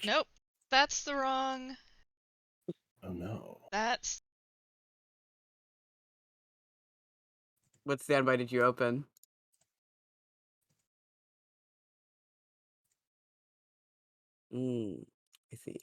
Nope. That's the wrong. Oh no. That's. What standby did you open? I see.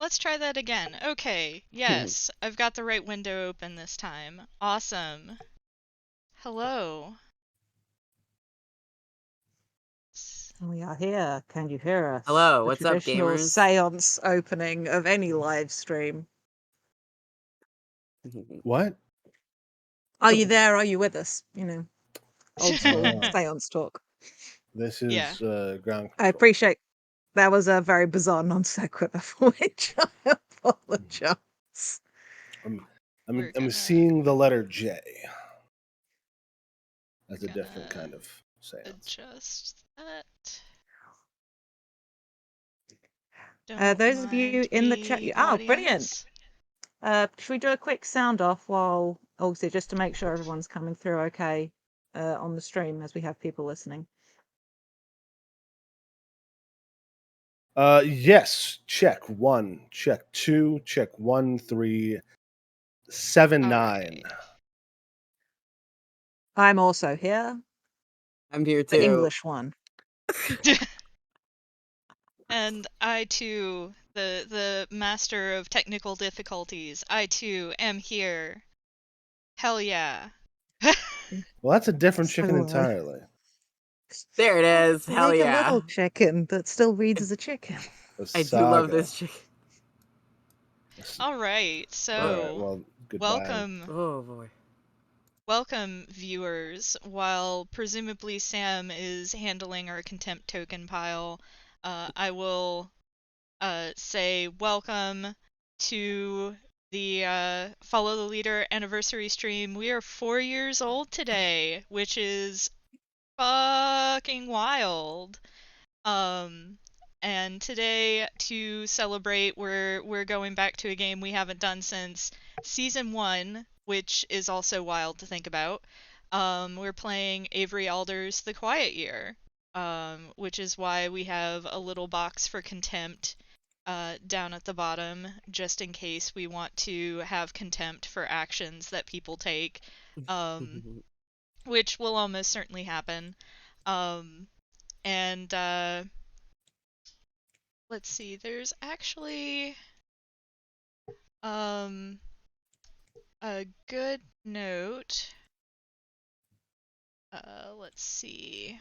Let's try that again. Okay, yes, I've got the right window open this time. Awesome. Hello. We are here. Can you hear us? Hello, The what's up, traditional gamers? seance opening of any live stream. What? Are you there? Are you with us? You know, old school Ah. seance talk. This Yeah. is ground I control. appreciate that was a very bizarre non sequitur for which I apologize. I'm seeing the letter J as a Gonna different kind of seance. adjust that. Don't Those of you mind in the me, chat, oh, brilliant. audience. Should we do a quick sound off while, also, just to make sure everyone's coming through okay on the stream as we have people listening? Yes. Check 1. Check 2. Check 1, 3, 7, 9. Alright. I'm also here. I'm here The too. English one. And I too, the master of technical difficulties, I too am here. Hell yeah. Well, that's a different So, chicken entirely. There it is. Hell like yeah. a little chicken that still reads as a chicken. I do love this chicken. Alright, so Alright, well, goodbye. welcome. Oh boy. Welcome, viewers. While presumably Sam is handling our contempt token pile, I will say welcome to the Follow the Leader anniversary stream. We are 4 years old today, which is fucking wild. And today, to celebrate, we're going back to a game we haven't done since season 1, which is also wild to think about. We're playing Avery Alder's The Quiet Year, which is why we have a little box for contempt down at the bottom, just in case we want to have contempt for actions that people take, which will almost certainly happen. And let's see, there's actually a good note. Let's see.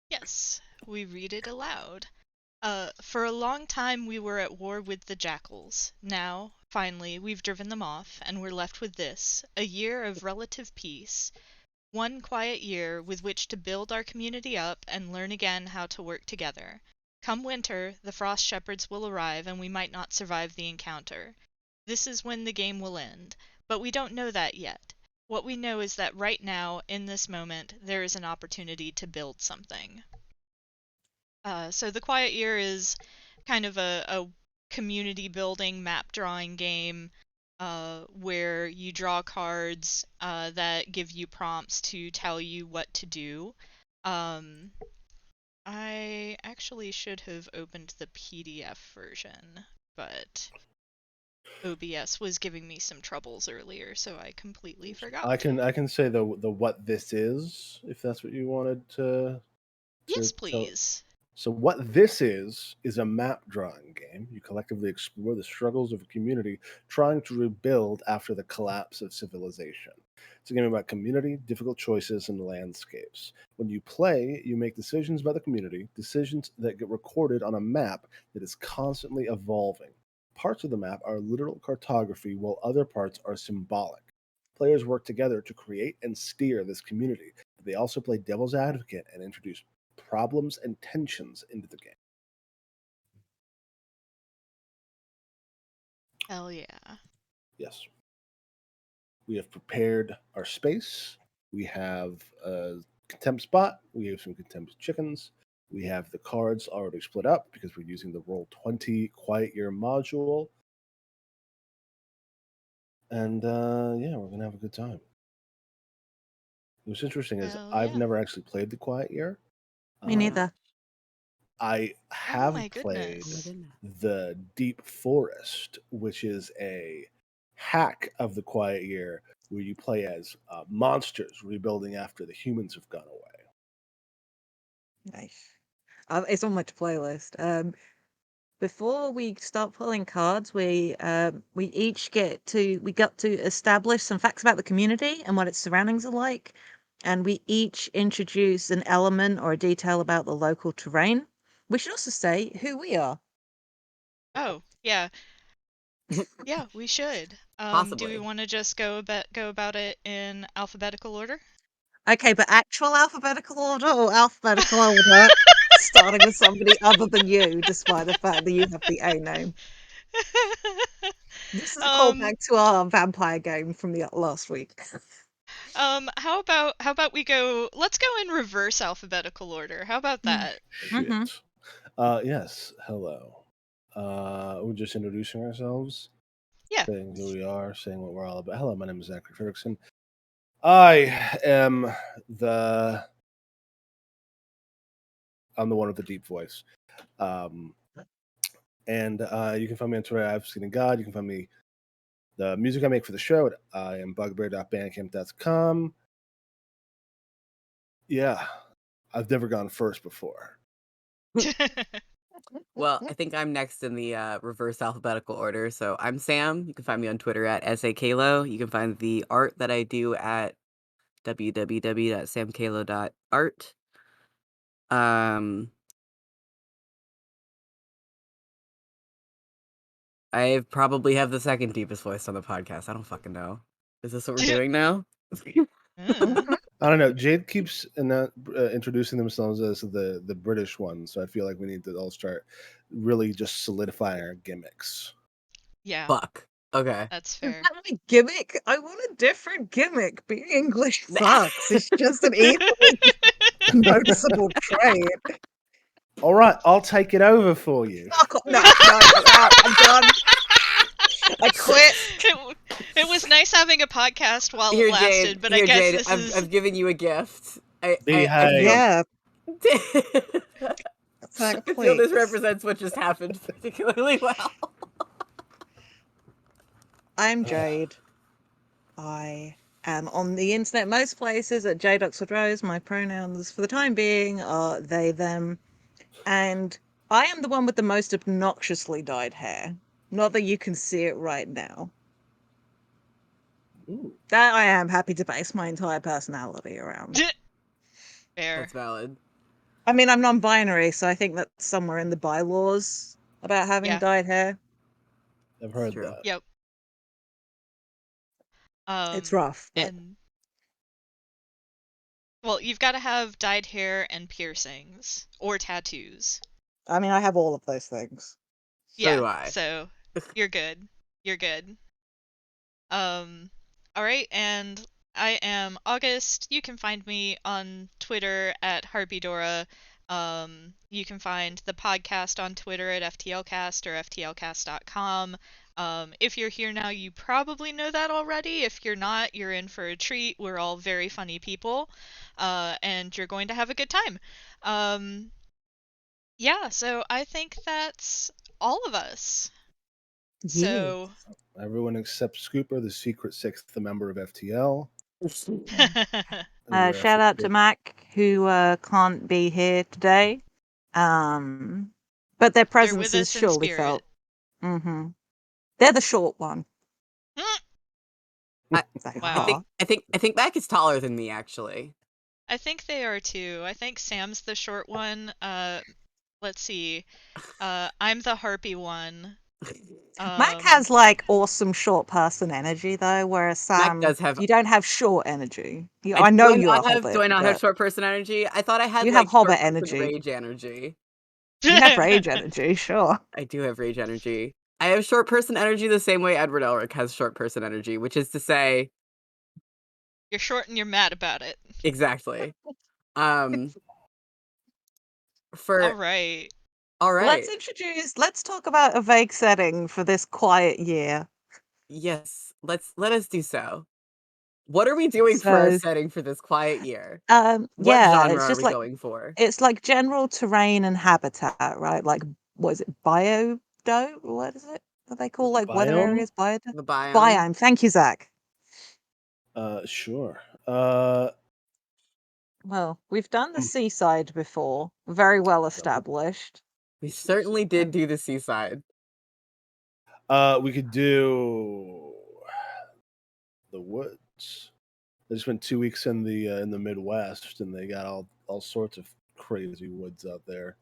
Yes, we read it aloud. For a long time we were at war with the jackals. Now, finally, we've driven them off, and we're left with this, a year of relative peace. One quiet year with which to build our community up and learn again how to work together. Come winter, the frost shepherds will arrive and we might not survive the encounter. This is when the game will end, but we don't know that yet. What we know is that right now, in this moment, there is an opportunity to build something. So the Quiet Year is kind of a community building map drawing game where you draw cards that give you prompts to tell you what to do. I actually should have opened the PDF version, but OBS was giving me some troubles earlier, so I completely forgot. I can say the what this is, if that's what you wanted to Yes, tell. please. So what this is a map drawing game. You collectively explore the struggles of a community trying to rebuild after the collapse of civilization. It's a game about community, difficult choices, and landscapes. When you play, you make decisions about the community, decisions that get recorded on a map that is constantly evolving. Parts of the map are literal cartography, while other parts are symbolic. Players work together to create and steer this community, but they also play devil's advocate and introduce problems and tensions into the game. Hell yeah. Yes. We have prepared our space. We have contempt spot. We have some contempt chickens. We have the cards already split up because we're using the Roll20 Quiet Year module. And yeah, we're gonna have a good time. What's interesting is I've never actually played the Quiet Year. Me neither. I have my played goodness. the Deep Forest, which is a hack of the Quiet Year where you play as monsters rebuilding after the humans have gone away. Nice. It's on my playlist. Before we start pulling cards, we each got to establish some facts about the community and what its surroundings are like, and we each introduce an element or a detail about the local terrain. We should also say who we are. Oh, yeah. Yeah, we should. Do we Possibly. want to just go about it in alphabetical order? Okay, but actual alphabetical order or alphabetical order, starting with somebody other than you, despite the fact that you have the A name. This is a callback to our vampire game from the last week. How about we go? Let's go in reverse alphabetical order. How about that? Shit. Yes. Hello. We're just introducing ourselves. Yeah. Saying who we are, saying what we're all about. Hello, my name is Zachary Fredrickson. I am I'm the one with the deep voice. And you can find me on Twitter. I've seen a God. You can find me the music I make for the show. I am bugbear.bandcamp.com. Yeah, I've never gone first before. Well, I think I'm next in the reverse alphabetical order. So I'm Sam. You can find me on Twitter at SAKalo. You can find the art that I do at www.samkalo.art. I probably have the second deepest voice on the podcast. I don't fucking know. Is this what we're doing now? I don't know. Jade keeps introducing themselves as the British one, so I feel like we need to all start really just solidifying our gimmicks. Yeah. Fuck. Okay. That's Is fair. that my gimmick? I want a different gimmick. Being English sucks. It's just an easily noticeable trait. All right, I'll take it over for you. No, I'm done. I quit. It was nice having a podcast while Here, it lasted, Jade. but Here, I guess Jade. this is. I've given you a gift. Yeah. I feel this represents what just happened particularly well. I'm Jade. I am on the internet most places at Jade Oxford Rose. My pronouns for the time being are they, them. And I am the one with the most obnoxiously dyed hair. Not that you can see it right now. Ooh. That I am happy to base my entire personality around. Fair. That's valid. I mean, I'm non-binary, so I think that's somewhere in the bylaws about having dyed hair. I've heard that. Yep. It's rough. But... And well, you've got to have dyed hair and piercings or tattoos. I mean, I have all of those things. So do I. So you're good. You're good. All right, and I am August. You can find me on Twitter at Harpydora. You can find the podcast on Twitter at FTLcast or FTLcast.com. If you're here now, you probably know that already. If you're not, you're in for a treat. We're all very funny people, and you're going to have a good time. Yeah, so I think that's all of us. So everyone except Scooper, the secret sixth member of FTL. Shout out to Mac, who can't be here today. But their presence is surely felt. Mm-hmm. They're the short one. I think Mac is taller than me, actually. I think they are too. I think Sam's the short one. Let's see. I'm the harpy one. Mac has like awesome short person energy though, whereas Sam, does have... you don't have short energy. I know you are Hobbit. Do I not have short person energy? I thought I had. You have Hobbit energy. Rage energy. You have rage energy, sure. I do have rage energy. I have short person energy the same way Edward Elric has short person energy, which is to say, you're short and you're mad about it. Exactly. Um, All for right. all right, Let's talk about a vague setting for this quiet year. yes, let us do so. What are we doing for our So, setting for this quiet year? What yeah, genre it's are just we like going for? it's like general terrain and habitat, right? Like, what is it? What is it? What they call like weather Biome? areas? Biodome? The biome? Biome. Thank you, Zach. Sure. Well, we've done the seaside before. Very well Done the established. We certainly did do the seaside. We could do the woods. I just spent 2 weeks in the Midwest, and they got all sorts of crazy woods out there.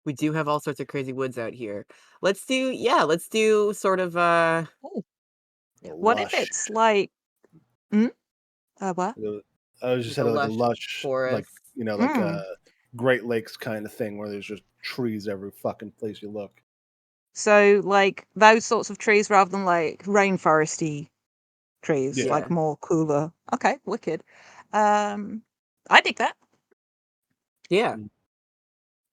We do have all sorts of crazy woods out here. Let's do sort of Oh, The what if lush. it's like, mm? What? I was just like a said like a lush lush, like forest. like Mm. a Great Lakes kind of thing where there's just trees every fucking place you look. So, like those sorts of trees rather than like rainforesty trees, Yeah. like more cooler. Okay, wicked. I dig that. Yeah,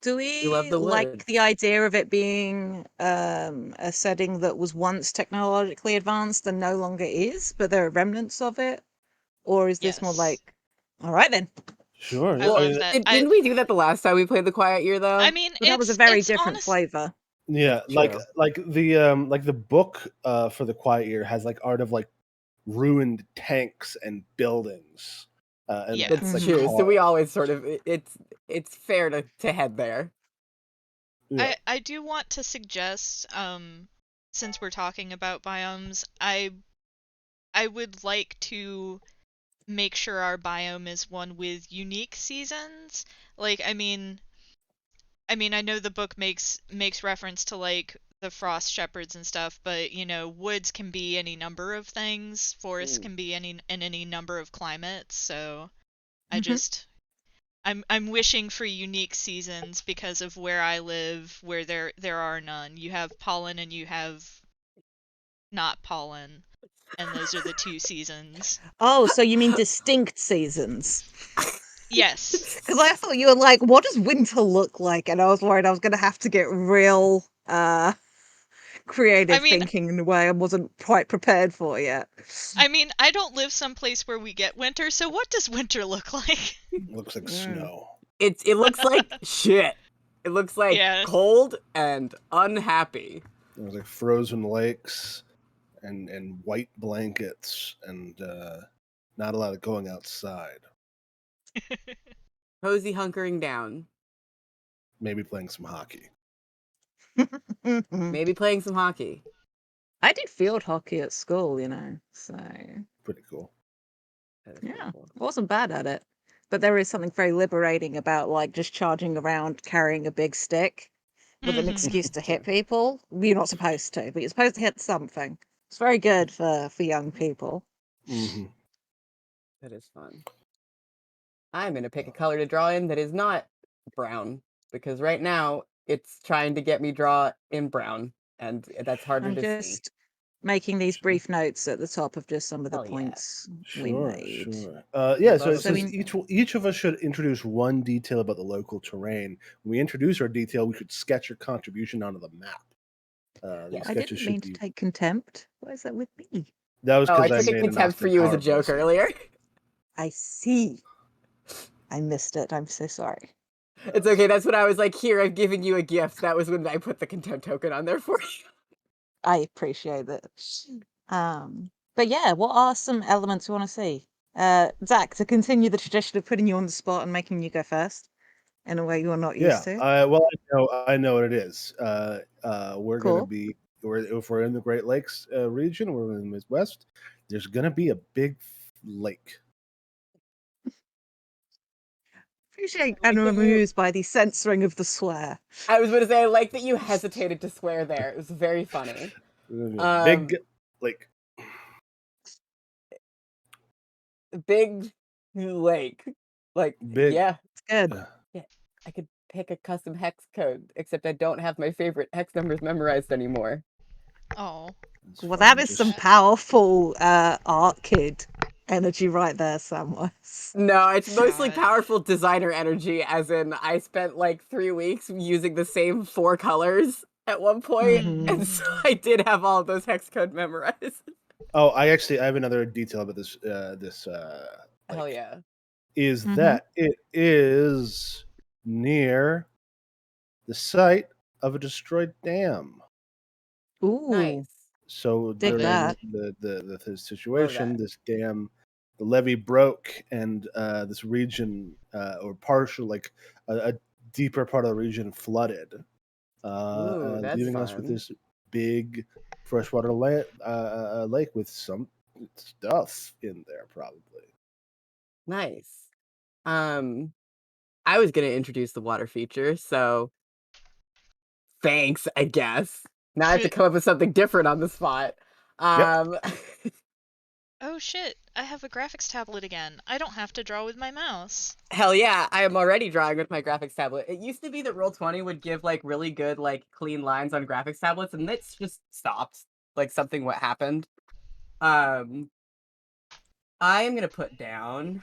Do we love we the like the woods. idea of it being a setting that was once technologically advanced and no longer is, but there are remnants of it? Or is this more Yes. like, all right then? Sure. I Yeah, Well, love that. didn't we do that the last time we played the Quiet Year I though? mean, But that was a very it's different honest. flavor. yeah, True. like the book for the Quiet Year has like art of like ruined tanks and buildings. And Yeah. That's like true. So car. we always sort of it's fair to head there. Yeah. I do want to suggest, since we're talking about biomes, I would like to make sure our biome is one with unique seasons. Like, I know the book makes reference to like the frost shepherds and stuff, but woods can be any number of things. Forests Mm. can be in any number of climates. So I Mhm. just I'm wishing for unique seasons because of where I live, where there are none. You have pollen and you have not pollen, and those are the two seasons. Oh, so you mean distinct seasons? Yes. Because I thought you were like, what does winter look like? And I was worried I was going to have to get real creative I mean, thinking in a way I wasn't quite prepared for yet. I don't live someplace where we get winter, so what does winter look like? Looks like Mm. snow. It looks like shit. It looks like Yeah. cold and unhappy. There's like frozen lakes and white blankets and not a lot of going outside. Cozy hunkering down. Maybe playing some hockey. Maybe playing some hockey. I did field hockey at school, so Pretty cool. That is pretty yeah, cool. I wasn't bad at it. But there is something very liberating about like just charging around carrying a big stick with an Mhm. excuse to hit people. You're not supposed to, but you're supposed to hit something. It's very good for young people. Mm-hmm. That is fun. I'm gonna pick a color to draw in that is not brown because right now it's trying to get me draw in brown, and that's harder I'm to see. just making these Sure. brief notes at the top of just some of the Hell yeah. points we Sure, made. sure. Yeah, so love it a So says we- each of us should introduce one detail about the local terrain. When we introduce our detail, we should sketch your contribution onto the map. These Yes. I sketches didn't should mean to be. take contempt. What is that with me? That was Oh, I because I took a made an contempt for Austin you as a Powers joke scene. earlier. I see. I missed it. I'm so sorry. It's okay. That's what I was like. Here, I've given you a gift. That was when I put the contempt token on there for you. I appreciate it. But yeah, what are some elements we want to see? Zach, to continue the tradition of putting you on the spot and making you go first in a way you're not Yeah. used to. Well, I know what it is. We're gonna Cool. be. If we're in the Great Lakes region, we're in the Midwest. There's gonna be a big lake. Appreciate I like and that you. amused by the censoring of the swear. I was going to say, I like that you hesitated to swear there. It was very funny. There's gonna be a big lake. Big lake. Like, Big. yeah, It's good. I could pick a custom hex code, except I don't have my favorite hex numbers memorized anymore. Oh. It's Well, fine, that is just- some powerful art, kid. energy right there, Samwise. No, it's mostly God. powerful designer energy, as in I spent like 3 weeks using the same 4 colors at one point, Mhm. and so I did have all of those hex code memorized. Oh, I have another detail about this. Hell Lake yeah. is Mhm. that it is near the site of a destroyed dam. Ooh, Nice. So dig during that. the Love situation, that. this dam, the levee broke, and this region, or partial, like a deeper part of the region, flooded, Ooh, that's leaving us with fun. this big freshwater lake with some stuff in there, probably. Nice. Um, I was gonna introduce the water feature, so thanks, I guess. Now I have to come up with something different on the spot. Yep. Um, Oh shit, I have a graphics tablet again. I don't have to draw with my mouse. hell yeah, I am already drawing with my graphics tablet. It used to be that Roll20 would give like really good, like clean lines on graphics tablets, and it's just stopped. Like something what happened. Um, I am gonna put down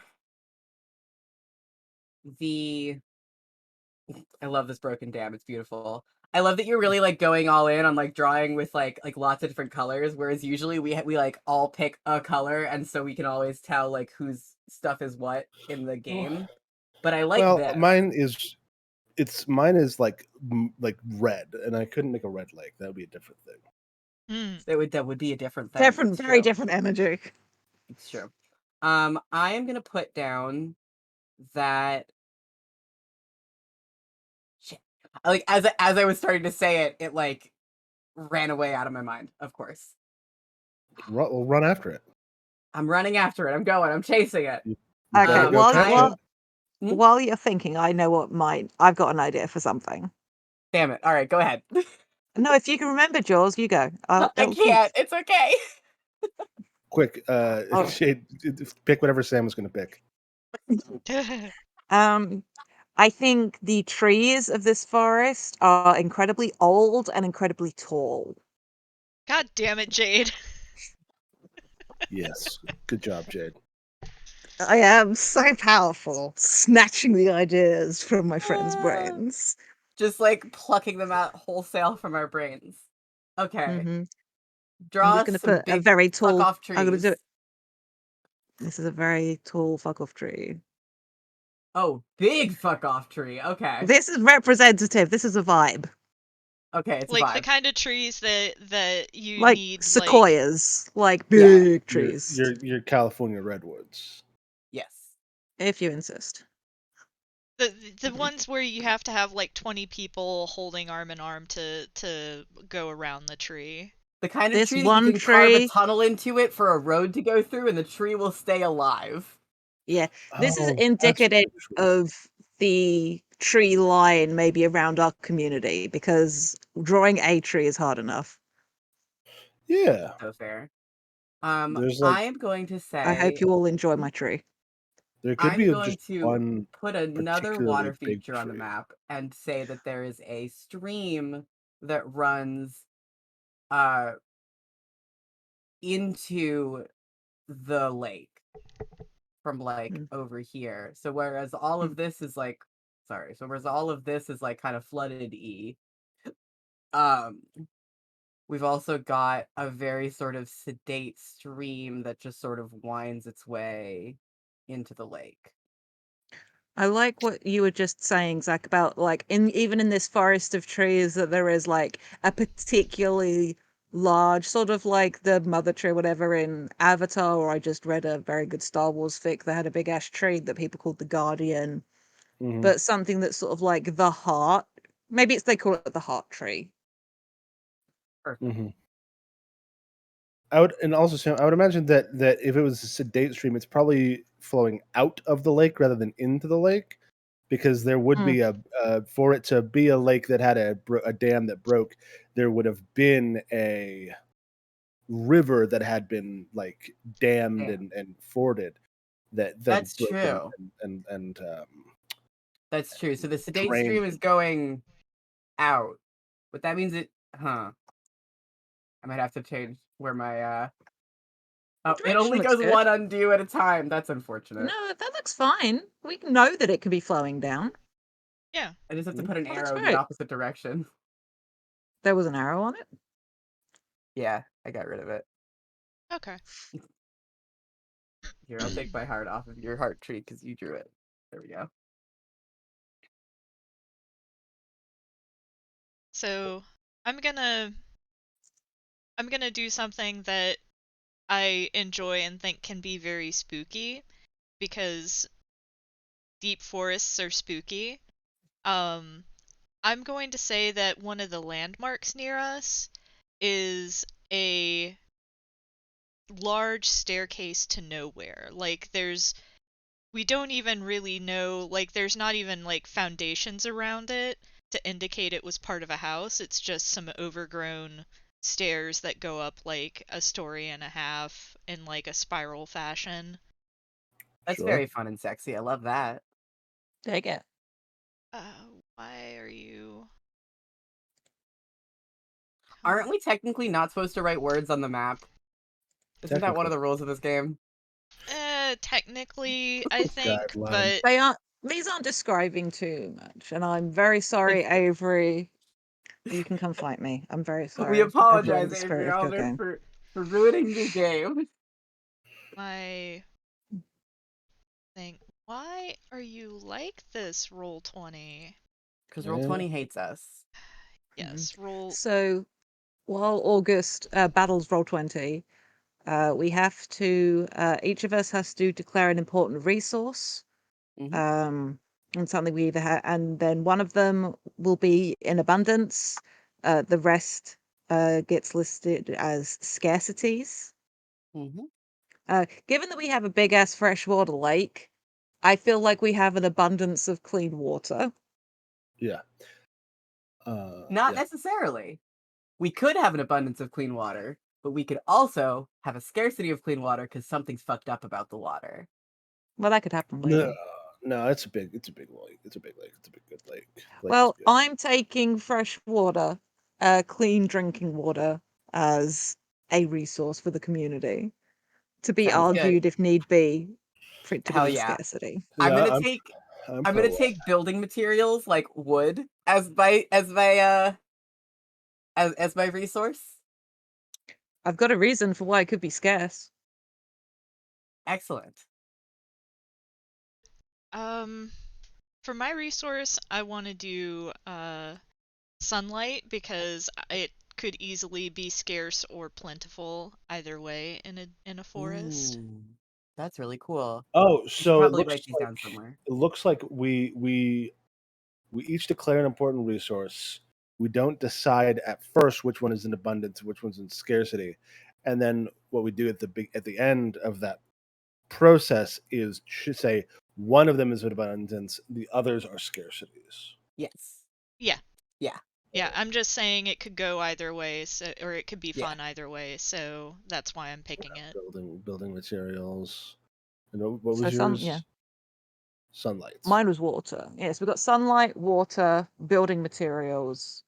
the. I love this broken dam. It's beautiful. I love that you're really like going all in on like drawing with like lots of different colors, whereas usually we like all pick a color, and so we can always tell like whose stuff is what in the game. But I like Well, this. mine is like red, and I couldn't make a red lake. That would be a different thing. Hmm. That would be a different thing. Different, It's very true. different energy. It's true. I am gonna put down that shit. Like as I was starting to say it, it like ran away out of my mind. Of course, We'll run after it. I'm running after it. I'm going. I'm chasing it. You better Okay, go while catch it. Hmm? while you're thinking, I know what mine. I've got an idea for something. Damn it! All right, go ahead. No, if you can remember, Jaws, you go. I It'll keep. can't. It's okay. Quick, Oh, Shade, pick whatever Sam was going to pick. um, I think the trees of this forest are incredibly old and incredibly tall. God damn it, Jade. Yes, good job, Jade. I am so powerful, snatching the ideas from my friends' Ah, brains. just like plucking them out wholesale from our brains. Okay, Hmm I'm draw just us going to some put a big very fuck tall. off I'm going to do trees. it. This is a very tall fuck off tree. Oh, big fuck off tree. Okay, This is representative. This is a vibe. okay, it's a Like the vibe. kind of trees that you Like need, like sequoias, like Yeah. big trees, Your California redwoods. Yes. if you insist. the ones where you have to have like 20 people holding arm in arm to go around the tree. The kind of This tree that you one can carve a tree, tunnel into it for a road to go through, and the tree will stay alive. yeah, this is Oh, that's indicative really true. of the tree line maybe around our community because drawing a tree is hard enough. Yeah, So fair. there's like I am going to I hope say you all enjoy my tree. there could I'm be going just to one put another particularly water big feature on the tree. map and say that there is a stream that runs uh into the lake from like Mm. over here. So whereas all Mm. of this is like so whereas all of this is like kind of flooded um we've also got a very sort of sedate stream that just sort of winds its way into the lake. I like what you were just saying, Zach, about like even in this forest of trees that there is like a particularly large sort of like the mother tree or whatever in Avatar, or I just read a very good Star Wars fic that had a big ash tree that people called the Guardian, Hmm. but something that's sort of like the heart. Maybe it's they call it the heart tree. Perfect. Hmm. I would, and also Sam, I would imagine that if it was a sedate stream, it's probably flowing out of the lake rather than into the lake, because there would Mm. be for it to be a lake that had a dam that broke, there would have been a river that had been like dammed Damn. and forded that then That's broke and true. and That's true. So the sedate drained. stream is going out. But that means it I might have to change where my Oh, The it direction only looks goes good. one undo at a time. That's unfortunate. No, that looks fine. We know that it can be flowing down. Yeah. I just have to Mm. put an That looks arrow the great. opposite direction. There was an arrow on it. Yeah, I got rid of it. Okay. Here, I'll take my heart off of your heart tree because you drew it. There we go. So I'm gonna do something that I enjoy and think can be very spooky because deep forests are spooky. I'm going to say that one of the landmarks near us is a large staircase to nowhere. Like we don't even really know, like there's not even like foundations around it to indicate it was part of a house. It's just some overgrown stairs that go up like a story and a half in like a spiral fashion. That's Sure. very fun and sexy. I love that. There you go. Why are you? Aren't we technically not supposed to write words on the map? Isn't that one of Technically. the rules of this game? Technically, I think, Guidelines. but These aren't describing too much, and I'm very sorry, Avery. You can come fight me. I'm very sorry. We I've ruined apologize, the Avery spirit of your Alder, game. for ruining your game. my thing. Why are you like this, Roll20? Because Yeah. Roll20 hates us. Yes, roll. So, while August battles Roll20, we have to. Each of us has to declare an important resource. Mhm. And something we either have, and then one of them will be in abundance. The rest gets listed as scarcities. Mhm. Given that we have a big ass freshwater lake, I feel like we have an abundance of clean water. Yeah. Not Yeah. necessarily. We could have an abundance of clean water, but we could also have a scarcity of clean water because something's fucked up about the water. Well, that could happen No, later. no, it's a big lake. It's a big lake. It's a good lake. Lake is Well, good. I'm taking fresh water, clean drinking water, as a resource for the community to be Sounds good. argued if need be for it to Hell be a yeah. scarcity. I'm Yeah, gonna take I'm I'm pro gonna water. take building materials like wood as my resource. I've got a reason for why it could be scarce. Excellent. For my resource, I want to do sunlight because it could easily be scarce or plentiful either way in a forest. Ooh, that's really cool. Oh, I should so probably write these down somewhere. it looks like we each declare an important resource. We don't decide at first which one is in abundance, which one's in scarcity, and then what we do at the end of that process is say one of them is in abundance, the others are scarcities. Yes. Yeah. Yeah. Yeah, I'm just saying it could go either way, so, or it could be Yeah. fun either way, so that's why I'm picking it. Building materials. And what So was yours? yeah. Sunlight. Mine was water. Yes, we've got sunlight, water, building materials.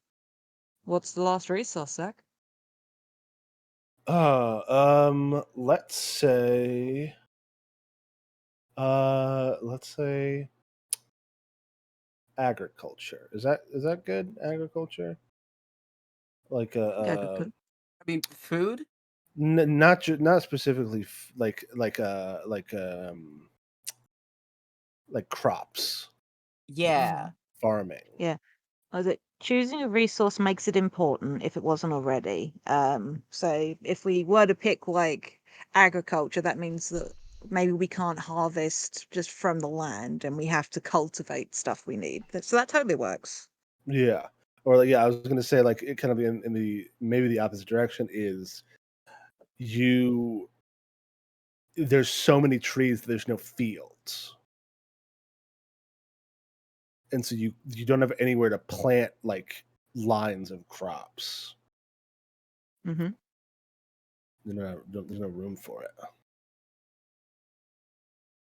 What's the last resource, Zach? Let's say agriculture. Is that good? Agriculture? Like Agriculture. I mean, food. not specifically like crops, Yeah. farming. Yeah. Was it choosing a resource makes it important if it wasn't already? So if we were to pick like agriculture, that means that maybe we can't harvest just from the land and we have to cultivate stuff we need. So that totally works. Yeah. Or like, yeah, I was gonna say like it kind of in the maybe the opposite direction is you there's so many trees that there's no fields. And so you don't have anywhere to plant like lines of crops. Mm-hmm. There's no room for it.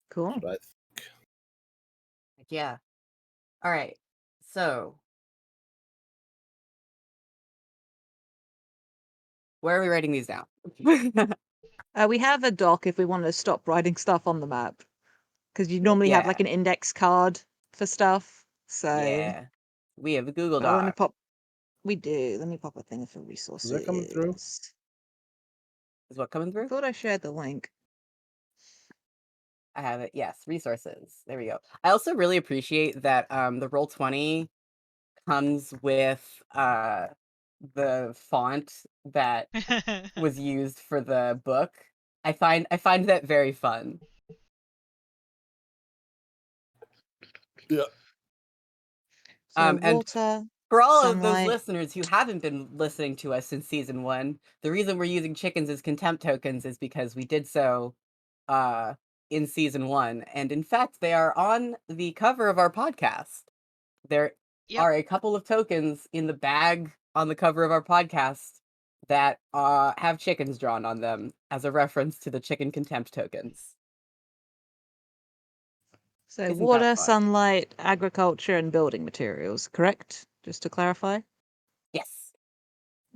Cool. That's what I think. Yeah. All right. So, where are we writing these down? We have a dock if we want to stop writing stuff on the map, because you normally have like Yeah. an index card for stuff. So Yeah. We have a Google let me Doc. pop. We do. Let me pop a thing for Is that coming through? resources. Is what coming I through? thought I shared the link. I have it. Yes, resources. There we go. I also really appreciate that the Roll20 comes with the font that was used for the book. I find that very fun. Yeah. So And water, for all of those sunlight. listeners who haven't been listening to us since season 1, the reason we're using chickens as contempt tokens is because we did so uh in season 1, and in fact they are on the cover of our podcast. There Yep. are a couple of tokens in the bag on the cover of our podcast that have chickens drawn on them as a reference to the chicken contempt tokens. So Isn't that water, fun? sunlight, agriculture, and building materials. Correct? Just to clarify. Yes.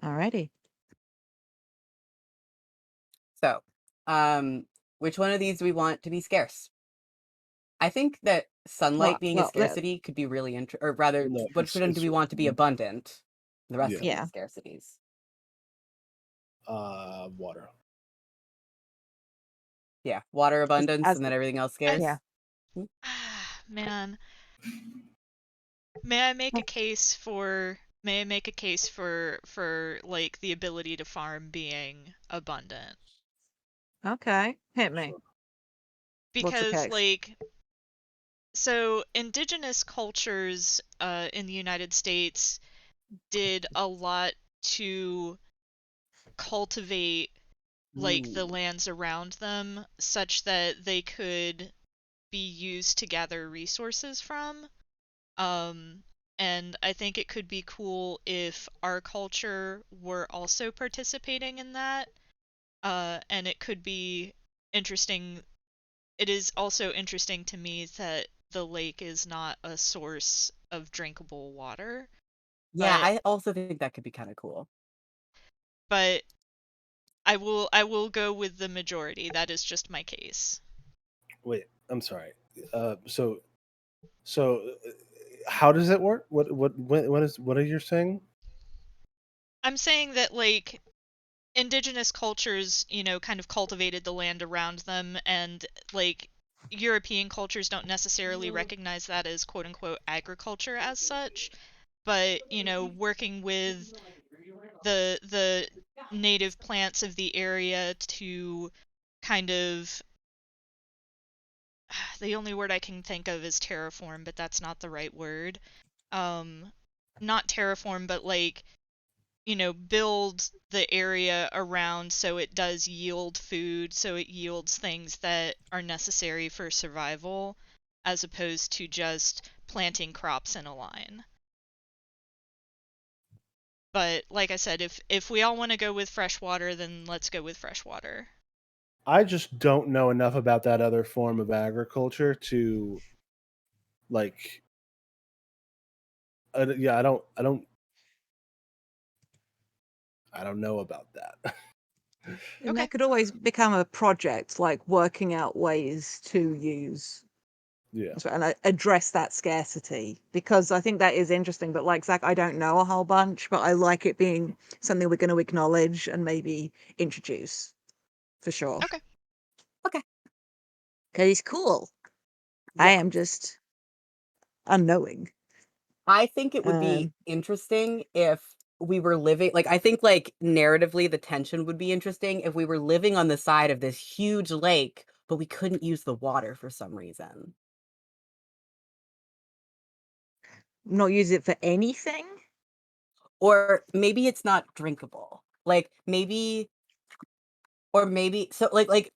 Alrighty. So, which one of these do we want to be scarce? I think that sunlight being a Well, scarcity could be really or rather, No, which one do we want to be abundant? The rest of Yeah. these scarcities. Water. Yeah, water abundance, as and then the- everything else scarce. yeah. Man, may I make a case for like the ability to farm being abundant? Okay. Hit me. What's the Because case? like so indigenous cultures in the United States did a lot to cultivate like the Ooh. lands around them such that they could be used to gather resources from. And I think it could be cool if our culture were also participating in that. And it could be interesting. It is also interesting to me that the lake is not a source of drinkable water. Yeah, But I also think that could be kind of cool. but I will go with the majority. That is just my case. Wait, I'm sorry. So, how does it work? What are you saying? I'm saying that like indigenous cultures, kind of cultivated the land around them, and like European cultures don't necessarily recognize that as quote unquote agriculture as such, but working with the native plants of the area to kind of the only word I can think of is terraform, but that's not the right word. Not terraform, but like build the area around so it does yield food, so it yields things that are necessary for survival, as opposed to just planting crops in a line. But like I said, if we all want to go with freshwater, then let's go with freshwater. I just don't know enough about that other form of agriculture to like. Yeah, I don't know about that. And Okay. that could always become a project, like working out ways to use Yeah. and address that scarcity, because I think that is interesting. But like Zach, I don't know a whole bunch, but I like it being something we're going to acknowledge and maybe introduce for sure. Okay. Okay. Because he's cool. I am just unknowing. I think it would be interesting if we were living I think like narratively the tension would be interesting if we were living on the side of this huge lake, but we couldn't use the water for some reason. Not use it for anything. Or maybe it's not drinkable. Maybe so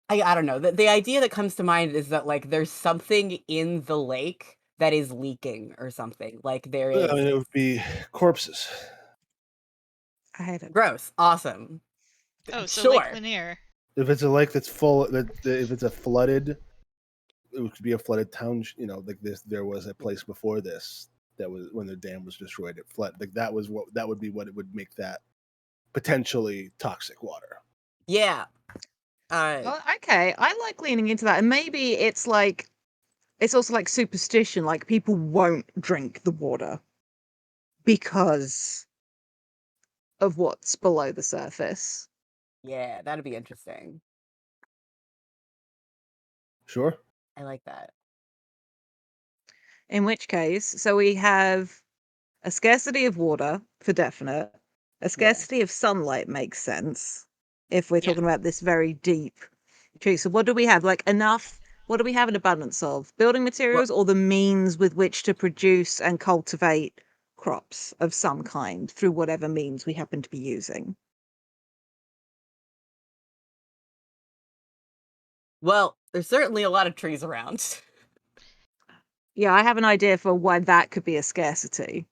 I don't know. The idea that comes to mind is that like there's something in the lake that is leaking or something. Like there I is mean, it would be corpses. I hate it. gross. Awesome. Oh, so Lake Sure. Lanier. If it's a lake that's full, if it's a flooded, it could be a flooded town. Like this, there was a place before this that was when the dam was destroyed. It flooded. Like that would be what it would make that potentially toxic water. Yeah. Oh, okay, I like leaning into that, and maybe it's like it's also like superstition. Like people won't drink the water because of what's below the surface. Yeah, that'd be interesting. Sure. I like that. In which case, so we have a scarcity of water for definite. A scarcity of sunlight makes sense if we're Yeah. talking about this very deep tree. So what do we have? Like enough. What do we have an abundance of? Building materials or the means with which to produce and cultivate crops of some kind through whatever means we happen to be using. Well, there's certainly a lot of trees around. Yeah, I have an idea for why that could be a scarcity.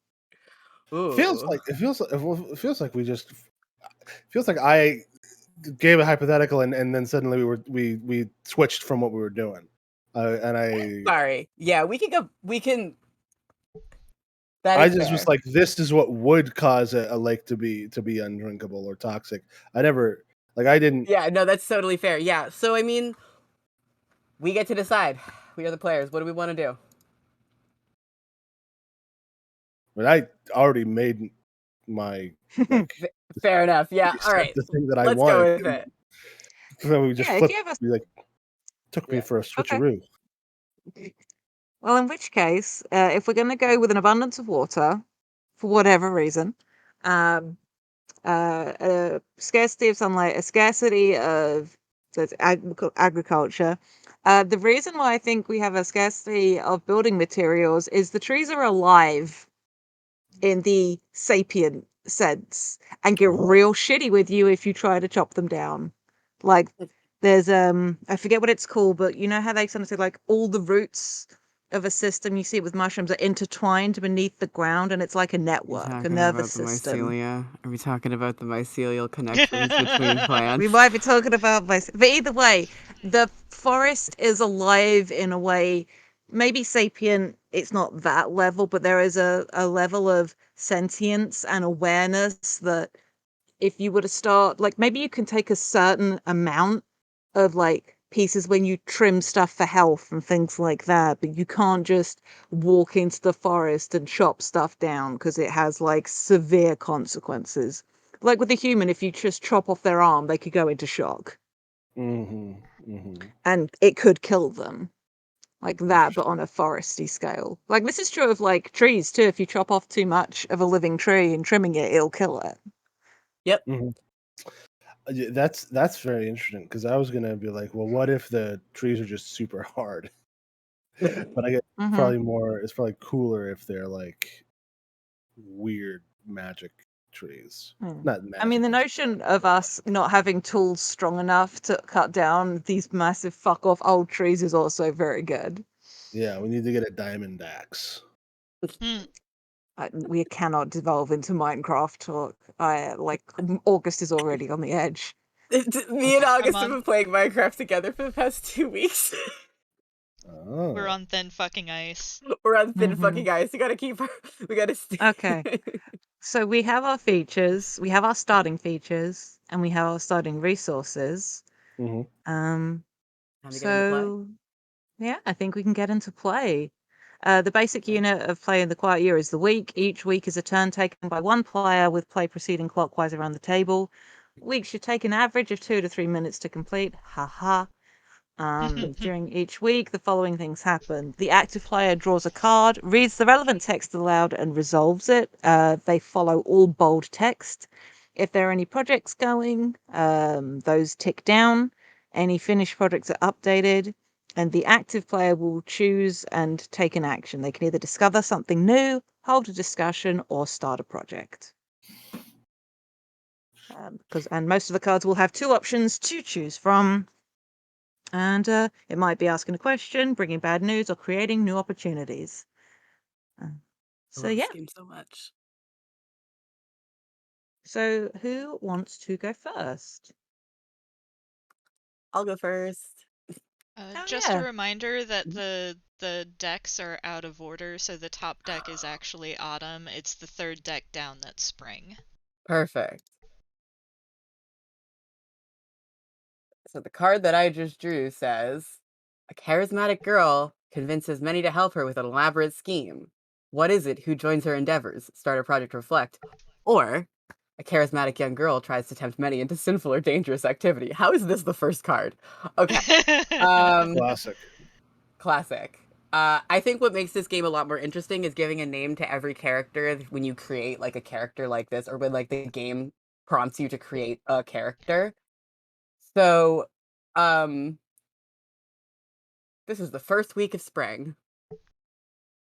Feels Ooh. like it feels like we just feels like I gave a hypothetical and then suddenly we switched from what we were doing. And Sorry. Yeah, we can go. We can. That I is just was fair. like, this is what would cause a lake to be undrinkable or toxic. I never like I didn't. Yeah, no, that's totally fair. Yeah. So I mean, we get to decide. We are the players. What do we want to do? But I already made my like Fair enough. Yeah. All said right. the thing that I Let's wanted. go with it. So we just Yeah, if you flipped. have a We like took me Yeah. for a okay. switcheroo. Well, in which case, if we're going to go with an abundance of water, for whatever reason, um, a scarcity of sunlight, a scarcity of so it's agriculture. The reason why I think we have a scarcity of building materials is the trees are alive in the sapient sense and get real shitty with you if you try to chop them down. Like there's I forget what it's called, but you know how they sometimes say like all the roots of a system you see it with mushrooms are intertwined beneath the ground and it's like a network, a nervous system. Are we talking about the mycelial connections between We plants? might be talking about but either way, the forest is alive in a way. Maybe sapient, it's not that level, but there is a level of sentience and awareness that if you were to start, like maybe you can take a certain amount of like pieces when you trim stuff for health and things like that, but you can't just walk into the forest and chop stuff down because it has like severe consequences. Like with a human, if you just chop off their arm, they could go into shock and it could kill them. Like that, but on a foresty scale. Like this is true of like trees too. If you chop off too much of a living tree and trimming it, it'll kill it. Yep. Yeah, that's very interesting because I was gonna be like, well, what if the trees are just super hard? But I get Hmm. it's probably cooler if they're like weird magic trees. Not I mean, magic the necessarily. notion of us not having tools strong enough to cut down these massive fuck off old trees is also very good. Yeah, we need to get a diamond axe. Hmm. We cannot devolve into Minecraft talk. I like August is already on the edge. Me and I'm August have on. been playing Minecraft together for the past 2 weeks. We're Oh. on thin fucking ice. We're on thin Hmm. fucking ice. We gotta keep our. We gotta stay. Okay, so we have our features, we have our starting features, and we have our starting resources. hmm Time Um, to get into play. so yeah, I think we can get into play. The basic Okay. unit of play in the Quiet Year is the week. Each week is a turn taken by one player, with play proceeding clockwise around the table. Weeks should take an average of 2 to 3 minutes to complete. Ha ha. During each week, the following things happen. The active player draws a card, reads the relevant text aloud, and resolves it. They follow all bold text. If there are any projects going, those tick down. Any finished projects are updated. And the active player will choose and take an action. They can either discover something new, hold a discussion, or start a project. And most of the cards will have two options to choose from. And it might be asking a question, bringing bad news, or creating new opportunities. Uh, I so love this yeah. game so much. So who wants to go first? I'll go first. Oh Just a yeah. reminder that the decks are out of order, so the top deck is actually autumn. It's the third deck down that's spring. Perfect. So the card that I just drew says, a charismatic girl convinces many to help her with an elaborate scheme. What is it? Who joins her endeavors? Start a project to reflect. Or a charismatic young girl tries to tempt many into sinful or dangerous activity. How is this the first card? Okay. Classic. Classic. I think what makes this game a lot more interesting is giving a name to every character when you create like a character like this, or when like the game prompts you to create a character. So, this is the first week of spring.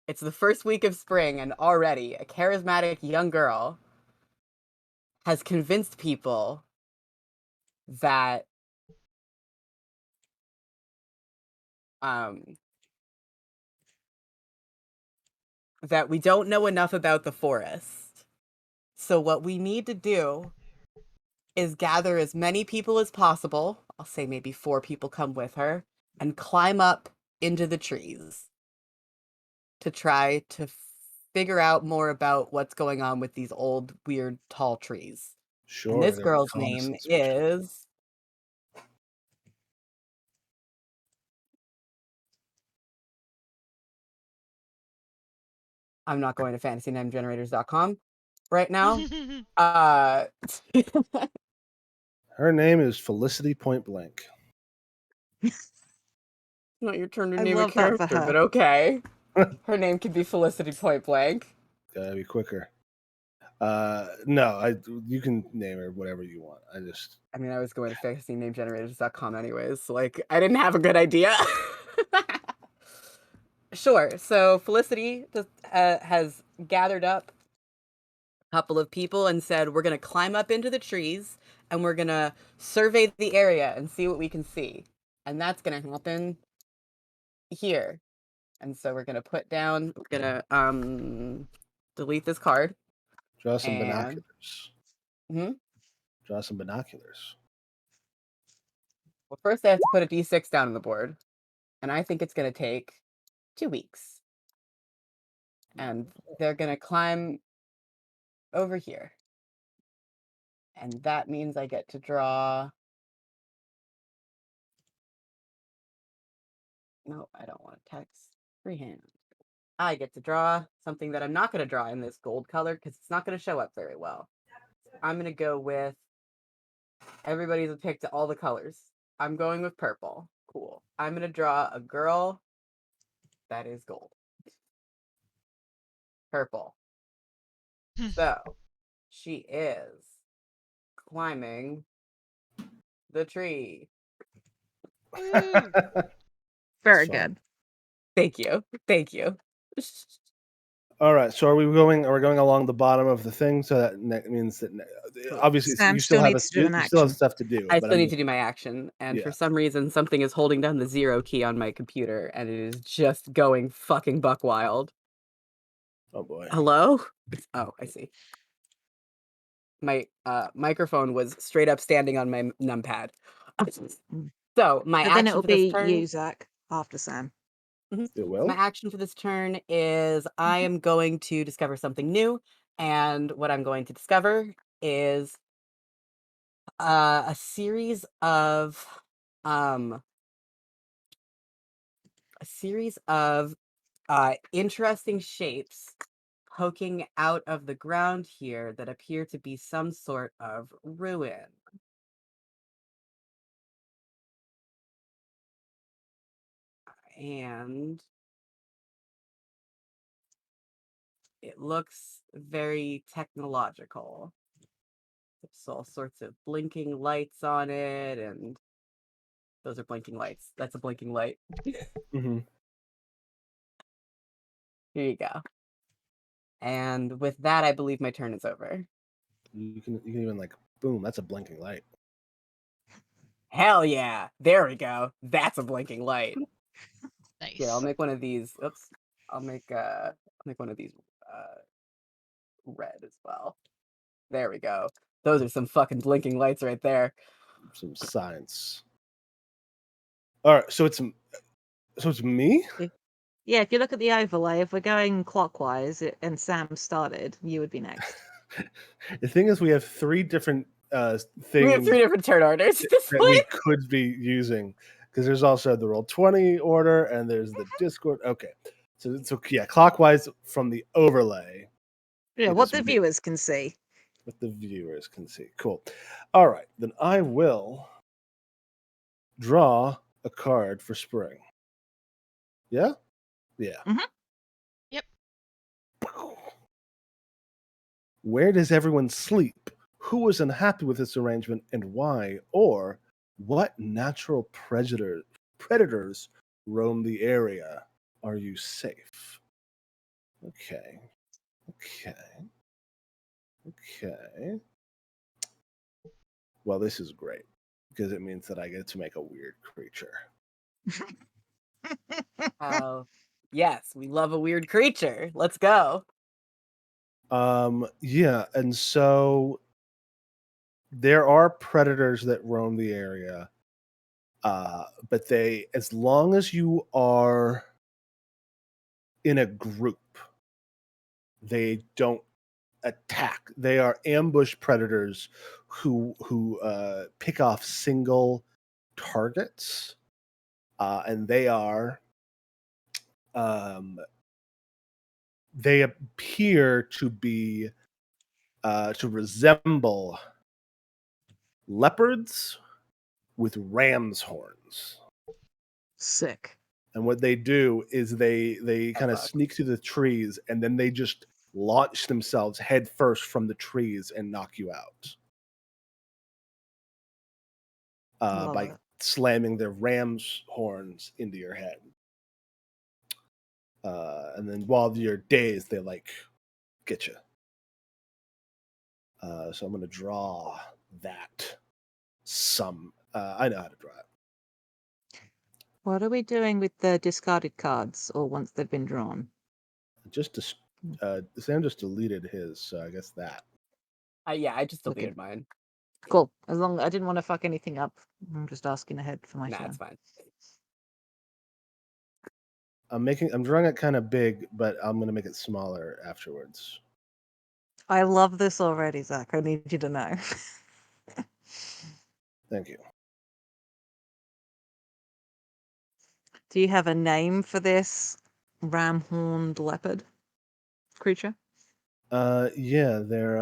It's the first week of spring, and already a charismatic young girl has convinced people that that we don't know enough about the forest. So what we need to do is gather as many people as possible. I'll say maybe 4 people come with her, and climb up into the trees to try to figure out more about what's going on with these old, weird, tall trees. Sure. And this they're girl's name reconnaissance mission. is... I'm not going to fantasynamegenerators.com right now. Her name is Felicity Point Blank. Not your turn to I name a love that for character, her. but okay. Her name could be Felicity Point Blank. Gotta be quicker. No, you can name her whatever you want. I mean, I was going to fantasynamegenerators.com anyways. So, like, I didn't have a good idea. Sure. So Felicity just, has gathered up a couple of people and said, we're going to climb up into the trees and we're going to survey the area and see what we can see. And that's going to happen here. And so we're going to put down, we're going to delete this card. Draw some And- binoculars. Hmm? Draw some binoculars. Well, first I have to put a D6 down on the board. And I think it's going to take 2 weeks. And they're going to climb over here. And that means I get to draw... No, I don't want text. Freehand. I get to draw something that I'm not going to draw in this gold color because it's not going to show up very well. I'm going to go with... Everybody's picked all the colors. I'm going with purple. Cool. I'm going to draw a girl that is gold. Purple. So, she is climbing the tree. Very So- good. Thank you. Thank you. All right. So are we going along the bottom of the thing? So that means that obviously Sam you still still have needs to do an you still have action. stuff to do. I but still I'm need just- to do my action, and Yeah. for some reason, something is holding down the 0 key on my computer, and it is just going fucking buck wild. Oh boy. Hello? Oh, I see. My microphone was straight up standing on my numpad. So my But then action it'll for this be turn, you, Zach, after Sam. It will. my action for this turn is I am going to discover something new, and what I'm going to discover is a series of interesting shapes poking out of the ground here that appear to be some sort of ruin. And it looks very technological. There's all sorts of blinking lights on it, and those are blinking lights. That's a blinking light. Mm-hmm. Here you go. And with that, I believe my turn is over. You can even like boom. That's a blinking light. Hell yeah! There we go. That's a blinking light. Nice. Here, I'll make one of these. Oops. I'll make one of these red as well. There we go. Those are some fucking blinking lights right there. Some science. All right. So it's me. Yeah, if you look at the overlay, if we're going clockwise and Sam started, you would be next. The thing is, we have 3 different We have things 3 different turn orders at this that we point. could be using, because there's also the Roll20 order and there's the Discord. Okay, so yeah, clockwise from the overlay. Yeah, It what is the me. viewers can see. What the viewers can see. Cool. All right, then I will draw a card for spring. Yeah? Yeah. Mhm. Yep. Where does everyone sleep? Who is unhappy with this arrangement and why? Or what natural predators roam the area? Are you safe? Okay. Okay. Okay. Well, this is great because it means that I get to make a weird creature. Oh, yes, we love a weird creature. Let's go. Yeah, and so there are predators that roam the area. But they, as long as you are in a group, they don't attack. They are ambush predators who pick off single targets, and they they appear to be to resemble leopards with ram's horns. Sick. And what they do is they kind of fuck. sneak through the trees and then they just launch themselves head first from the trees and knock you out Love by it. slamming their ram's horns into your head. And then while you're dazed, they like get you. So I'm going to draw that. I know how to draw it. What are we doing with the discarded cards, or once they've been drawn? Sam just deleted his, so I guess that. Yeah, I just Okay. deleted mine. Cool. As long I didn't want to fuck anything up. I'm just asking ahead for my Nah, turn. it's fine. I'm drawing it kind of big, but I'm going to make it smaller afterwards. I love this already, Zach. I need you to know. Thank you. Do you have a name for this ram-horned leopard creature? Yeah, they're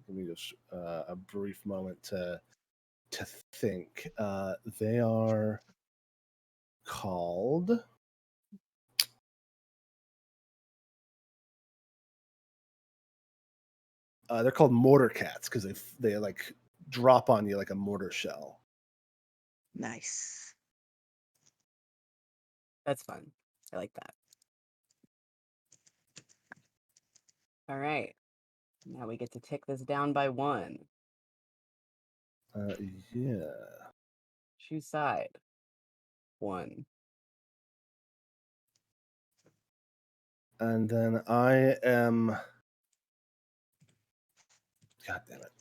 give me just a brief moment to think. They are called they're called mortar cats because they like drop on you like a mortar shell. Nice. That's fun. I like that. All right. Now we get to tick this down by 1. Yeah. Choose side. 1. And then I am. God damn it.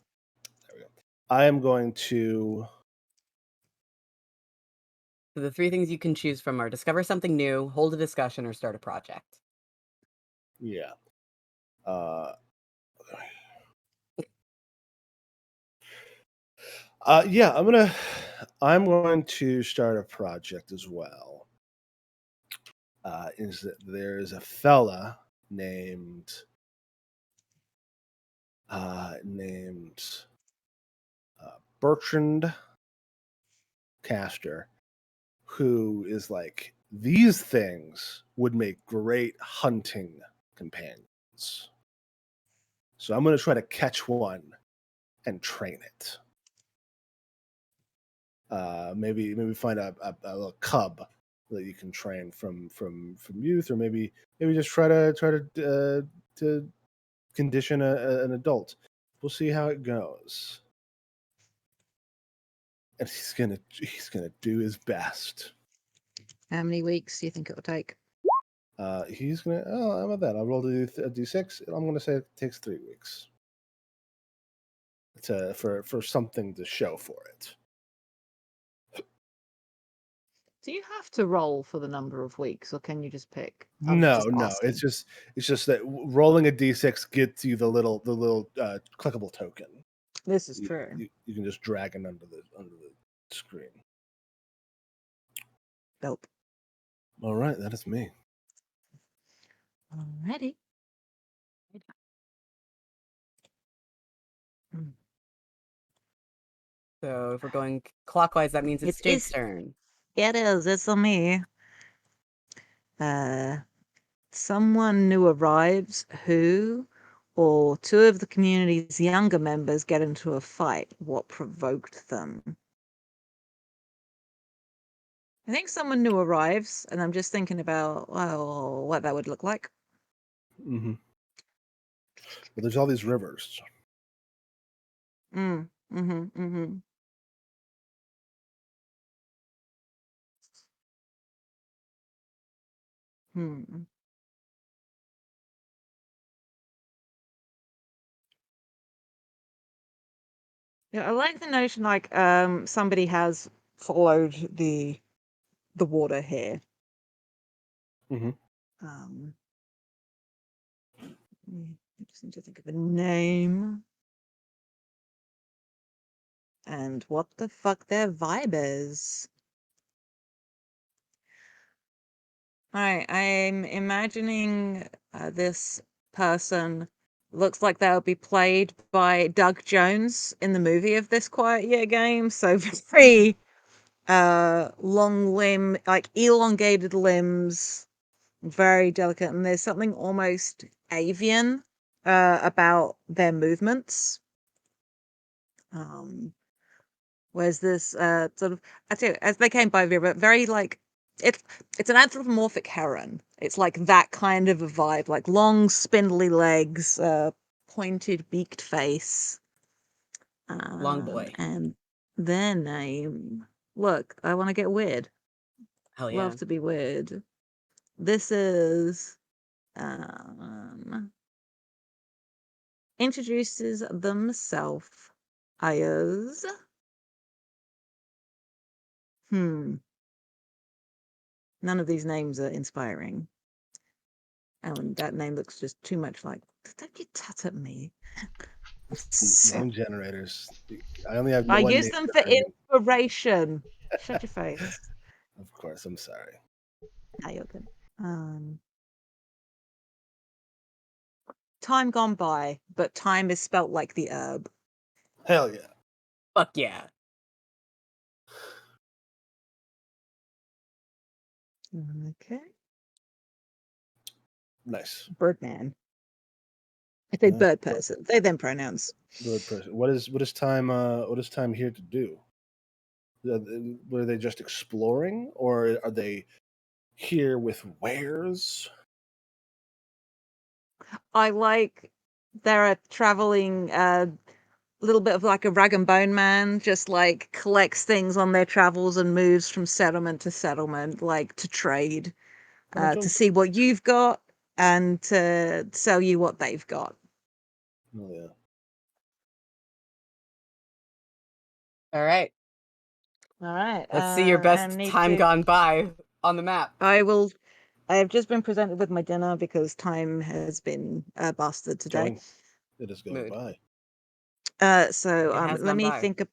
There we go. I am going to. So the 3 things you can choose from are discover something new, hold a discussion, or start a project. Yeah. Yeah, I'm going to start a project as well. Is that there's a fella named Bertrand Castor, who is like, these things would make great hunting companions. So I'm going to try to catch one and train it. Maybe find a little cub that you can train from youth, or maybe just try to condition an adult. We'll see how it goes. And he's gonna do his best. How many weeks do you think it will take? He's gonna. Oh, how about that? I rolled a d6. I'm gonna say it takes 3 weeks. For something to show for it. Do you have to roll for the number of weeks, or can you just pick? No. It's just that rolling a d6 gets you the little clickable token. This is true. You can just drag it under the screen. Dope. All right, that is me. Alrighty. So if we're going clockwise, that means it's Jake's It's turn. it is. It's on me. Someone new arrives who, or two of the community's younger members get into a fight. What provoked them? I think someone new arrives, and I'm just thinking about, well, what that would look like. Mm-hmm. But there's all these rivers. Mm-hmm. Hmm. Yeah, I like the notion like somebody has followed the water here. Mm-hmm. I just need to think of a name. And what the fuck their vibe is. Alright, I'm imagining this person looks like they'll be played by Doug Jones in the movie of this Quiet Year game. So very long limb, like elongated limbs, very delicate, and there's something almost avian about their movements. Whereas this sort of, I tell you, as they came by, very like it's an anthropomorphic heron. It's like that kind of a vibe, like long, spindly legs, pointed, beaked face. Long boy. And their name. Look, I want to get weird. Hell yeah. Love to be weird. This is introduces themselves as none of these names are inspiring. And that name looks just too much like, don't you tut at me. Name generators. I only have I one use name them for generator. inspiration. Shut your face. Of course, I'm sorry. No, you're good. Time gone by, but time is spelt like the herb. Hell yeah. Fuck yeah. Okay. Nice. Birdman. I say bird person. They them pronouns. Bird person. What is time here to do? Were they just exploring, or are they here with wares? I like they're a traveling little bit of like a rag and bone man, just like collects things on their travels and moves from settlement to settlement, like to trade, to see what you've got and to sell you what they've got. Oh yeah. All right. Let's see your best time gone by on the map. I have just been presented with my dinner because time has been busted today. It is going by. So let me think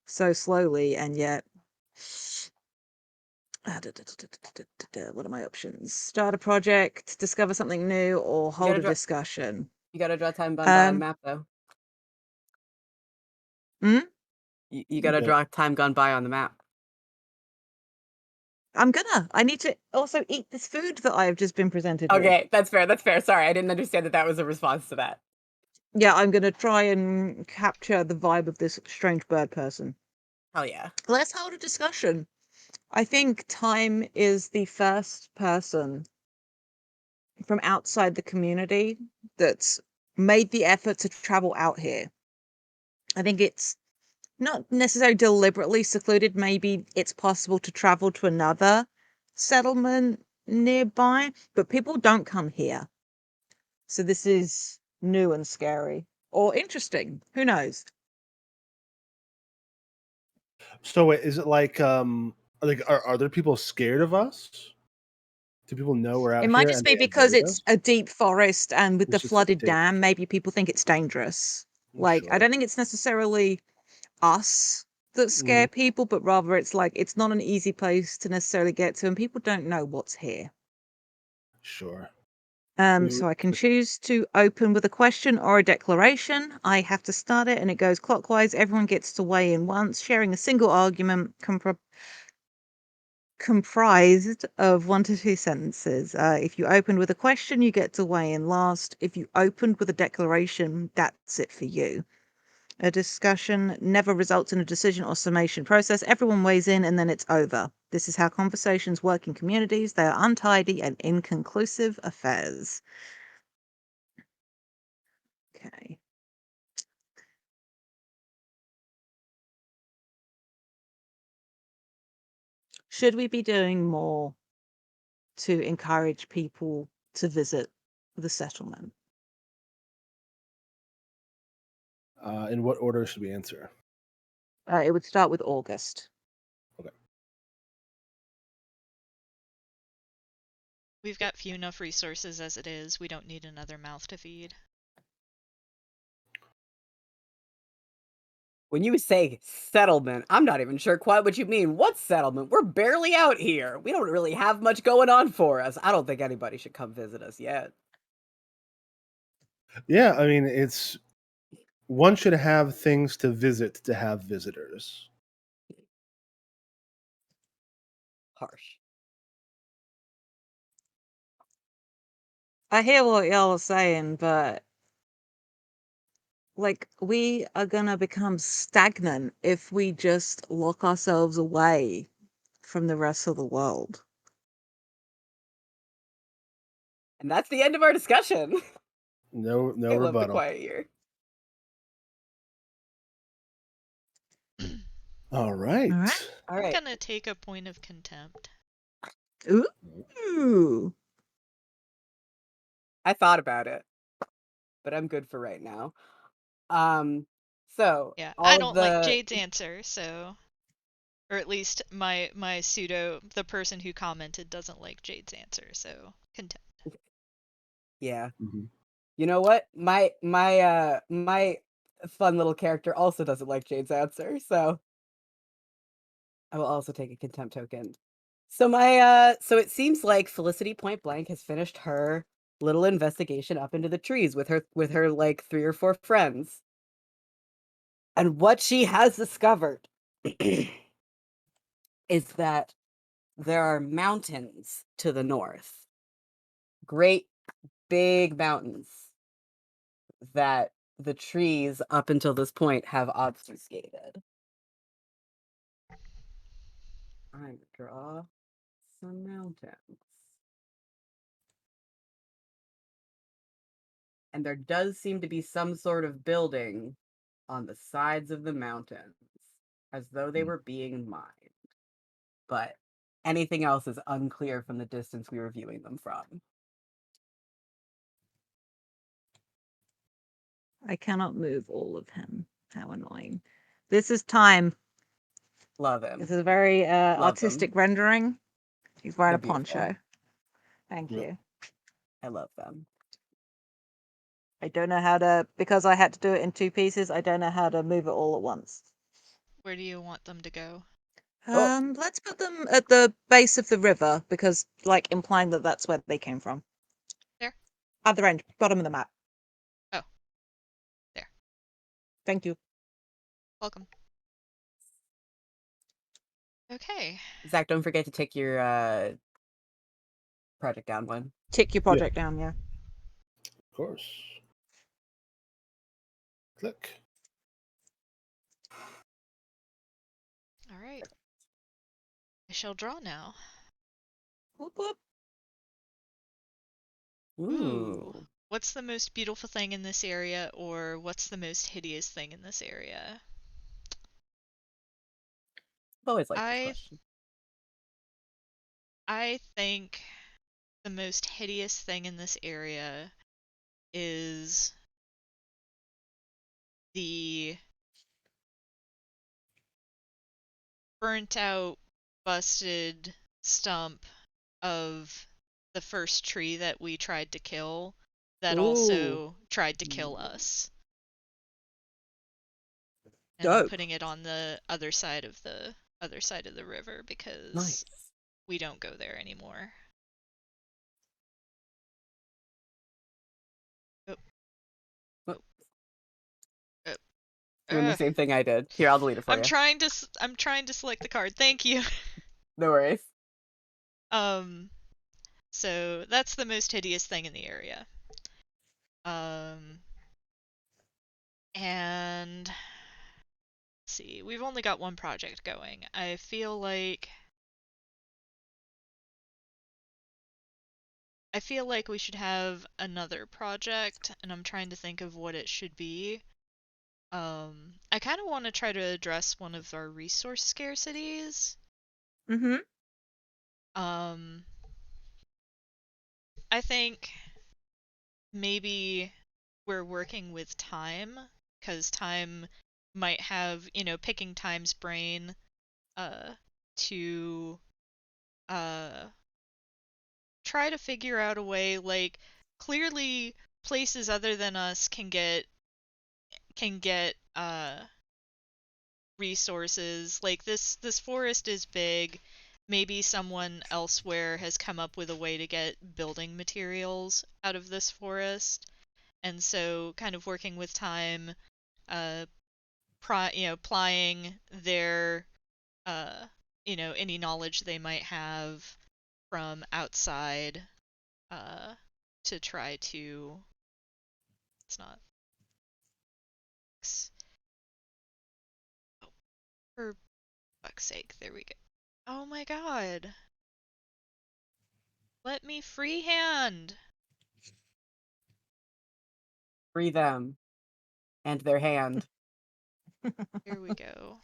so slowly and yet. What are my options? Start a project, discover something new, or hold a discussion. You gotta draw time gone by on the map, though. You gotta draw time gone by on the map. I need to also eat this food that I have just been presented with. Okay, that's fair. Sorry, I didn't understand that was a response to that. Yeah, I'm gonna try and capture the vibe of this strange bird person. Hell yeah. Let's hold a discussion. I think Time is the first person from outside the community that's made the effort to travel out here. I think it's not necessarily deliberately secluded. Maybe it's possible to travel to another settlement nearby, but people don't come here. So this is new and scary. Or interesting. Who knows? So is it like are there people scared of us? Do people know we're out here? It might just be because it's a deep forest and with the flooded dam, maybe people think it's dangerous. Like, I Sure. don't think it's necessarily us that scare people, but rather it's like it's not an easy place to necessarily get to, and people don't know what's here. Sure. So I can choose to open with a question or a declaration. I have to start it, and it goes clockwise. Everyone gets to weigh in once, sharing a single argument comprised of 1 to 2 sentences. If you opened with a question, you get to weigh in last. If you opened with a declaration, that's it for you. A discussion never results in a decision or summation process. Everyone weighs in and then it's over. This is how conversations work in communities. They are untidy and inconclusive affairs. Okay. Should we be doing more to encourage people to visit the settlement? In what order should we answer? It would start with August. Okay. We've got few enough resources as it is. We don't need another mouth to feed. When you say settlement, I'm not even sure quite what you mean. What settlement? We're barely out here. We don't really have much going on for us. I don't think anybody should come visit us yet. Yeah, I mean, it's one should have things to visit to have visitors. Harsh. I hear what y'all are saying, but like we are gonna become stagnant if we just lock ourselves away from the rest of the world. And that's the end of our discussion. No I love the rebuttal. quiet year. All right. All right. All I'm right. gonna take a point of contempt. Ooh. I thought about it, but I'm good for right now. So Yeah, all I of don't like the Jade's answer, so, or at least my pseudo, the person who commented doesn't like Jade's answer, so contempt. yeah. Mhm. You know what? My fun little character also doesn't like Jade's answer, so I will also take a contempt token. So so it seems like Felicity Point Blank has finished her little investigation up into the trees with her like 3 or 4 friends. And what she has discovered is that there are mountains to the north. Great big mountains that the trees up until this point have obfuscated. I'm gonna draw some mountains. And there does seem to be some sort of building on the sides of the mountains, as though they were being mined. But anything else is unclear from the distance we were viewing them from. I cannot move all of him. How annoying. This is time. Love This him. is a very Love them. artistic rendering. He's wearing They're a beautiful. poncho. Thank Yep. you. I love them. I don't know how to, because I had to do it in 2 pieces, I don't know how to move it all at once. Where do you want them to go? Oh. Let's put them at the base of the river, because, like, implying that that's where they came from. There. Other end, bottom of the map. Oh. There. Thank you. Welcome. Okay. Zach, don't forget to take your project down one. Tick your project down, yeah. Of course. Click. All right. I shall draw now. Whoop, whoop. Ooh. What's the most beautiful thing in this area, or what's the most hideous thing in this area? I've always liked this I question. I think the most hideous thing in this area is the burnt out, busted stump of the first tree that we tried to kill that Ooh. also tried to kill us. And I'm Dope. putting it on the other side of the river because Nice. we don't go there anymore. Doing the Ugh. same thing I did. Here, I'll delete it for I'm you. trying to select the card. Thank you. No worries. So that's the most hideous thing in the area. And let's see, we've only got one project going. I feel like we should have another project, and I'm trying to think of what it should be. I kind of want to try to address one of our resource scarcities. Mm-hmm. I think maybe we're working with time, because time might have, picking time's brain to try to figure out a way, like, clearly places other than us can get resources. Like, this forest is big. Maybe someone elsewhere has come up with a way to get building materials out of this forest. And so kind of working with time, applying their any knowledge they might have from outside to try to it's not oh, for fuck's sake, there we go. Oh my god. Let me freehand. Free them. And their hand. Here we go.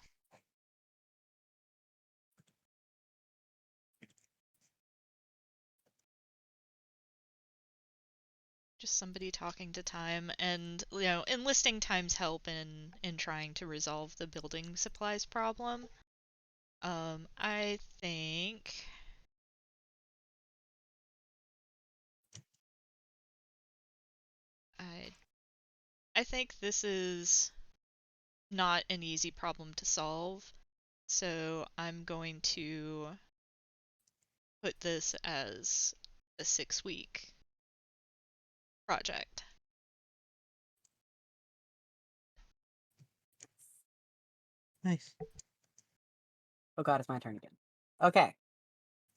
Just somebody talking to time and, enlisting time's help in trying to resolve the building supplies problem. I think I think this is not an easy problem to solve, so I'm going to put this as a 6-week project. Nice. Oh god, it's my turn again. Okay.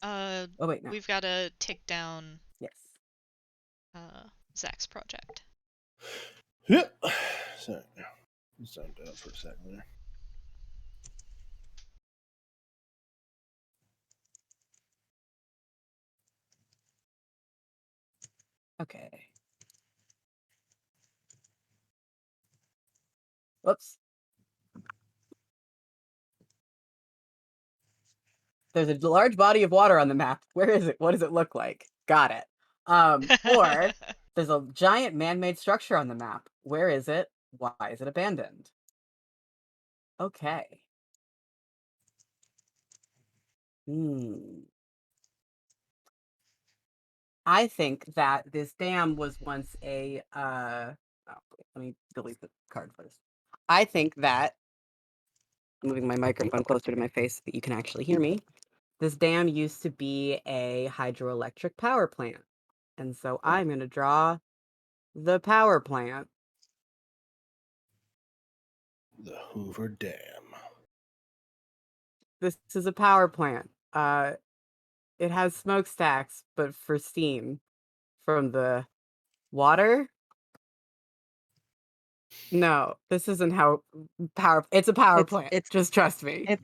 Oh wait, no. We've got to tick down Yes. Zach's project. Yep. So, just zoned out for a second there. Okay. Whoops. There's a large body of water on the map. Where is it? What does it look like? Got it. Or there's a giant man-made structure on the map. Where is it? Why is it abandoned? Okay. I think that this dam was once a let me delete the card first. I think that moving my microphone closer to my face so that you can actually hear me. This dam used to be a hydroelectric power plant. And so I'm going to draw the power plant. The Hoover Dam. This is a power plant. It has smokestacks, but for steam from the water. No, this isn't how it's a power plant. Just trust me.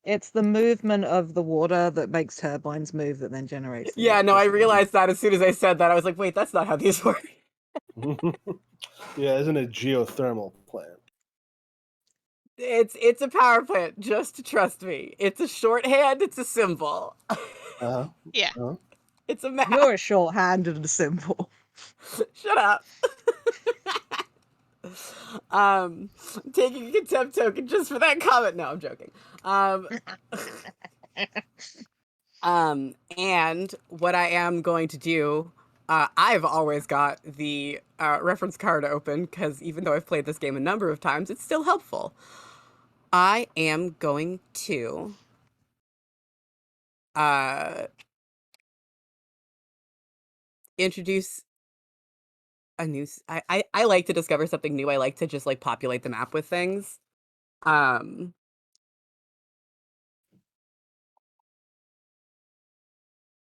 It's the movement of the water that makes turbines move that then generates the Yeah, no, I electricity. realized that as soon as I said that. I was like, wait, that's not how these work. Yeah, isn't it a geothermal plant? It's a power plant, just trust me. It's a shorthand, it's a symbol. Uh-huh. Yeah. Uh-huh. It's a map. You're a shorthanded symbol. Shut up. Taking a contempt token just for that comment. No, I'm joking. And what I am going to do, I've always got the reference card open because even though I've played this game a number of times, it's still helpful. I am going to introduce a new I like to discover something new. I like to just like populate the map with things. Um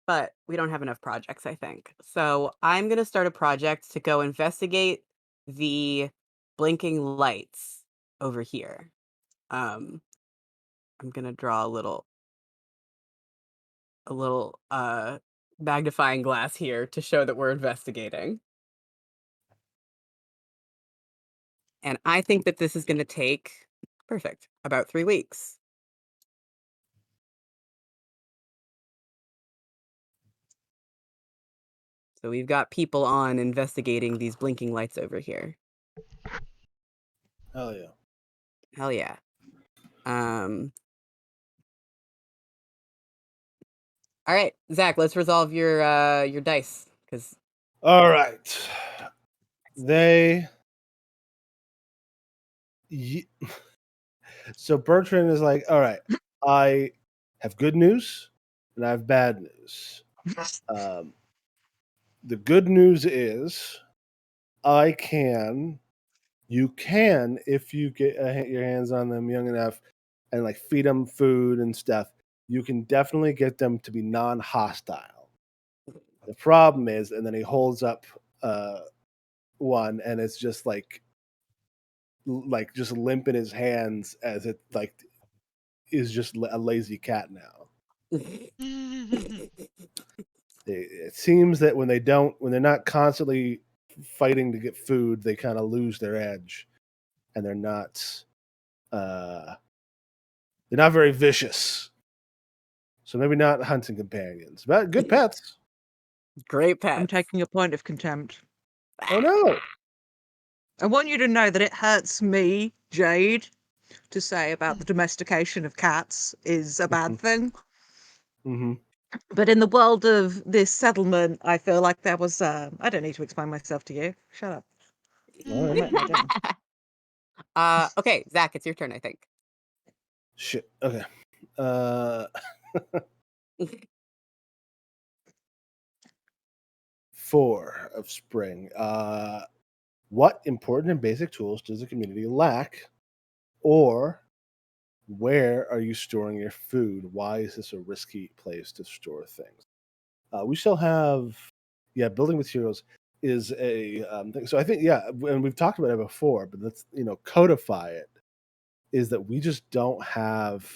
but we don't have enough projects, I think. So I'm gonna start a project to go investigate the blinking lights over here. I'm gonna draw a little magnifying glass here to show that we're investigating. And I think that this is gonna take perfect, about 3 weeks. So we've got people on investigating these blinking lights over here. Hell yeah. Hell yeah. All right, Zach, let's resolve your dice because All right. They. So Bertrand is like, all right, I have good news and I have bad news. Um, the good news is you can, if you get your hands on them young enough and like feed them food and stuff, you can definitely get them to be non-hostile. The problem is, and then he holds up one, and it's just like just limp in his hands as it like is just a lazy cat now. It seems that when they're not constantly fighting to get food, they kind of lose their edge, and uh, they're not very vicious. So maybe not hunting companions, but good pets. great I'm pets. taking a point of contempt. Oh no! I want you to know that it hurts me, Jade, to say about the domestication of cats is a bad thing. Mm-hmm. But in the world of this settlement, I feel like there was. I don't need to explain myself to you. Shut up. All I'm right. letting you down. Okay, Zach, it's your turn, I think. Shit. Okay. Uh, 4 of spring. What important and basic tools does the community lack, or where are you storing your food? Why is this a risky place to store things? We still have, building materials is a thing. So I think, and we've talked about it before, but let's codify it. Is that we just don't have,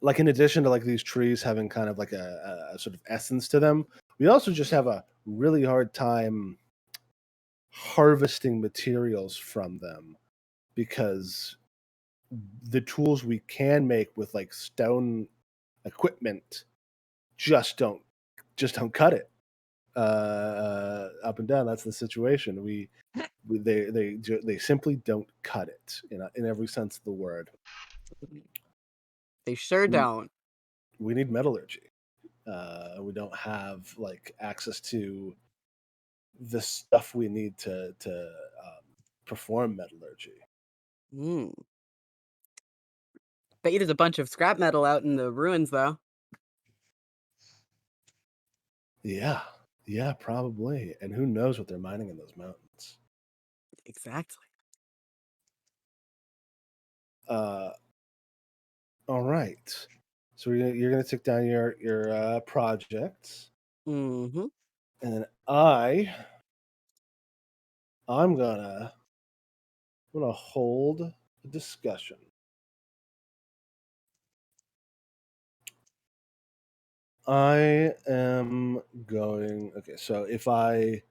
like, in addition to like these trees having kind of like a sort of essence to them, we also just have a really hard time harvesting materials from them because the tools we can make with like stone equipment just don't cut it up and down. That's the situation. They simply don't cut it in every sense of the word. They sure We don't. we need metallurgy. We don't have like access to the stuff we need to perform metallurgy. Mm. Bet you there's a bunch of scrap metal out in the ruins, though. Yeah, probably. And who knows what they're mining in those mountains? Exactly. All right. So you're gonna take down your projects, Mm-hmm. and then I'm gonna hold a discussion. I am going. Okay, so I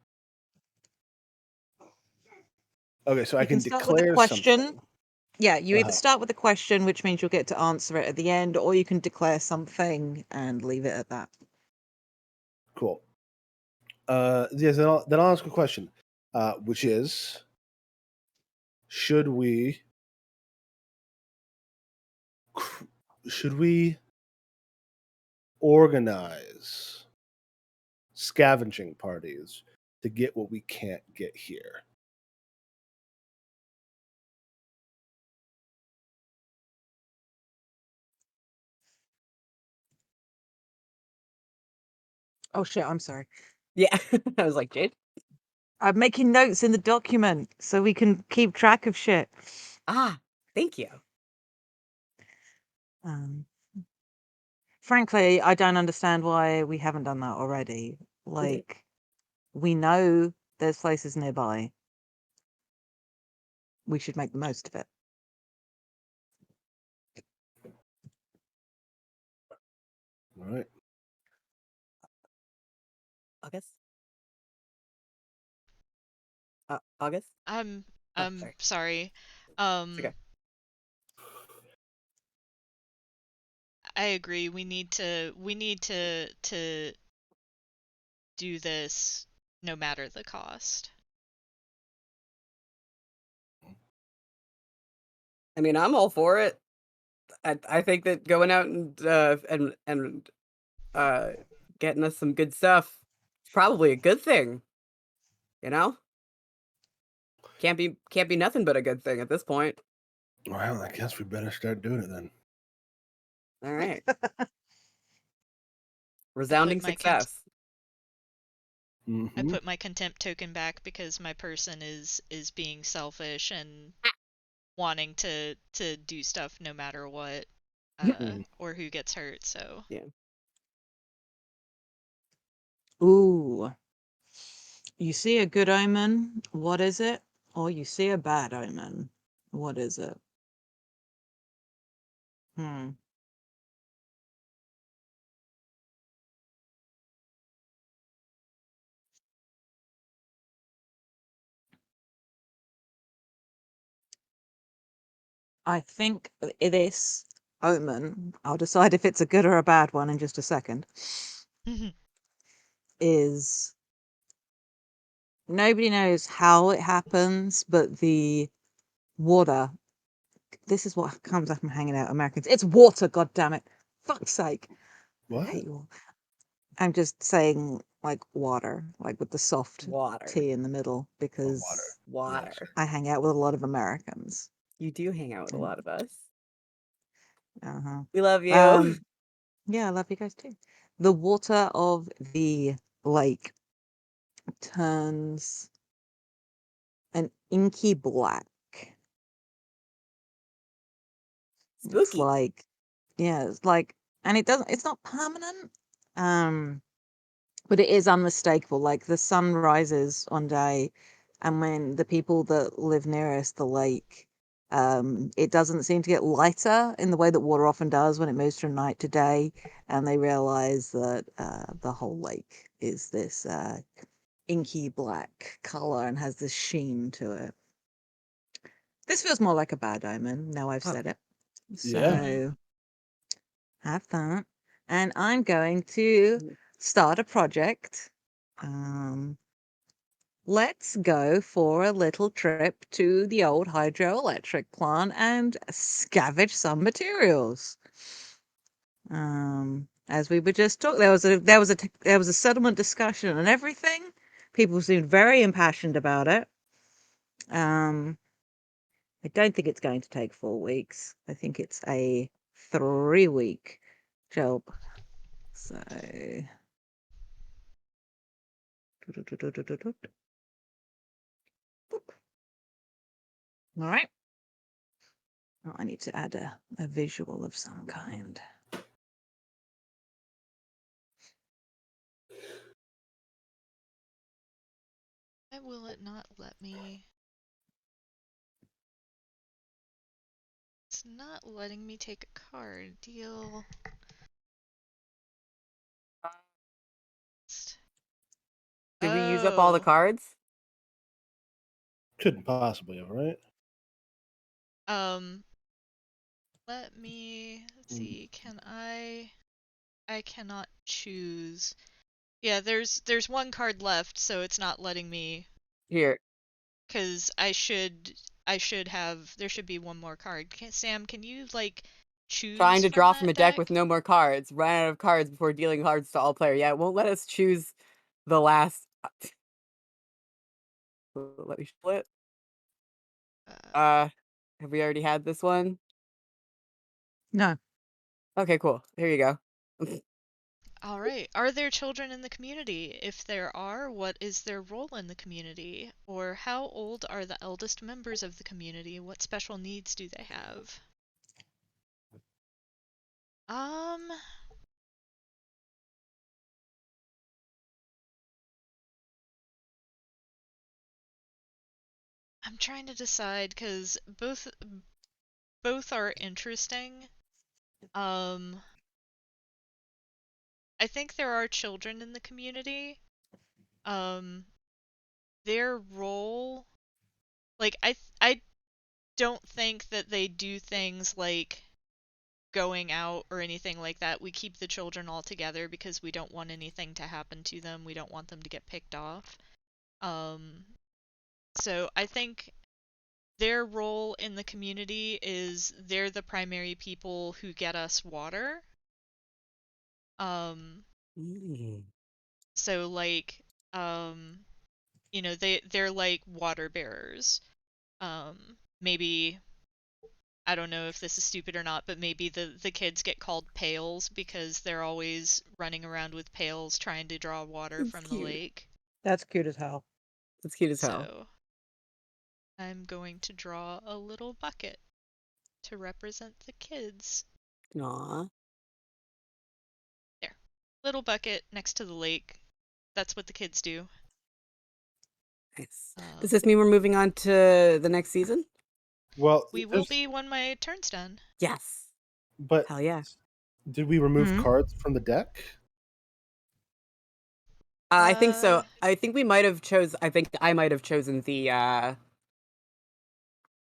You can can start with a declare question. something. Yeah, you either Uh-huh. start with a question, which means you'll get to answer it at the end, or you can declare something and leave it at that. Cool. Yes. Then I'll ask a question, which is, should we should we organize scavenging parties to get what we can't get here? Oh shit, I'm sorry. Yeah, I was like, Jade. I'm making notes in the document so we can keep track of shit. Ah, thank you. Um, frankly, I don't understand why we haven't done that already. Like, we know there's places nearby. We should make the most of it. All right. August. August. I'm Oh, I'm sorry. sorry. It's okay. I agree. We need to do this no matter the cost. I mean, I'm all for it. I think that going out and getting us some good stuff is probably a good thing. You know, can't be nothing but a good thing at this point. Well, I guess we better start doing it then. All right, I resounding put my success. I Mm-hmm. put my contempt token back because my person is being selfish and wanting to do stuff no matter what, or who gets hurt. So Yeah. Ooh. You see a good omen, what is it? Or you see a bad omen, what is it? Hmm. I think this omen, I'll decide if it's a good or a bad one in just a second, is nobody knows how it happens, but the water, this is what comes up from hanging out Americans. It's water, god damn it. Fuck's sake. I What? hate you all. I'm just saying like water, like with the soft Water. T in the middle, Oh, because Water. Yes. I hang out with a lot of Americans. You do hang out with a And, lot of us. uh-huh. We love you. Yeah, I love you guys too. The water of the lake turns an inky black. It's Spooky. like, yeah, it's like, and it's not permanent, um, but it is unmistakable. Like the sun rises one day, and when the people that live nearest the lake, it doesn't seem to get lighter in the way that water often does when it moves from night to day, and they realize that the whole lake is this inky black color and has this sheen to it. This feels more like a bad omen. Now I've said it. Yeah. So have that. And I'm going to start a project. Let's go for a little trip to the old hydroelectric plant and scavenge some materials. As we were just talking, there was a settlement discussion and everything. People seemed very impassioned about it. I don't think it's going to take 4 weeks. I think it's a 3-week job. So, all right. Oh, I need to add a visual of some kind. why will it not let me? It's not letting me take a card. Deal. Did we use up all the Oh. cards? Couldn't possibly have, right? Let me let's Mm. see. Can I cannot choose. Yeah, there's one card left, so it's not letting me, Here, cuz I should have, there should be one more card. Sam, can you like trying choose to from draw from that a deck with deck? no more cards. Run out of cards before dealing cards to all player. Yeah, it won't let us choose the last. Let me shuffle it. Uh, Have we already had this one? No. Okay, cool. Here you go. All right. Are there children in the community? If there are, what is their role in the community? Or how old are the eldest members of the community? What special needs do they have? Um, I'm trying to decide because both are interesting. Um, I think there are children in the community. Um, their role, like I don't think that they do things like going out or anything like that. We keep the children all together because we don't want anything to happen to them. We don't want them to get picked off. Um, so I think their role in the community is they're the primary people who get us water. Um, Mm. so like, um, they're like water bearers. Maybe I don't know if this is stupid or not, but maybe the kids get called pails because they're always running around with pails trying to draw water That's from the cute. lake. That's cute as hell. That's cute as hell. So I'm going to draw a little bucket to represent the kids. Aw. There. Little bucket next to the lake. That's what the kids do. Nice. Um, Does this mean we're moving on to the next season? Well, we will be when my turn's done. Yes. but Hell yeah. did we remove Mhm. cards from the deck? I think so. Uh, I think I think I might have chosen the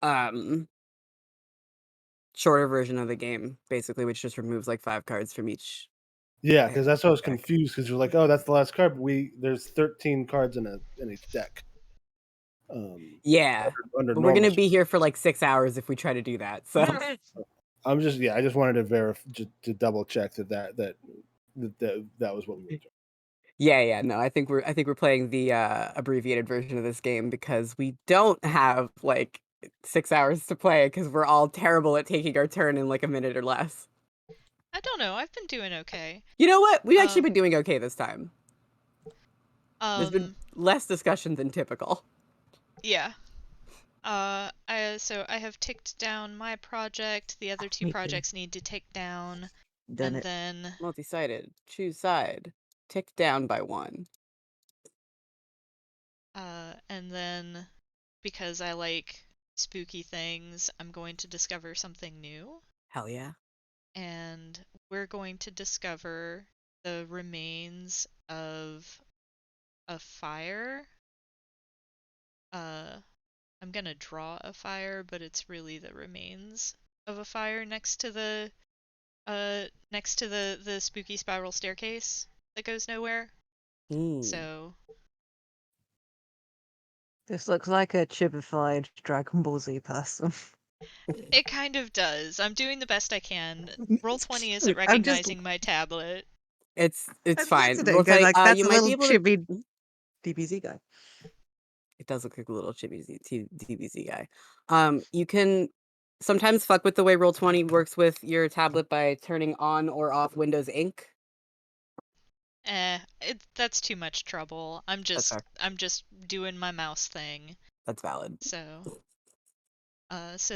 um shorter version of the game, basically, which just removes like 5 cards from each Yeah, because that's why I was deck. confused. Because you're like, oh, that's the last card. But there's 13 cards in each deck. Yeah. Under But we're normal. gonna be here for like 6 hours if we try to do that. So I just wanted to verify to double check that was what we were doing. yeah, no, I think we're playing the abbreviated version of this game because we don't have like 6 hours to play because we're all terrible at taking our turn in like a minute or less. I don't know. I've been doing okay. You know what? We've Uh, actually been doing okay this time. There's been um, less discussion than typical. yeah. So I have ticked down my project. The other two Me too. projects need to tick down, Done and it. then Multi-sided. Choose side. Tick down by 1. and then because I like spooky things, I'm going to discover something new, Hell yeah. and we're going to discover the remains of a fire. I'm gonna draw a fire, but it's really the remains of a fire next to the spooky spiral staircase that goes nowhere. Mm. So This looks like a chibified Dragon Ball Z person. it kind of does. I'm doing the best I can. Roll20 isn't I'm just recognizing my tablet. It's I fine. looked at it We'll and go tell you, like, that's you a might be little able to. chibi DBZ guy. It does look like a little chibi DBZ guy. You can sometimes fuck with the way Roll20 works with your tablet by turning on or off Windows Ink. That's too much trouble. That's fair. I'm just doing my mouse thing. That's valid. So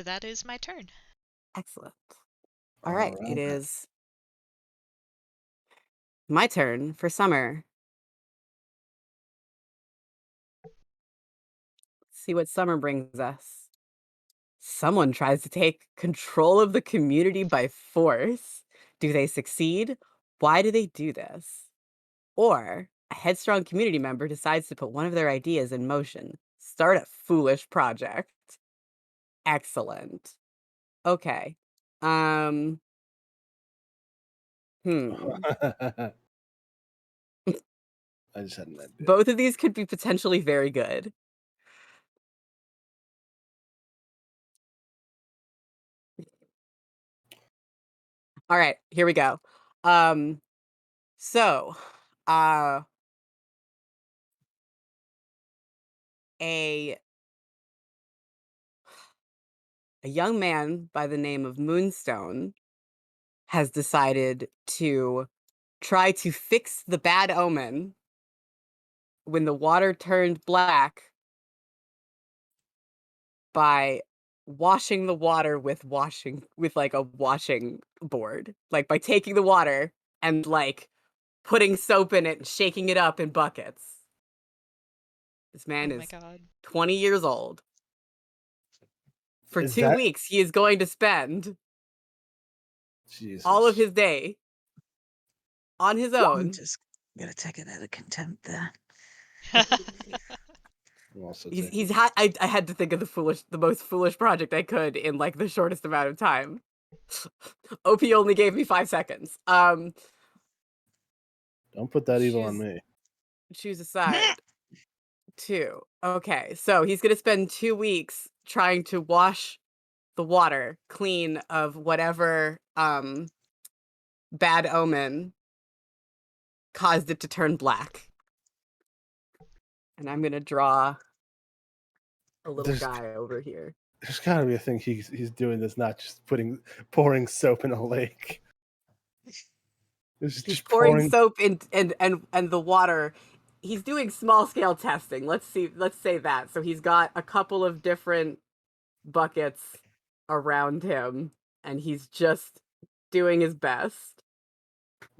that is my turn. Excellent. All right, it Alright. is my turn for summer. See what summer brings us. Someone tries to take control of the community by force. Do they succeed? Why do they do this? Or a headstrong community member decides to put one of their ideas in motion. Start a foolish project. Excellent. Okay. Um, hmm. I just had an idea. Both of these could be potentially very good. All right, here we go. Um, so, uh, a a young man by the name of Moonstone has decided to try to fix the bad omen when the water turned black by washing the water with like a washing board. Like by taking the water and like putting soap in it and shaking it up in buckets. This man Oh my is god. 20 years old. For Is 2 that weeks, he is going to spend Jesus? all of his day on his I'm own. just gonna take it out of contempt there. I'm also He's taking- I had to think of the most foolish project I could in like the shortest amount of time. OP only gave me 5 seconds. Don't put that evil on choose- me. Choose a side. 2. Okay, so he's gonna spend 2 weeks trying to wash the water clean of whatever bad omen caused it to turn black. And I'm gonna draw a little There's- guy over here. There's got to be a thing he's doing that's not just pouring soap in a lake. It's He's just pouring soap in and the water. He's doing small scale testing. Let's say that. So he's got a couple of different buckets around him and he's just doing his best.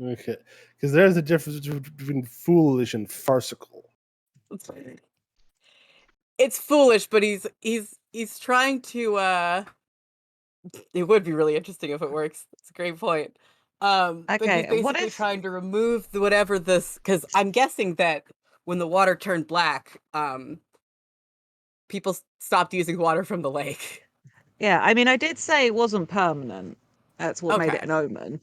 Okay, because there's a difference between foolish and farcical. It's foolish, but he's trying to it would be really interesting if it works. It's a great point. But he's Okay, what basically if trying to remove whatever this, because I'm guessing that when the water turned black, people stopped using water from the lake. Yeah, I mean, I did say it wasn't permanent. That's what made it Okay. an omen.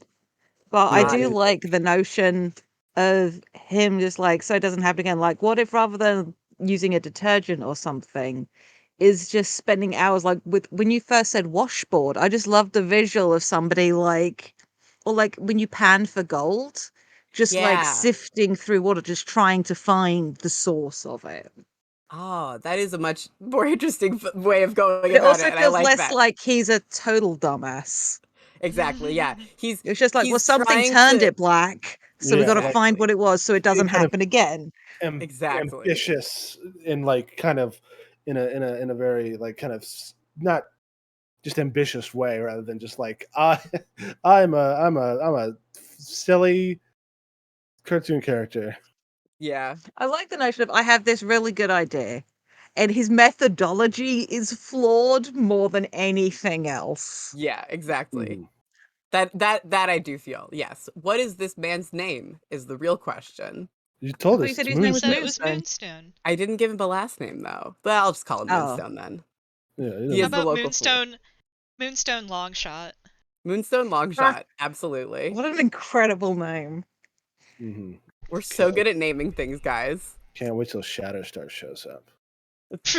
But I Got do it. like the notion of him just like, so it doesn't happen again. Like, what if rather than using a detergent or something, is just spending hours like with when you first said washboard, I just loved the visual of somebody like, or like when you pan for gold, just like Yeah. sifting through water, just trying to find the source of it. Oh, that is a much more interesting way of going But it about also it, and I feels like less that. like he's a total dumbass. Exactly. Yeah. He's It's just like, well, he's something trying turned to it black, so we Yeah, got to like find what it was so it doesn't kind of happen again. Exactly. ambitious and like kind of in a very like kind of not just ambitious way rather than just like I'm a silly cartoon character. Yeah. I like the notion of I have this really good idea, and his methodology is flawed more than anything else. Yeah, exactly. Mhm. That I do feel. Yes. What is this man's name is the real question. You I told thought you us said it's his name was Said it was Moonstone. Moonstone. I didn't give him a last name though. But I'll just call him Oh. Moonstone then. Yeah, He How is the about local fool. Moonstone Longshot? Moonstone Longshot. Absolutely. What an incredible name. hmm We're so good at naming things, guys. Can't wait till Shatterstar shows up. It's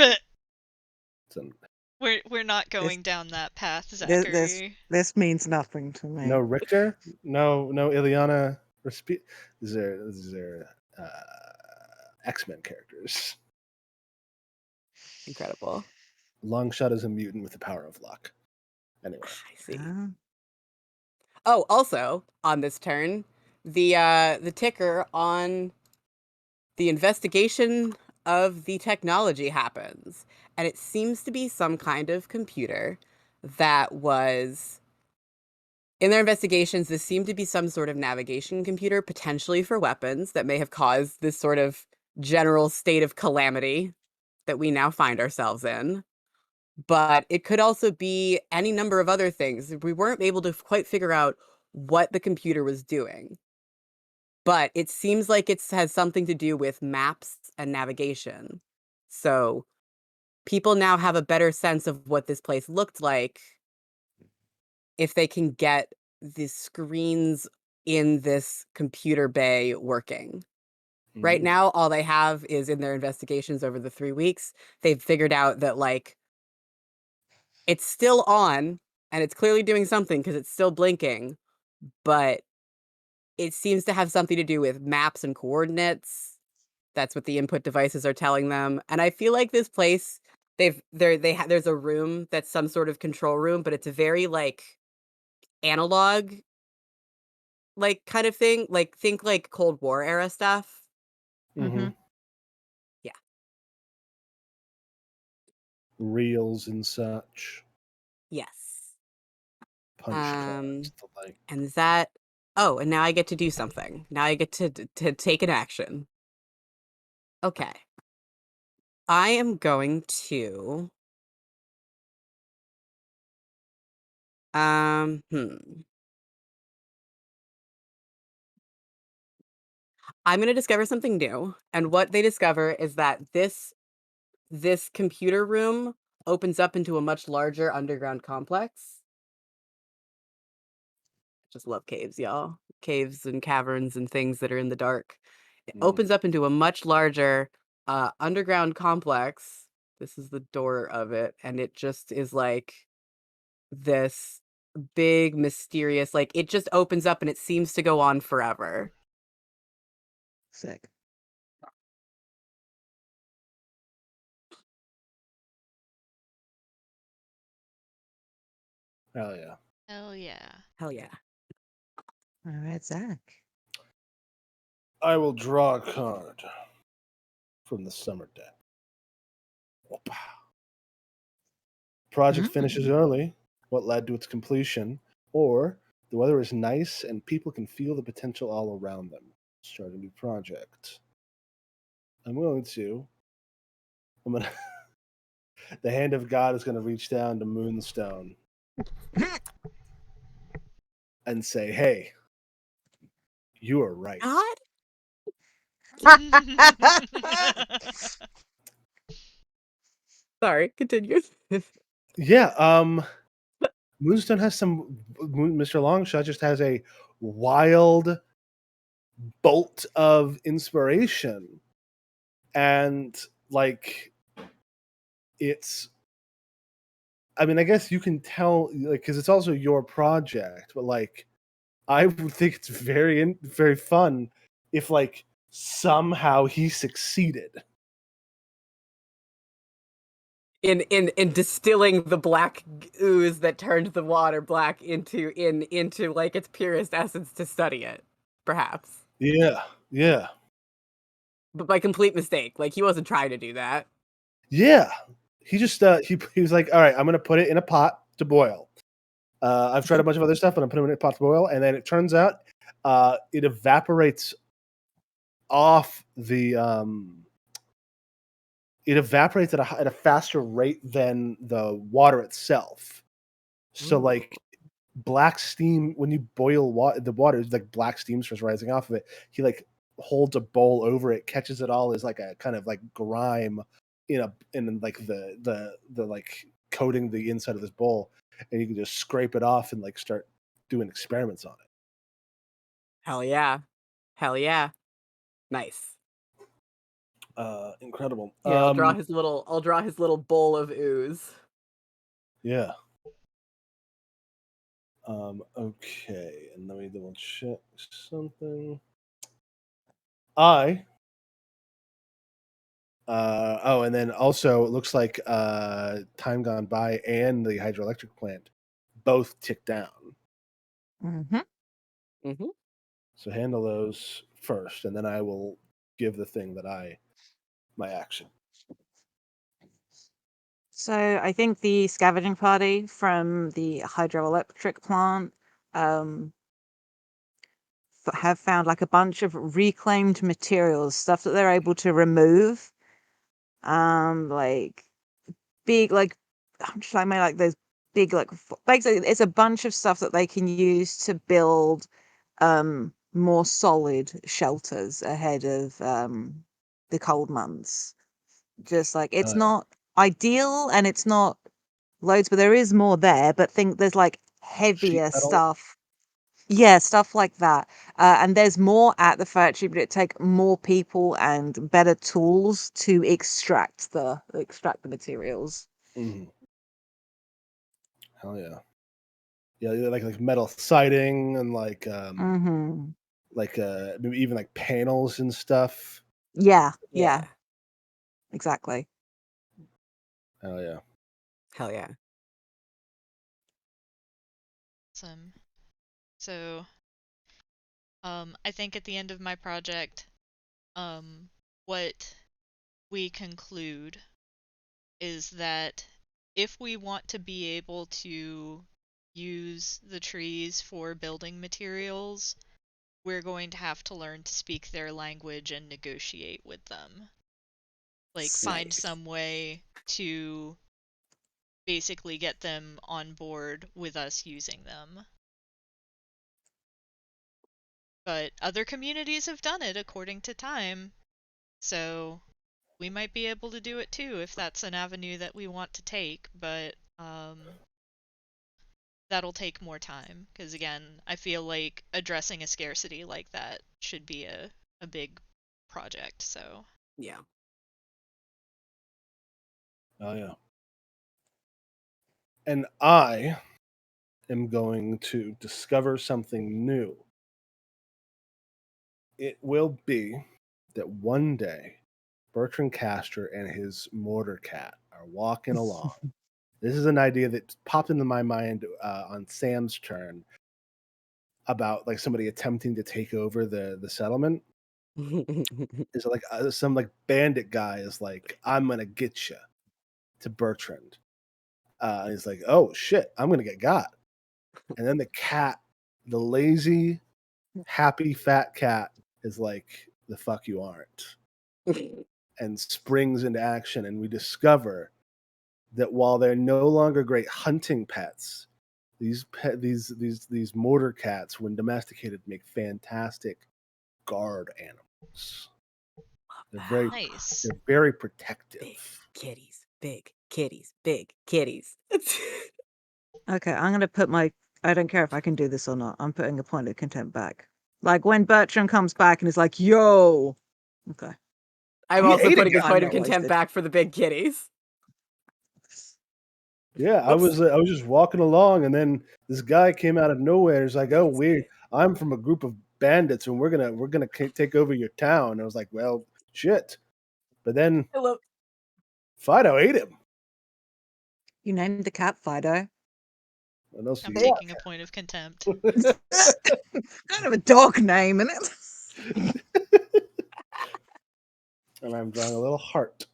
an- We're not going down that path, This Zachary. this means nothing to me. no Richter, no Ileana. These are X-Men characters. Incredible. Longshot is a mutant with the power of luck. Anyway, I see. Ah. Oh, also on this turn, the ticker on the investigation of the technology happens, and it seems to be some kind of computer that was in their investigations. This seemed to be some sort of navigation computer, potentially for weapons, that may have caused this sort of general state of calamity that we now find ourselves in. But it could also be any number of other things. We weren't able to quite figure out what the computer was doing. But it seems like it has something to do with maps and navigation. So people now have a better sense of what this place looked like if they can get the screens in this computer bay working. Right now, all they have is in their investigations over the 3 weeks, they've figured out that, like, it's still on and it's clearly doing something because it's still blinking, but it seems to have something to do with maps and coordinates. That's what the input devices are telling them. And I feel like this place, there's a room that's some sort of control room, but it's a very like analog like kind of thing. Like think like Cold War era stuff. Mm-hmm. Yeah. Reels and such. Yes. Punch cards, the like. And is that oh, and now I get to do something. Now I get to take an action. Okay. I am going to I'm going to discover something new. And what they discover is that this computer room opens up into a much larger underground complex. Just love caves, y'all. Caves and caverns and things that are in the dark. It opens up into a much larger underground complex. This is the door of it, and it just is like this big mysterious, like it just opens up and it seems to go on forever. Sick. Hell yeah. Hell yeah. Hell yeah. All right, Zach. I will draw a card from the summer deck. Whoop. Project finishes early. What led to its completion? Or the weather is nice and people can feel the potential all around them. Start a new project. I'm gonna. The hand of God is gonna reach down to Moonstone and say, "Hey, you are right." God? Sorry, continue. Yeah. Moonstone has some. Mr. Longshot just has a wild bolt of inspiration, and like it's. I mean, I guess you can tell, like, because it's also your project, but like, I would think it's very fun if like somehow he succeeded. In distilling the black ooze that turned the water black into like its purest essence to study it, perhaps. Yeah, yeah, But by complete mistake. Like he wasn't trying to do that. yeah. He just he was like, all right, I'm gonna put it in a pot to boil. I've tried a bunch of other stuff, but I'm putting it in a pot to boil, and then it turns out it evaporates off the it evaporates at a faster rate than the water itself. So Ooh. like black steam when you boil the water, like black steam starts rising off of it. He like holds a bowl over it, catches it all as like a kind of like grime in like the like coating the inside of this bowl, and you can just scrape it off and like start doing experiments on it. Hell yeah. Hell yeah. Nice. Incredible. Here, I'll draw his little bowl of ooze. Yeah. Okay, and let me double check something. And then also it looks like Time Gone By and the hydroelectric plant both tick down. Mm-hmm. Mm-hmm. So handle those first, and then I will give the thing that my action. So I think the scavenging party from the hydroelectric plant have found like a bunch of reclaimed materials, stuff that they're able to remove. Like big, like I'm just like those big, like basically it's a bunch of stuff that they can use to build more solid shelters ahead of the cold months. Just like it's Yeah. not ideal and it's not loads, but there is more there. But think there's like Sheet heavier metal. stuff. Yeah, stuff like that. And there's more at the factory, but it take more people and better tools to extract the materials. Mhm. Hell yeah. Yeah, like metal siding and Mm-hmm. maybe even like panels and stuff. Yeah, Yeah. exactly. Hell yeah. Hell yeah. Awesome. So I think at the end of my project, what we conclude is that if we want to be able to use the trees for building materials, we're going to have to learn to speak their language and negotiate with them. Like, find Nice. some way to basically get them on board with us using them. But other communities have done it according to time, so we might be able to do it too if that's an avenue that we want to take, but that'll take more time, because again, I feel like addressing a scarcity like that should be a big project, so. Yeah. Oh yeah. And I am going to discover something new. It will be that one day Bertrand Castor and his mortar cat are walking along. This is an idea that popped into my mind on Sam's turn about like somebody attempting to take over the settlement. Is like some like bandit guy is like, I'm gonna get you to Bertrand. He's like, oh shit, I'm gonna get got. And then the cat, the lazy, happy fat cat, is like, the fuck you aren't, and springs into action. And we discover that while they're no longer great hunting pets, these mortar cats, when domesticated, make fantastic guard animals. They're Nice. very Big protective. kitties, big kitties, big kitties. Okay, I'm gonna put my. I don't care if I can do this or not. I'm putting a point of contempt back. Like when Bertram comes back and is like, "Yo," okay. I'm He also ate a putting a guy. point of Not contempt wasted. back for the big kitties. Yeah, I Whoops. was just walking along, and then this guy came out of nowhere. He's like, "Oh, I'm from a group of bandits, and we're gonna take over your town." And I was like, "Well, shit." But then I love. Fido ate him. You named the cat Fido. What else do I'm you taking a point of contempt. Kind of a dog name, isn't it? And I'm drawing a little heart.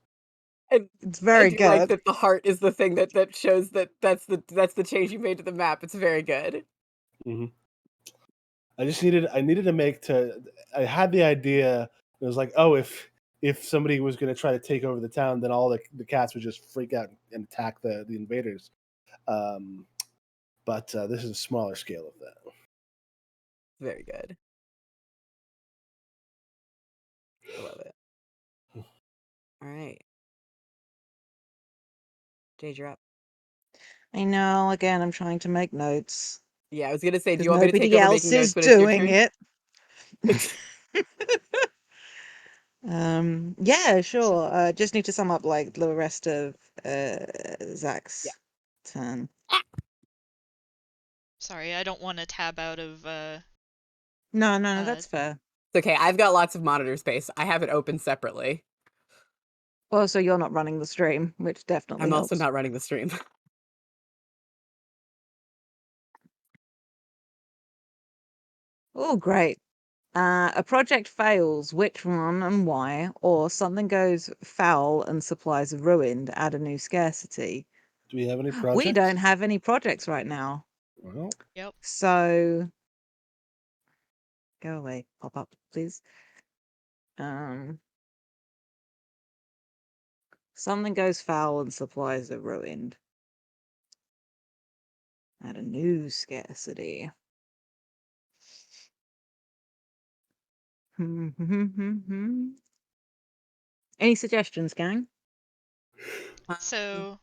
And It's I very do like good. that the heart is the thing that shows that's the change you made to the map. It's very good. Hmm. I needed to make to. I had the idea. It was like, oh, if somebody was going to try to take over the town, then all the cats would just freak out and attack the invaders. But this is a smaller scale of that. Very good. I love it. All right. Jade, you're up. I know. Again, I'm trying to make notes Yeah, I was gonna say, do because you want me to take nobody over else making notes is when it's your doing turn? it. Yeah, sure. Just need to sum up like the rest of Zach's Yeah. turn. Sorry, I don't want to tab out of No, that's fair. It's okay. I've got lots of monitor space. I have it open separately. Well, so you're not running the stream, which definitely I'm also helps. not running the stream. Oh, great. A project fails, which one and why? Or something goes foul and supplies are ruined, add a new scarcity. Do we have any projects? We don't have any projects right now. Well, Yep. So go away, pop up, please. Something goes foul and supplies are ruined. Add a new scarcity. Any suggestions, gang? So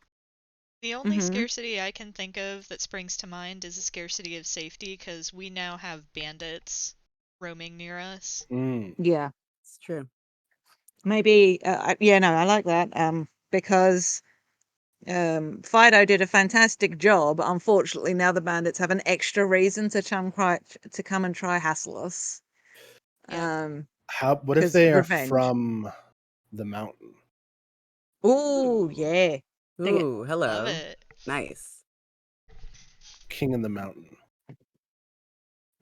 the only Mhm. scarcity I can think of that springs to mind is a scarcity of safety, because we now have bandits roaming near us. Yeah, It's true. maybe. Yeah, no, I like that. Because Fido did a fantastic job. Unfortunately, now the bandits have an extra reason to come and try hassle us. Yep. what if 'Cause they are revenge. from the mountain? Ooh, Ooh. yeah. Dig it. Ooh, Love hello. it. Nice. King in the mountain.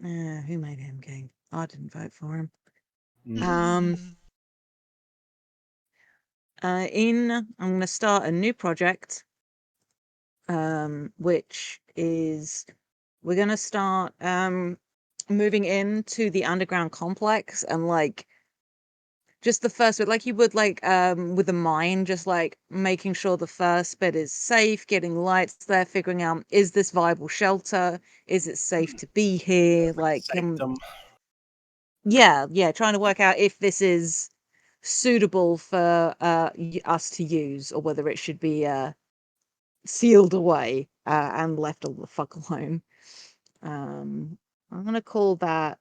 Who made him king? I didn't vote for him. Mhm. I'm going to start a new project, which is we're going to start moving into the underground complex and like just the first bit, like you would like with a mine, just like making sure the first bit is safe, getting lights there, figuring out is this viable shelter, is it safe to be here, like Sanctum. yeah, trying to work out if this is suitable for us to use or whether it should be sealed away and left the fuck alone. I'm gonna call that.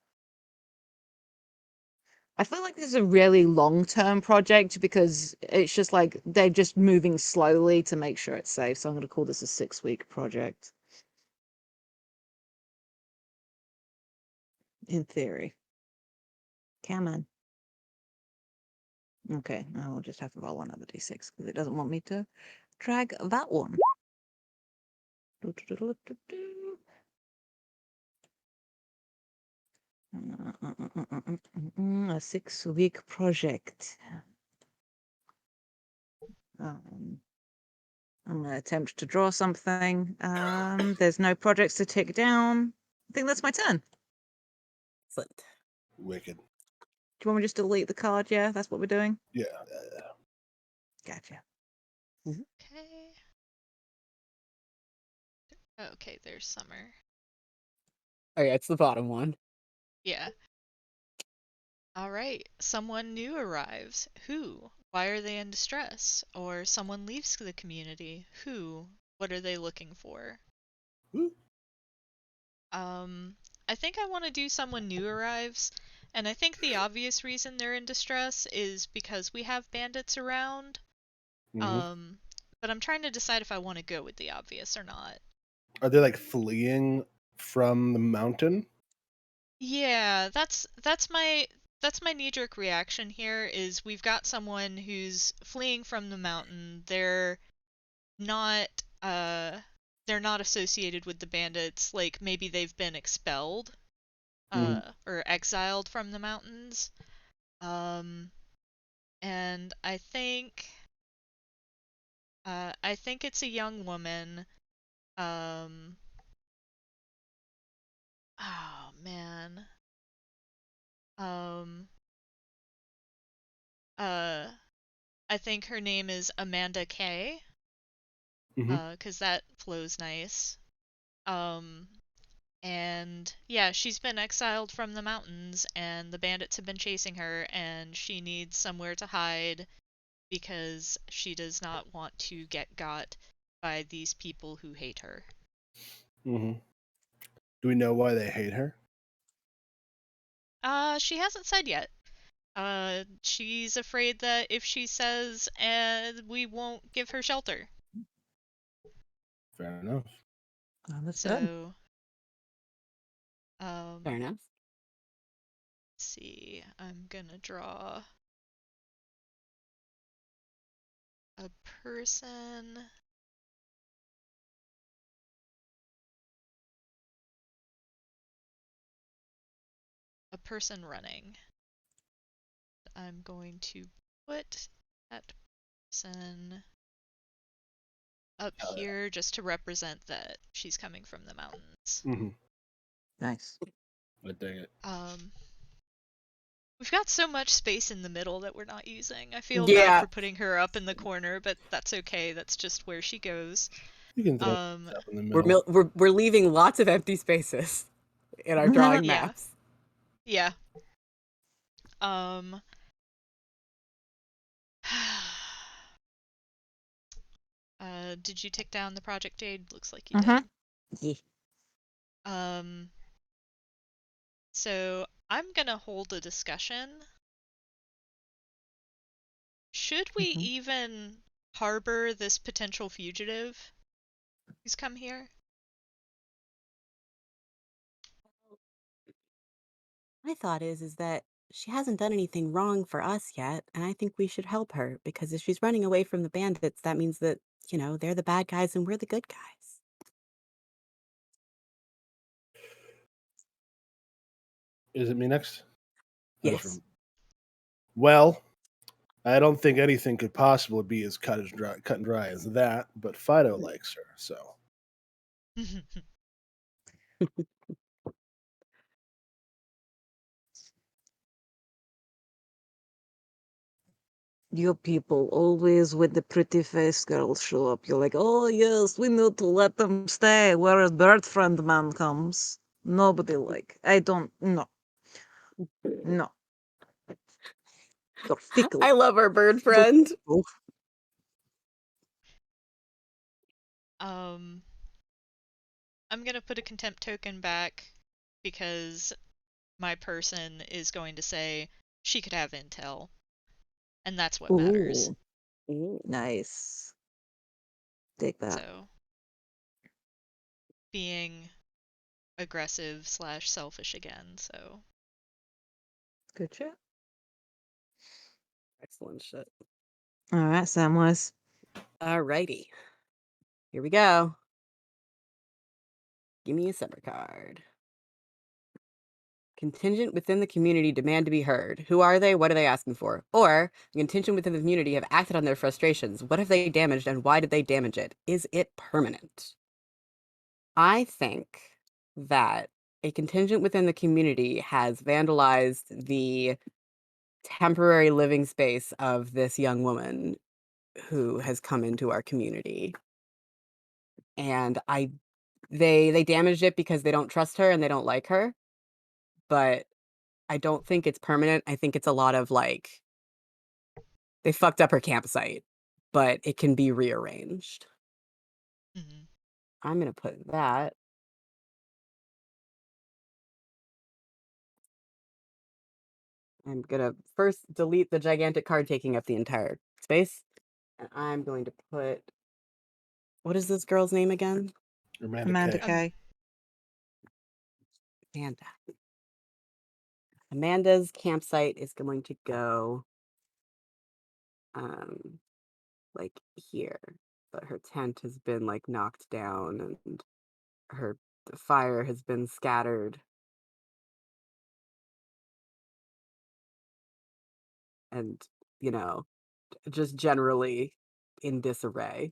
I feel like this is a really long-term project because it's just like they're just moving slowly to make sure it's safe. So I'm gonna call this a 6-week project. In theory. Come on. Okay, I'll just have to roll another d6 because it doesn't want me to drag that one. A 6-week project. I'm going to attempt to draw something. There's no projects to tick down. I think that's my turn. Excellent. Wicked. Do you want me to just delete the card? Yeah, that's what we're doing. Yeah. Gotcha. Okay. Okay, there's Summer. Oh yeah, it's the bottom one. Yeah. All right. Someone new arrives. Who? Why are they in distress? Or someone leaves the community. Who? What are they looking for? Woo. I think I want to do someone new arrives, and I think the obvious reason they're in distress is because we have bandits around. Mhm. But I'm trying to decide if I want to go with the obvious or not. Are they like fleeing from the mountain? Yeah, that's my knee-jerk reaction here is we've got someone who's fleeing from the mountain. Not uh they're not associated with the bandits, like maybe they've been expelled or exiled from the mountains. And I think it's a young woman. Oh man. Um uh I think her name is Amanda Kay, Mhm. 'cause that flows nice. Um and yeah, she's been exiled from the mountains and the bandits have been chasing her and she needs somewhere to hide because she does not want to get got by these people who hate her. Mhm. Do we know why they hate her? She hasn't said yet. She's afraid that if she says, we won't give her shelter. Fair enough. Understood. So, Fair enough. let's see. I'm gonna draw a person. A person running. I'm going to put that person up here just to represent that she's coming from the mountains. Mhm. Nice. I dig it. We've got so much space in the middle that we're not using. I feel bad Yeah. for putting her up in the corner, but that's okay. That's just where she goes. You can throw Um, stuff in the middle. We're leaving lots of empty spaces in our drawing yeah, maps. yeah. Um, did you tick down the project, Jade? Looks like you did. Yeah. So I'm gonna hold a discussion. Should we even harbor this potential fugitive who's come here? My thought is that she hasn't done anything wrong for us yet, and I think we should help her because if she's running away from the bandits, that means that, they're the bad guys and we're the good guys. Is it me next? I just Yes. rem- Well, I don't think anything could possibly be as cut and dry as that, but Fido likes her, so. You people always when the pretty face girls show up, you're like, oh yes, we need to let them stay. Whereas bird friend man comes, nobody like. I don't. No, no. You're fickle. I love our bird So friend. fickle. I'm gonna put a contempt token back because my person is going to say she could have intel, and that's what matters. Ooh, nice. Take that. So, being aggressive / selfish again, so. Good shit. Excellent shit. All right, Samwise. Alrighty. Here we go. Give me a summer card. Contingent within the community demand to be heard. Who are they? What are they asking for? Or, the contingent within the community have acted on their frustrations. What have they damaged and why did they damage it? Is it permanent? I think that a contingent within the community has vandalized the temporary living space of this young woman who has come into our community. And they damaged it because they don't trust her and they don't like her. But I don't think it's permanent. I think it's a lot of like they fucked up her campsite, but it can be rearranged. Mhm. I'm gonna put that. I'm gonna first delete the gigantic card taking up the entire space. And I'm going to put what is this girl's name again? Amanda K. K. Amanda. Amanda's campsite is going to go like here. But her tent has been like knocked down and her fire has been scattered. And, you know, just generally in disarray.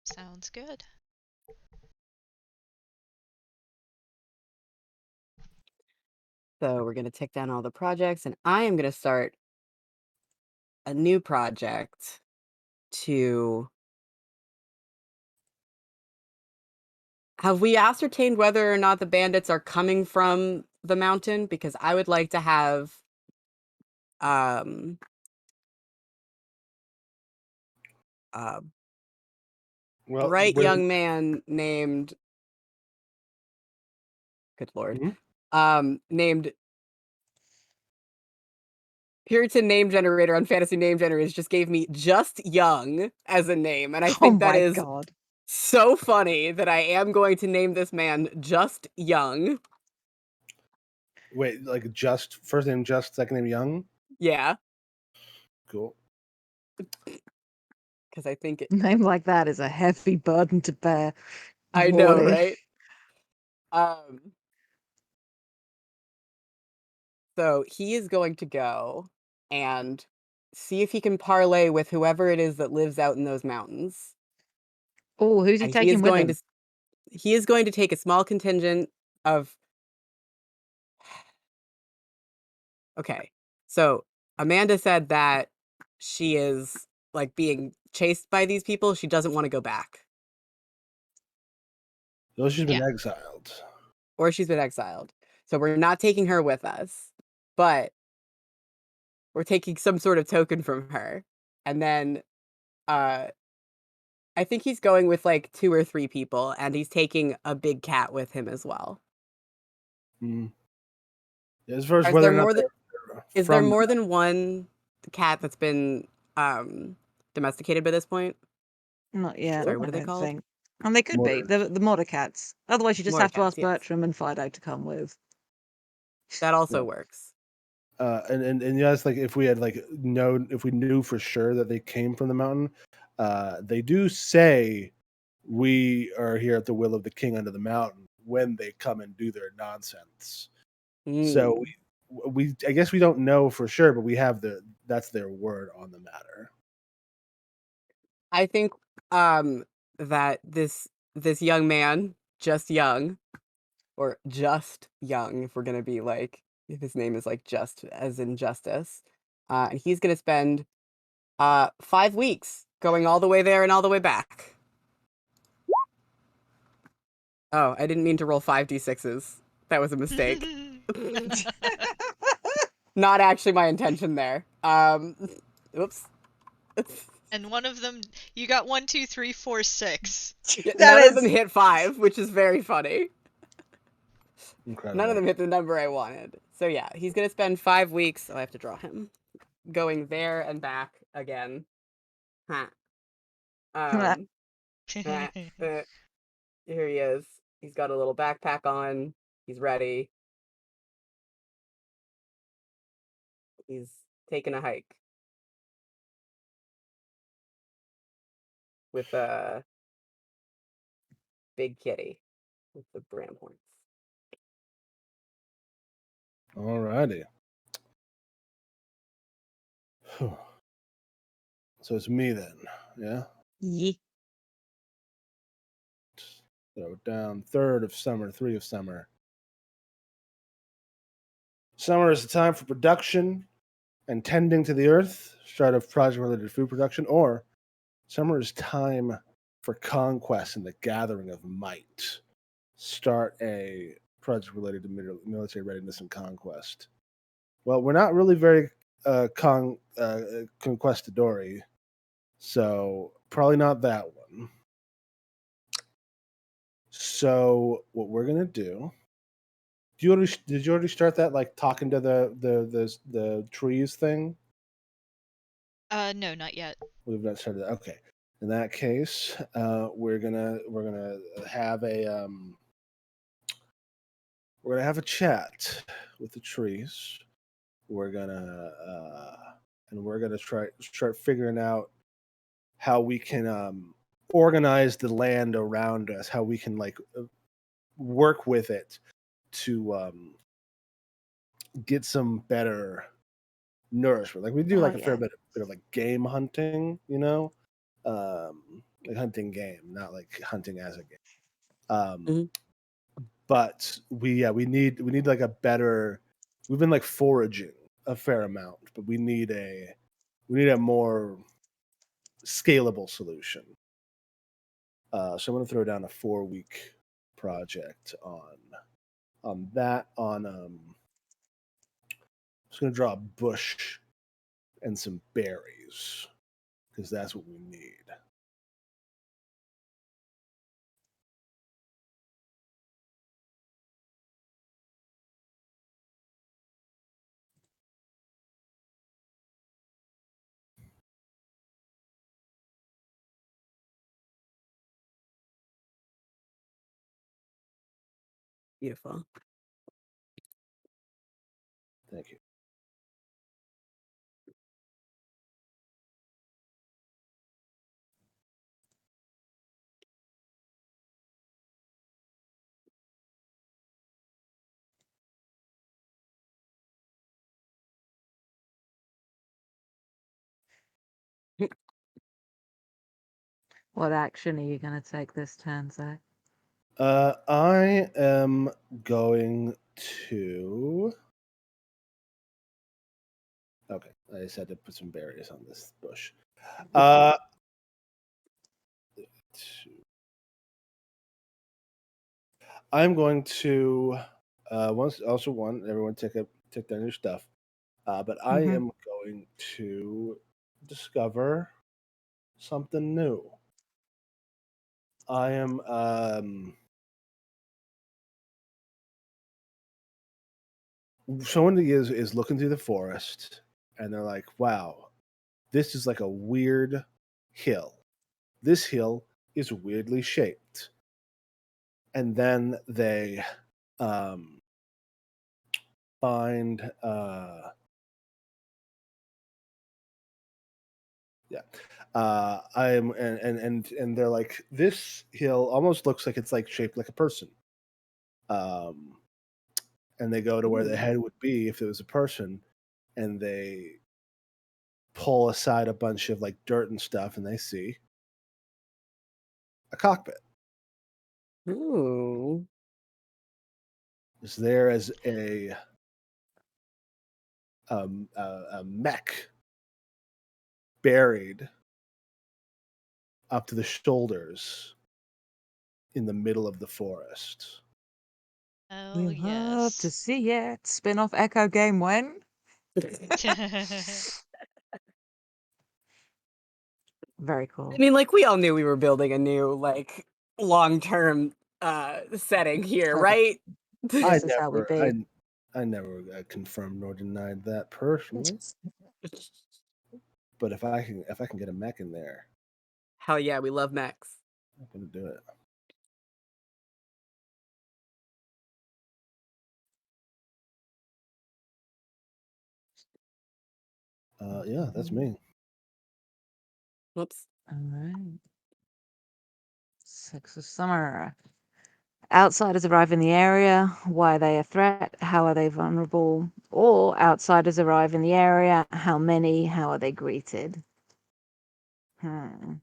Sounds good. So we're going to tick down all the projects, and I am going to start a new project to. Have we ascertained whether or not the bandits are coming from the mountain? Because I would like to have um a Well, bright young man named good lord. Named Puritan name generator on Fantasy Name Generators just gave me Just Young as a name, and I Oh think that my is god. so funny that I am going to name this man Just Young. Wait, like just first name Just, second name Young? Yeah, Cool. because I think it. Name like that is a heavy burden to bear. I know, Boy. right? So he is going to go and see if he can parlay with whoever it is that lives out in those mountains. Oh, who's he And he is taking with going him? to he is going to take a small contingent of okay. So Amanda said that she is like being chased by these people. She doesn't want to go back. No, she's been Yeah. exiled. Or she's been exiled. So we're not taking her with us. But we're taking some sort of token from her. And then I think he's going with like 2 or 3 people and he's taking a big cat with him as well. As far as Is whether there or not more than they're is there from more than one cat that's been domesticated by this point? Not yet, Sorry, I what are they don't called? think. And they could be. Mortars. The Mortar Cats. Otherwise, you just Mortar have to cats, ask yes. Bertram and Fido to come with. That also Yeah. works. And yes, like if we had like known, if we knew for sure that they came from the mountain, they do say we are here at the will of the king under the mountain. when they come and do their nonsense. So Mm. we I guess we don't know for sure, but we have that's their word on the matter. I think that this young man, just young, or just young, if we're gonna be like, if his name is like just as in justice, and he's gonna spend 5 weeks going all the way there and all the way back. Oh, I didn't mean to roll 5d6s. That was a mistake. Not actually my intention there. Oops. And one of them, you got 1, 2, 3, 4, 6. Yeah, That none of them is- hit 5, which is very funny. Incredible. None of them hit the number I wanted. So yeah, he's gonna spend 5 weeks. Oh, I have to draw him. Going there and back again. Huh. Eh, eh, here he is. He's got a little backpack on. He's ready. He's taking a hike with a big kitty with the bram horns. Alrighty. So it's me then, yeah? Yeah. So down 3rd of summer, 3 of summer. Summer is the time for production and tending to the earth, start of project-related food production, or summer is time for conquest and the gathering of might. Start a project related to military readiness and conquest. Well, we're not really very conquistadori, so probably not that one. So what we're gonna do? Did you already start that like talking to the trees thing? No, not yet. We've not started that. Okay. In that case, we're gonna have a chat with the trees. We're gonna start figuring out how we can organize the land around us, how we can like work with it to get some better nourishment. Like we do Oh, like a fair yeah. bit of like game hunting, you know, like hunting game, not like hunting as a game. Mhm. But we need like a better. We've been like foraging a fair amount, but we need a more scalable solution. So I'm going to throw down a 4-week project on that. I'm just going to draw a bush and some berries because that's what we need. Beautiful. Thank you. What action are you going to take this turn, Zach? I am going to. Okay, I just had to put some berries on this bush. I'm going to everyone take down your stuff. But I Mhm. am going to discover something new. I am someone is looking through the forest and they're like, wow, this is like a weird hill. This hill is weirdly shaped. And then they find I'm and they're like, this hill almost looks like it's like shaped like a person. um, and they go to where the head would be if it was a person, and they pull aside a bunch of like dirt and stuff, and they see a cockpit. Ooh. It's there as a mech buried up to the shoulders in the middle of the forest. Oh, You have to yes. see it. Spin-off Echo game when? Very cool. I mean, like, we all knew we were building a new, like, long-term setting here, Okay. right? This is how we be. I never confirmed nor denied that personally. But if I can get a mech in there, Hell yeah, we love mechs. I'm gonna do it. Yeah, that's me. Whoops. All right. 6 of summer. Outsiders arrive in the area. Why are they a threat? How are they vulnerable? Or outsiders arrive in the area. How many? How are they greeted? Hmm.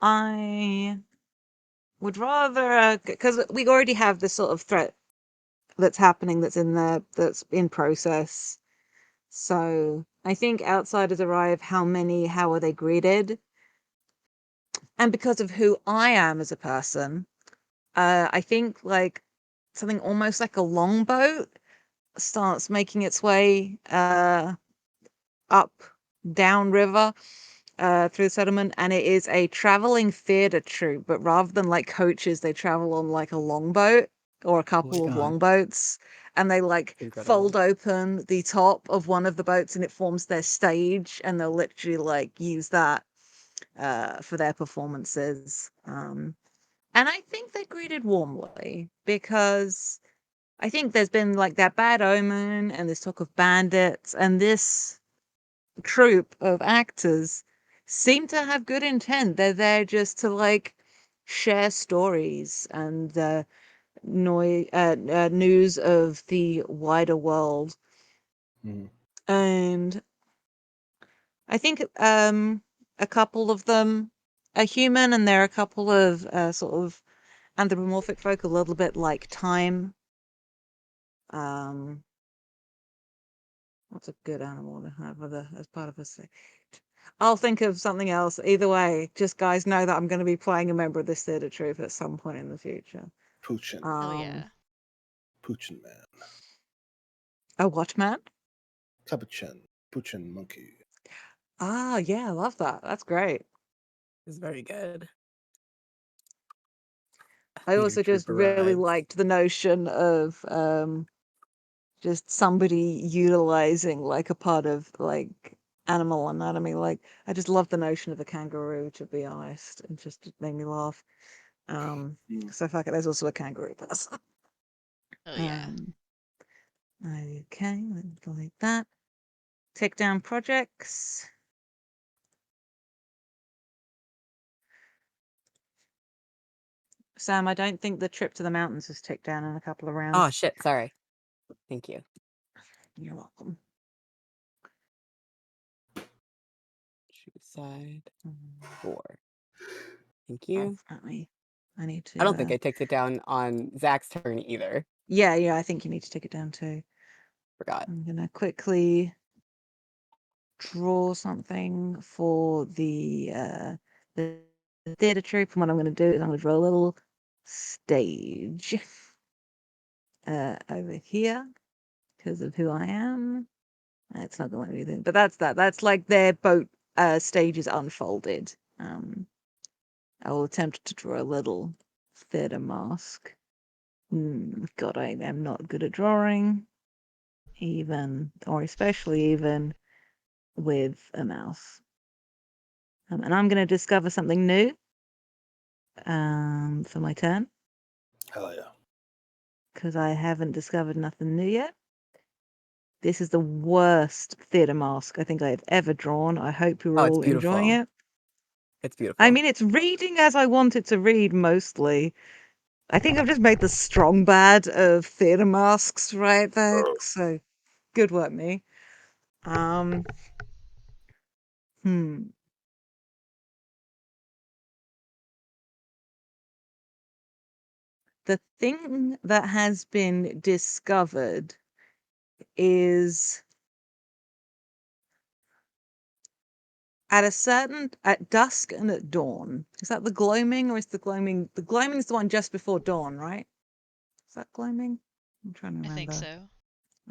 I would rather, because we already have this sort of threat that's happening, that's in there, that's in process. So I think outsiders arrive. How many? How are they greeted? And because of who I am as a person, I think like something almost like a longboat starts making its way up down river through the settlement, and it is a traveling theater troupe, but rather than like coaches, they travel on like a longboat or a couple of God. longboats, and they like Incredible. fold open the top of one of the boats and it forms their stage, and they'll literally like use that for their performances. And I think they're greeted warmly because I think there's been like that bad omen and this talk of bandits, and this troupe of actors seem to have good intent. They're there just to like share stories and news of the wider world. Mhm. And I think a couple of them are human, and there are a couple of sort of anthropomorphic folk, a little bit like time. What's a good animal to have as part of a set? I'll think of something else. Either way, just guys know that I'm going to be playing a member of this theater troupe at some point in the future. Poochin. Oh, yeah. Poochin man. A what man? Capuchin. Poochin monkey. Ah, yeah, I love that. That's great. It's very good. I Theater also just troupe really arrives. liked the notion of just somebody utilizing like a part of like animal anatomy. Like I just love the notion of a kangaroo, to be honest. It made me laugh. So fuck it, there's also a kangaroo person. Oh, yeah. Okay, let's go like that. Take down projects. Sam, I don't think the trip to the mountains is ticked down in a couple of rounds. Oh shit, sorry. Thank you. You're welcome. Choose side. Mm, 4. Thank you. Definitely. I need to. I don't think I ticked it down on Zach's turn either. Yeah, I think you need to take it down too. Forgot. I'm gonna quickly draw something for the theater troupe, and what I'm gonna do is I'm gonna draw a little stage over here because of who I am. It's not going to be anything, but that's that. That's like their boat stages unfolded. I will attempt to draw a little theater mask. God, I am not good at drawing, even or especially even with a mouse. And I'm going to discover something new for my turn Hell yeah. because I haven't discovered nothing new yet. This is the worst theatre mask I think I've ever drawn. I hope you're Oh, it's all enjoying beautiful. it. It's I beautiful. mean, it's reading as I want it to read mostly. I think I've just made the strong bad of theatre masks right there. So good work, me. Hmm. The thing that has been discovered is at dusk and at dawn. Is that the gloaming or is the gloaming is the one just before dawn, right? Is that gloaming? I'm trying to I think remember. so.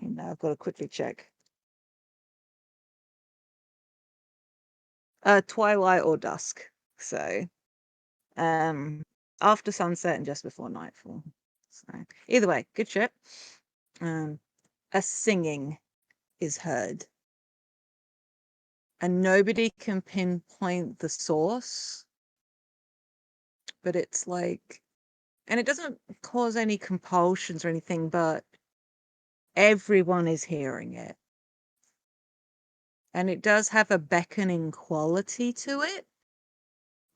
I mean, I've got to quickly check. Twilight or dusk. So, after sunset and just before nightfall. So, either way, good shit. A singing is heard, and nobody can pinpoint the source, but it's like, and it doesn't cause any compulsions or anything, but everyone is hearing it. And it does have a beckoning quality to it,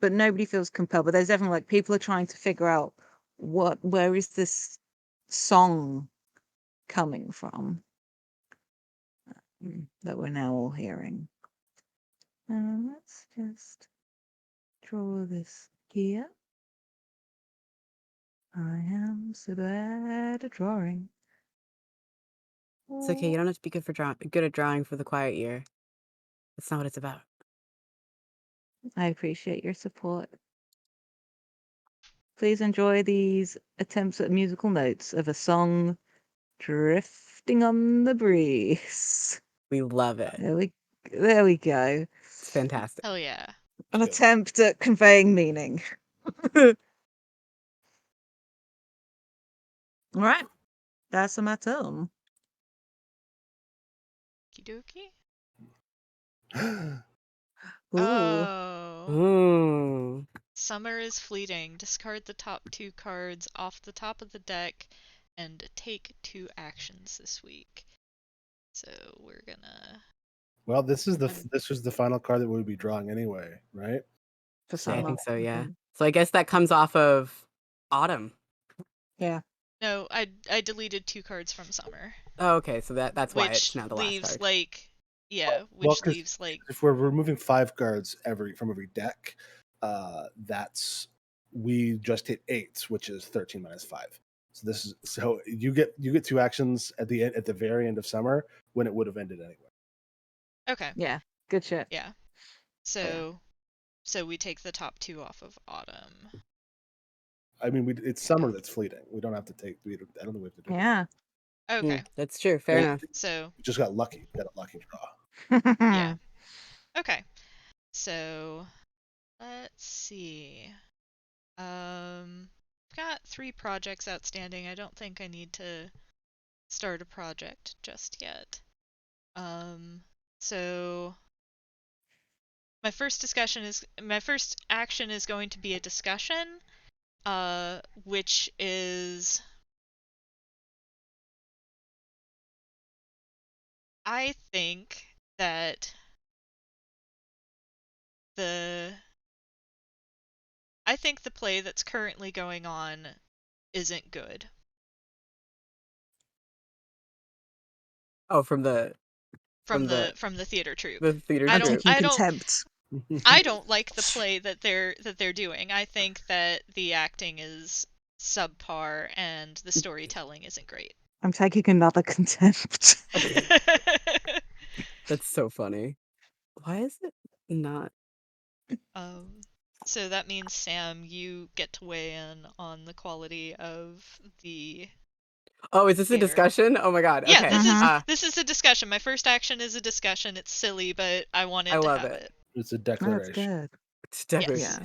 but nobody feels compelled. But there's definitely like people are trying to figure out where is this song coming from that we're now all hearing. Let's just draw this here. I am so bad at drawing. It's okay. You don't have to be good at drawing for the quiet year. That's not what it's about. I appreciate your support. Please enjoy these attempts at musical notes of a song drifting on the breeze. We love it. There we go. It's fantastic. Hell yeah. An Good. attempt at conveying meaning. All right, that's my turn. Okie dokie. Ooh, Oh. Ooh. Summer is fleeting. Discard the top 2 cards off the top of the deck and take 2 actions this week. So we're gonna. Well, this was the final card that we'll be drawing anyway, right? for Yeah, I summer. think so, yeah. Mhm. So I guess that comes off of autumn. Yeah. No, I deleted 2 cards from summer, Oh, okay, so that's why which it's now the last leaves card. like Well, which 'cause leaves like if we're removing 5 cards from every deck, we just hit 8, which is 13 minus 5. So you get 2 actions at the very end of summer when it would have ended anyway. okay. Yeah. Good shit. Yeah. So we take the top 2 off of autumn. I mean, it's summer that's fleeting. We don't have to take. I don't think we have to do it. Yeah. Okay. That's true. Fair Well, enough. So We just got lucky. We got a lucky draw. yeah. Okay. So let's see. I've got 3 projects outstanding. I don't think I need to start a project just yet. So my first action is going to be a discussion, which is I think that the play that's currently going on isn't good. Oh, from the From the theater troupe. theater I I'm don't troupe. taking contempt. I don't like the play that they're doing. I think that the acting is subpar and the storytelling isn't great. I'm taking another contempt. That's so funny. Why is it not? So that means, Sam, you get to weigh in on the quality of the Oh, is this a theater. discussion? Oh my god. Yeah, Okay. this is a discussion. My first action is a discussion. It's silly, but I wanted I to love have it. it. It's a Oh, that's declaration. good. It's definitely Yes.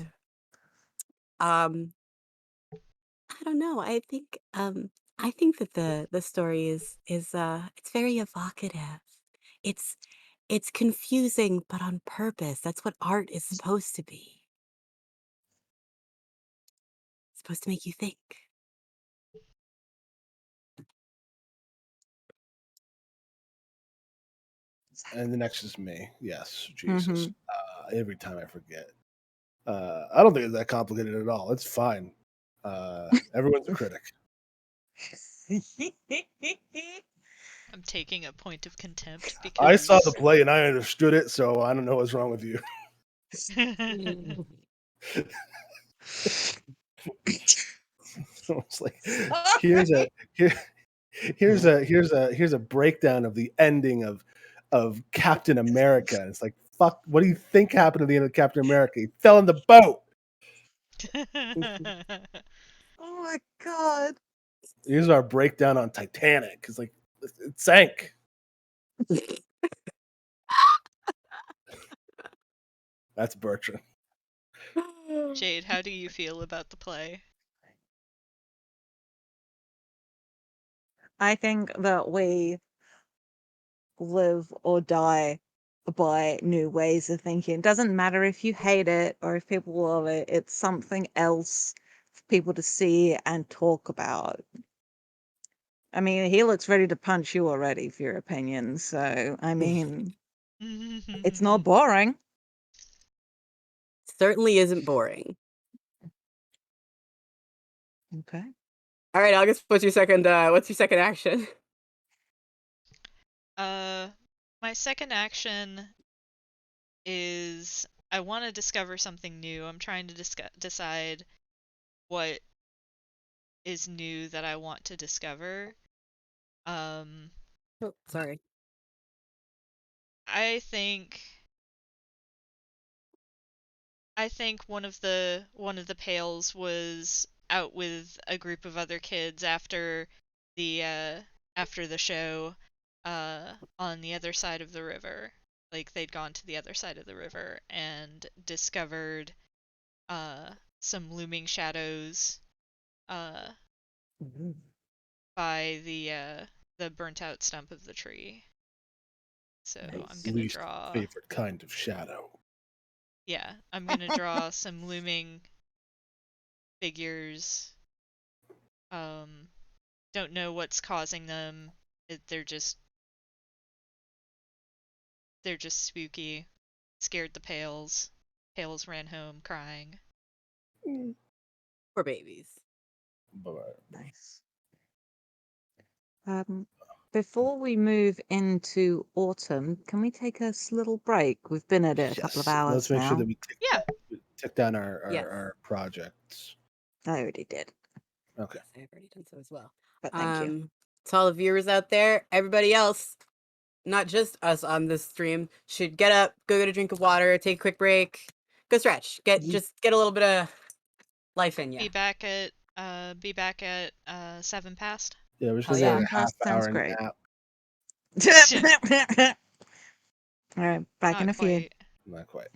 I don't know. I think that the story is it's very evocative. It's it's confusing, but on purpose. That's what art is supposed to be. It's supposed to make you think. And the next is me. Yes, Jesus. Mhm. Every time I forget. I don't think it's that complicated at all. It's fine. Everyone's a critic. I'm taking a point of contempt I saw the because play and I understood it, so I don't know what's wrong with you. It's like here's a here, here's a breakdown of the ending of Captain America. And it's like, fuck, what do you think happened at the end of Captain America? He fell in the boat. Oh my god. Here's our breakdown on Titanic. It's like it sank. That's Bertrand. Jade, how do you feel about the play? I think that we live or die by new ways of thinking. It doesn't matter if you hate it or if people love it, it's something else for people to see and talk about. I mean, he looks ready to punch you already for your opinion, so I mean, it's not boring. Certainly isn't boring. Okay. All right, August, what's your second action? My second action is I want to discover something new. I'm trying to decide what is new that I want to discover. Um, Oh, sorry. I think one of the Pales was out with a group of other kids the after the show on the other side of the river. Like they'd gone to the other side of the river and discovered some looming shadows uh Mhm. by the burnt out stump of the tree. So I'm Nice. gonna Least draw favorite kind of shadow. yeah, I'm gonna draw some looming figures. Don't know what's causing them. They're just spooky. Scared the Pales. Pales ran home crying. Poor babies. But Nice. Before we move into autumn, can we take a little break? We've been at it a couple of yes, let's hours make sure now. that we Yeah. tick down our, Yes. our projects. I already did, Okay. Yes, I have already done so as well. but thank you. To all the viewers out there, everybody else, not just us on this stream, should get up, go get a drink of water, take a quick break, go stretch, just get a little bit of life in you. Be back at 7 past. Yeah, we're just Hell gonna yeah. get a half Sounds hour great. nap. All right, back in Not a few. quite. Not quite.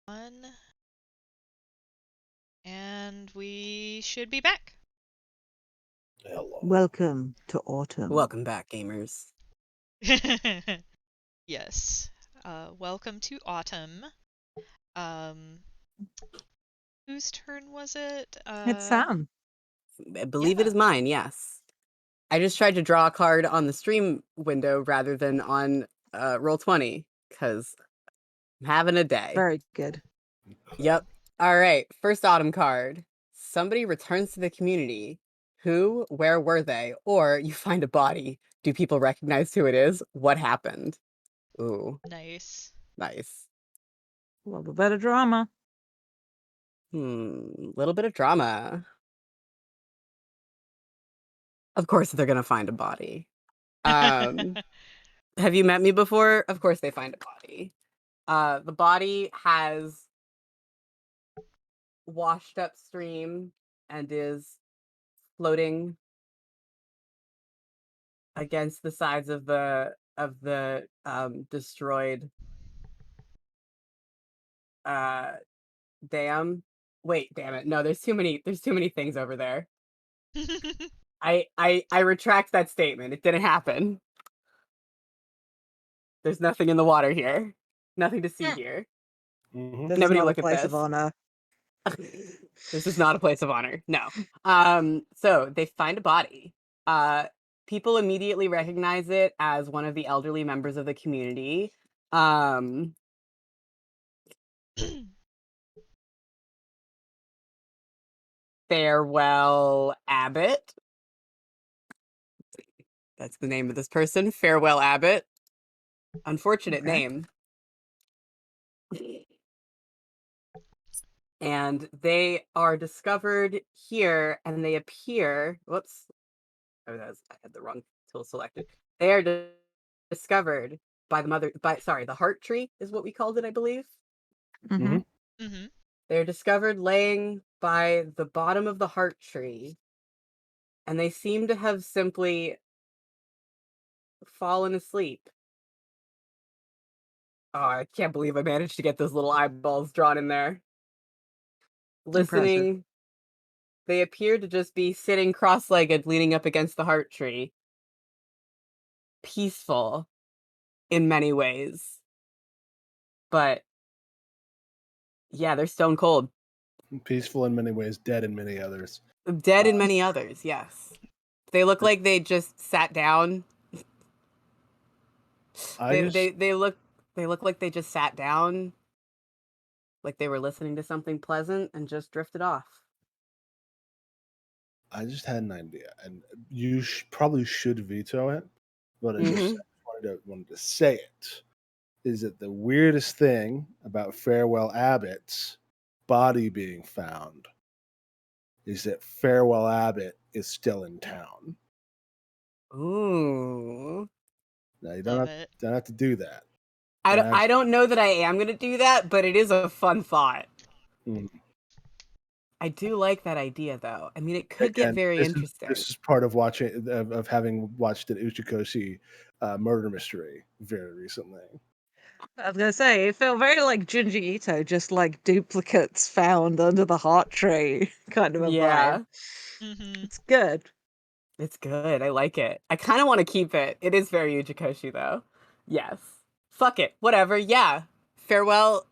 And we should be back. Hello. Welcome to autumn. Welcome back, gamers. Yes. Welcome to autumn. Whose turn was it? It's Sam. I believe it Yeah. is mine, yes. I just tried to draw a card on the stream window rather than on Roll20 because I'm having a day. Very good. Yep. All right. First autumn card. Somebody returns to the community. Who, where were they? Or you find a body. Do people recognize who it is? What happened? Ooh, Nice. nice. A little bit of drama. Little bit of drama. Of course they're gonna find a body. Have you met me before? Of course they find a body. The body has washed upstream and is floating against the sides of the destroyed dam. Wait, damn it. No, there's too many things over there. I retract that statement. It didn't happen. There's nothing in the water here. Nothing to see Yeah. here. Mhm. This Nobody is not look a at place this. of honor. This is not a place of honor. No. So they find a body. People immediately recognize it as one of the elderly members of the community. Farewell Abbott. That's the name of this person. Farewell Abbott. Unfortunate Okay. name. And they are discovered here, and they appear. Whoops. Oh, I had the wrong tool selected. They are discovered by the heart tree is what we called it, I believe. Mm-hmm. Mm-hmm. They're discovered laying by the bottom of the heart tree, and they seem to have simply fallen asleep. Oh, I can't believe I managed to get those little eyeballs drawn in there. Listening. Impressive. They appear to just be sitting cross-legged, leaning up against the heart tree. Peaceful in many ways. But yeah, they're stone cold. Peaceful in many ways, dead in many others. Dead in many others, yes. They look like they just sat down. They look like they just sat down, like they were listening to something pleasant and just drifted off. I just had an idea, and you probably should veto it, but I just wanted to say it. Is that the weirdest thing about Farewell Abbott's body being found? Is that Farewell Abbott is still in town? Ooh. Now you Love don't it. have to do that. I don't know that I am gonna do that, but it is a fun thought. Mm. I do like that idea, though. I mean, it could get very interesting. This is part of watching of having watched an Uchikoshi murder mystery very recently. I was gonna say, it felt very like Junji Ito, just like duplicates found under the heart tree, kind of a Yeah. vibe. Mm-hmm. It's good. It's good. I like it. I kind of want to keep it. It is very Uchikoshi, though. Yes. Fuck it. Whatever. Yeah. Farewell.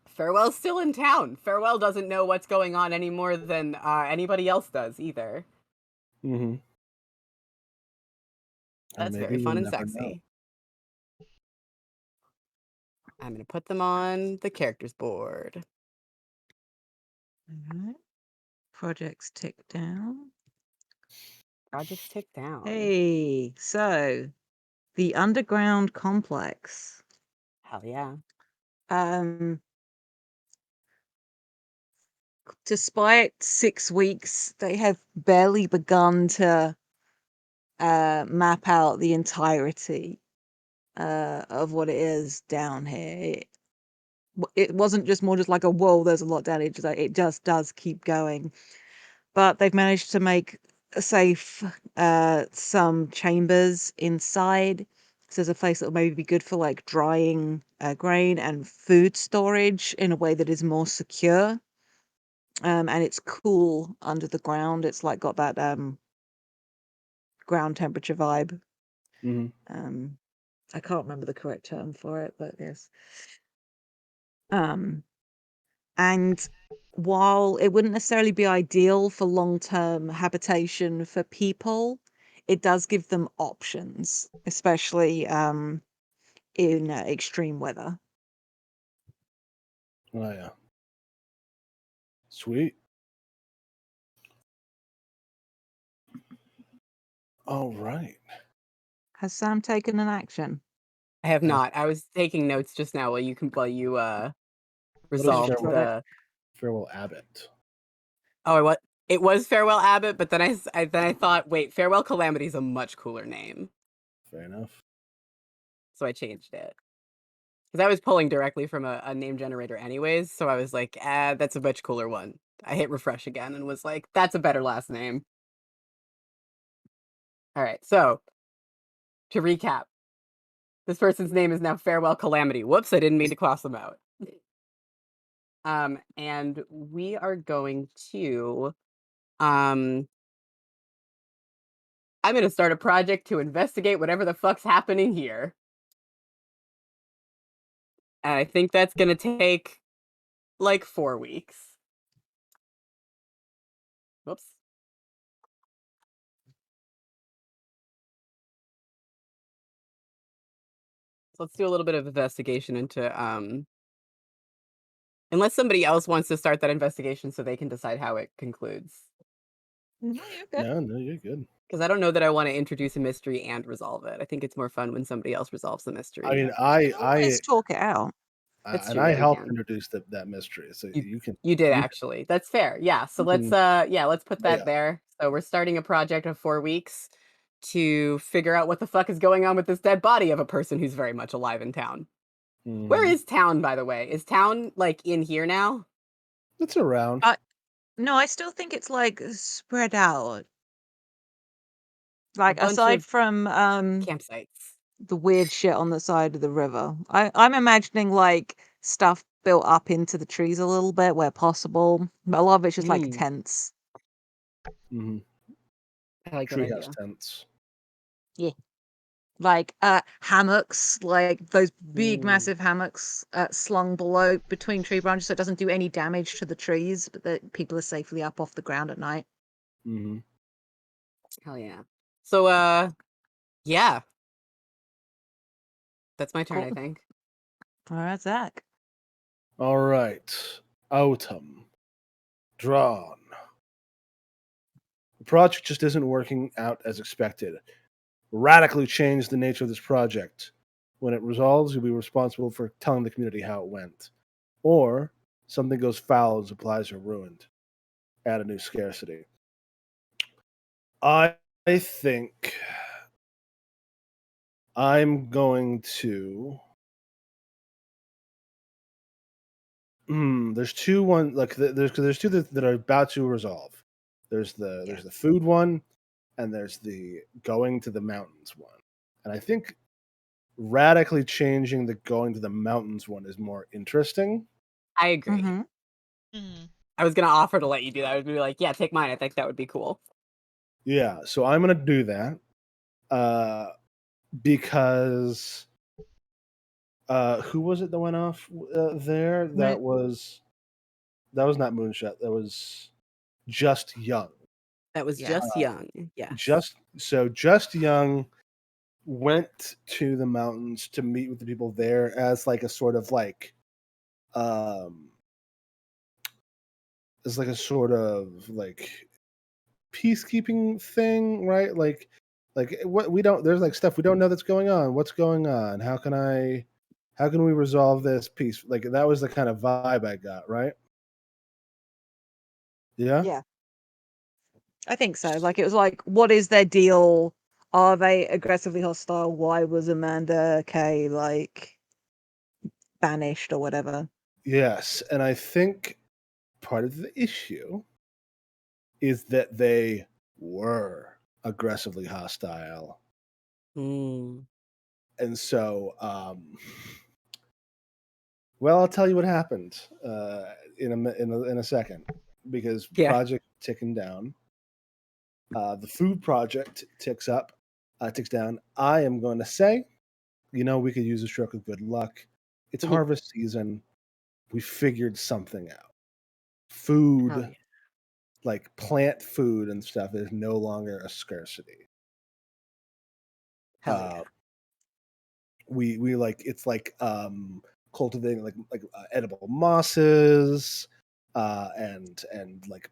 Farewell's still in town. Farewell doesn't know what's going on any more than anybody else does either. Mm-hmm. That's very fun and sexy. I'm gonna put them on the characters board. Alright. Projects tick down. Projects tick down. Hey, so the underground complex. Hell yeah. Despite 6 weeks, they have barely begun to map out the entirety of what it is down here. It wasn't just more just like a whoa, there's a lot down here. It just does keep going. But they've managed to make safe some chambers inside as a place that will maybe be good for like drying grain and food storage in a way that is more secure. And it's cool under the ground. It's like got that ground temperature vibe. Hmm. I can't remember the correct term for it, but yes. And while it wouldn't necessarily be ideal for long-term habitation for people, it does give them options, especially in extreme weather. Oh yeah. Sweet. All right. Has Sam taken an action? I have Uh, not. I was taking notes just now while you What is resolved Farewell, the. Farewell Abbott? Oh, what? It was Farewell Abbott, but then I thought, wait, Farewell Calamity is a much cooler name, Fair enough. so I changed it because I was pulling directly from a name generator anyways. So I was like, that's a much cooler one. I hit refresh again and was like, that's a better last name. All right, so to recap, this person's name is now Farewell Calamity. Whoops, I didn't mean to cross them out. And we are going to I'm gonna start a project to investigate whatever the fuck's happening here. And I think that's gonna take like 4 weeks. Whoops. So let's do a little bit of investigation into unless somebody else wants to start that investigation so they can decide how it concludes. No, you're good. No, you're good. Because I don't know that I want to introduce a mystery and resolve it. I think it's more fun when somebody else resolves the mystery. I mean, Always talk it out. That's and true, I yeah, we helped can. introduce that mystery, so You you can. you did you actually. That's fair. Yeah. So you let's can- let's put that yeah. there. So we're starting a project of 4 weeks to figure out what the fuck is going on with this dead body of a person who's very much alive in town. Where Mhm. is town, by the way? Is town like in here now? It's around. No, I still think it's like spread out. A Like bunch aside of from campsites. the weird shit on the side of the river, I'm imagining like stuff built up into the trees a little bit where possible. But a lot of it's just like Mm, tents. Hmm. I like that Treehouse idea. tents. Yeah. Like hammocks, like those big Mm. massive hammocks slung below between tree branches so it doesn't do any damage to the trees, but that people are safely up off the ground at night. Hmm. Hell yeah. So yeah. That's my turn, I Cool. think. All right, Zach. All right. Autumn. Drawn. The project just isn't working out as expected. Radically change the nature of this project. When it resolves, you'll be responsible for telling the community how it went. Or something goes foul and supplies are ruined. Add a new scarcity. I think I'm going to. There's two one like there's two that are about to resolve. There's the food one, and there's the going to the mountains one. And I think radically changing the going to the mountains one is more interesting. I agree. Mm-hmm. Mhm. I was gonna offer to let you do that. I would be like, yeah, take mine. I think that would be cool. Yeah, so I'm gonna do that. Because who was it that went off there? That was not Moonshot. That was Just Young. That was Yeah. just young. Yes. Just Young went to the mountains to meet with the people there as like a sort of like as like a sort of like peacekeeping thing, right? Like what we don't there's like stuff we don't know that's going on. What's going on? How can we resolve this piece? Like that was the kind of vibe I got, right? Yeah. Yeah, I think so. Like it was like, what is their deal? Are they aggressively hostile? Why was Amanda Kay like banished or whatever? Yes, and I think part of the issue is that they were aggressively hostile. Mm. and so, well, I'll tell you what happened in a second, because Yeah. project ticking down. The food project ticks down. I am going to say, we could use a stroke of good luck. It's Mhm. harvest season. We figured something out. Hell Food, yeah. like plant food and stuff, is no longer a scarcity. Hell yeah. Uh, we like it's like cultivating like edible mosses, and like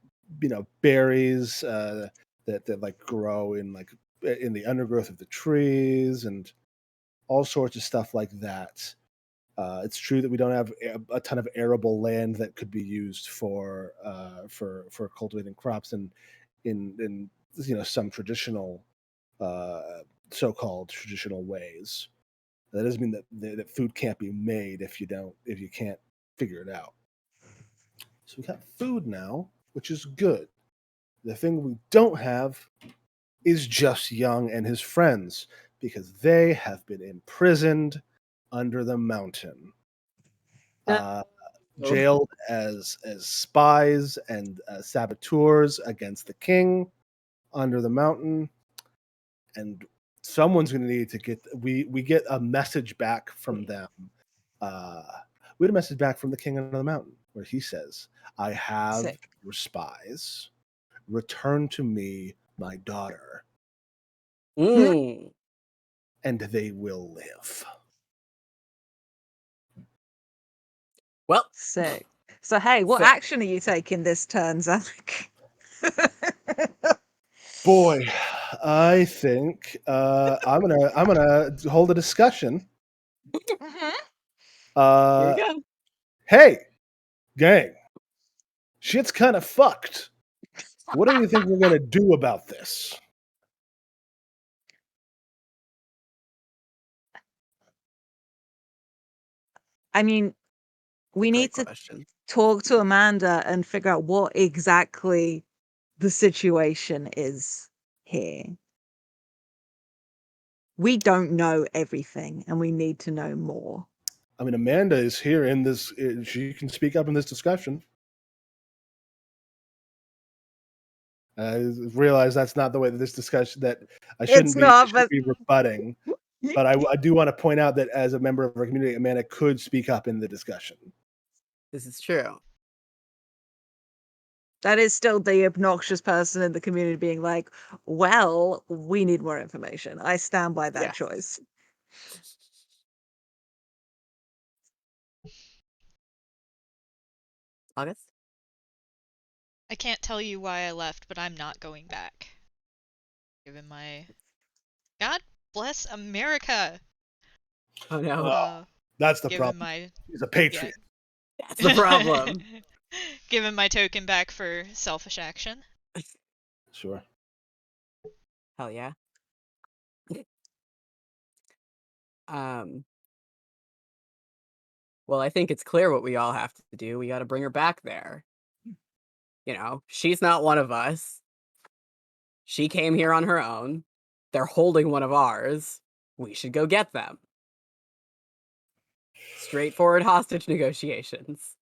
berries that like grow in like in the undergrowth of the trees, and all sorts of stuff like that. It's true that we don't have a ton of arable land that could be used for cultivating crops in some traditional so-called traditional ways. That doesn't mean that food can't be made if you can't figure it out. So we got food now, which is good. The thing we don't have is Just Young and his friends, because they have been imprisoned under the mountain, No. jailed as spies and saboteurs against the king under the mountain. And someone's going to need to get we get a message back from them. We had a message back from the king under the mountain where he says, "I have Sick. your spies. Return to me my daughter, Mm. and they will live." Well, Sick. So hey, what sick. action are you taking this turn, Zach? Boy, I think I'm gonna hold a discussion. Mhm. Here we Uh, go. hey, gang, shit's kind of fucked. What do you think we're gonna do about this? I mean, we Great need to question. talk to Amanda and figure out what exactly the situation is here. We don't know everything and we need to know more. I mean, Amanda is here in this. She can speak up in this discussion. I realize that's not the way that this discussion that I It's shouldn't not, but be rebutting, but I do want to point out that as a member of our community, Amanda could speak up in the discussion. This is true. that is still the obnoxious person in the community being like, well, we need more information. I stand by that Yeah. choice. August? I can't tell you why I left, but I'm not going back. Given my God bless America. Oh no. Uh, That's the given problem. my He's a patriot. That's the problem. Given my token back for selfish action. Sure. Hell yeah. Um. Well, I think it's clear what we all have to do. We got to bring her back there. She's not one of us. She came here on her own. They're holding one of ours. We should go get them. Straightforward hostage negotiations.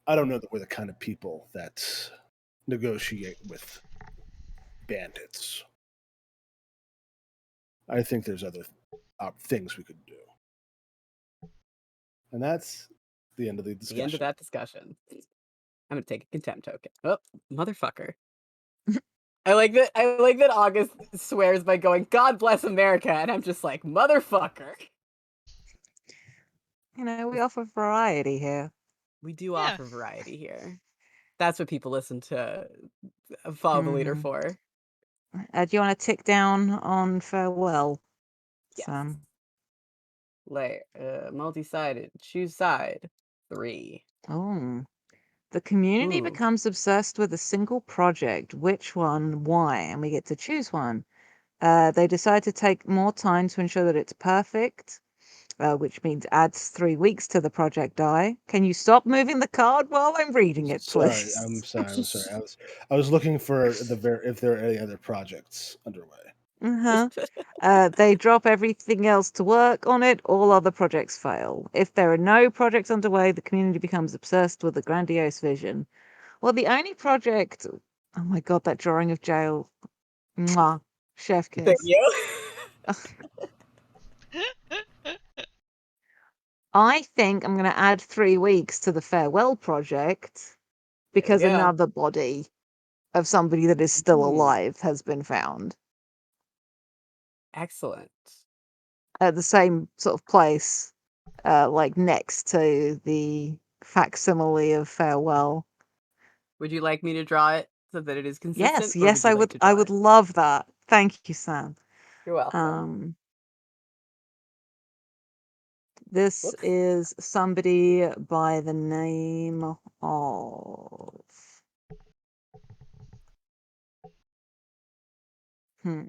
I don't know that we're the kind of people that negotiate with bandits. I think there's other things we could do. And that's the end of the discussion. The end of that discussion. I'm gonna take a contempt token. Oh, motherfucker. I like that August swears by going, "God bless America," and I'm just like, motherfucker. We offer variety here. We do Yeah. offer variety here. That's what people listen to Follow the Leader Mhm. for. Do you want to tick down on farewell, Yes. Sam? Multi-sided. Choose side. 3. Oh. The community Ooh. becomes obsessed with a single project. Which one? Why? And we get to choose one. They decide to take more time to ensure that it's perfect. which means adds 3 weeks to the project die. Can you stop moving the card while I'm reading it, Sorry, please? I'm sorry. I was looking for if there are any other projects underway. They drop everything else to work on it. All other projects fail. If there are no projects underway, the community becomes obsessed with a grandiose vision. Well, the only project. Oh my god, that drawing of jail. Mwah. Chef Thank kiss. you. I think I'm going to add 3 weeks to the farewell project because There we go. another body of somebody that is still Hmm. alive has been found Excellent. at the same sort of place, like next to the facsimile of farewell. Would you like me to draw it so that it is consistent, Yes, or would yes, you I like would. to I draw would it? love that. Thank you, Sam. You're welcome. This Whoops. is somebody by the name of. Hmm.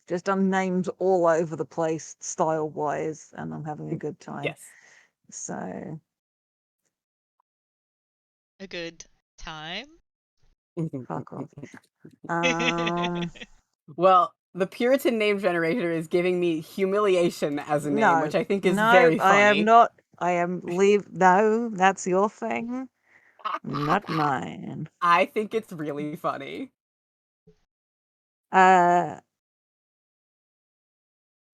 Just done names all over the place, style wise, and I'm having a good time. Yes. So A good time. fuck off. Um, Well, the Puritan name generator is giving me humiliation as a name, no, which I think is no, very I am funny. not. I am leave. No, that's your thing, not mine. I think it's really funny.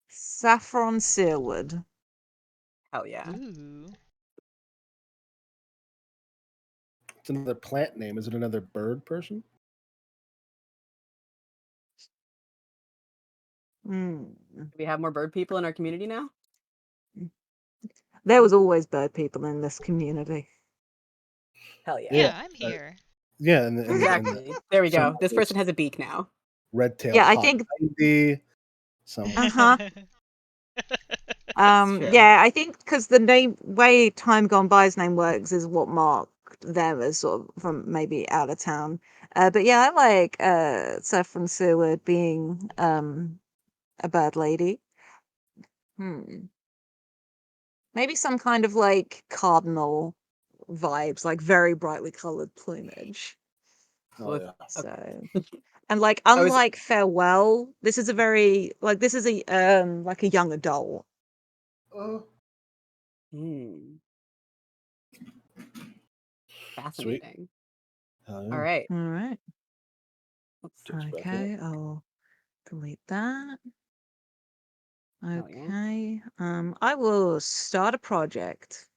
Saffron Searwood. Hell yeah. Ooh. It's another plant name. Is it another bird person? Hmm. Do we have more bird people in our community now? There was always bird people in this community. Hell yeah. Yeah, I'm here. Yeah, and Exactly. There we some go. This person has a beak now. red-tailed Yeah, I hawk think. ivy. Some Uh-huh. It's true. Yeah, I think because the way Time Gone By's name works is what marked them as sort of from maybe out of town. But yeah, I like Saffron Searwood being a bird lady. Maybe some kind of like cardinal vibes, like very brightly colored plumage. oh yeah. So and like I was unlike Farewell, this is a very this is a like a young adult. Hmm. Sweet. Fascinating. Oh, All yeah. right. All right. Let's Okay, I'll delete that. Hell yeah. Okay. I will start a project.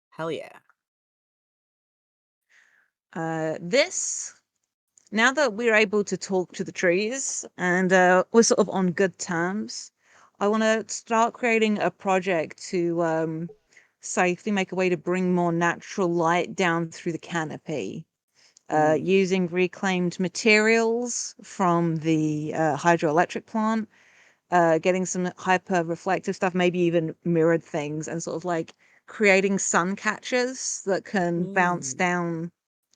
Hell yeah. This now that we're able to talk to the trees and we're sort of on good terms, I want to start creating a project to safely make a way to bring more natural light down through the canopy. Using reclaimed materials from the hydroelectric plant, getting some hyper reflective stuff, maybe even mirrored things, and sort of like creating sun catchers that can bounce down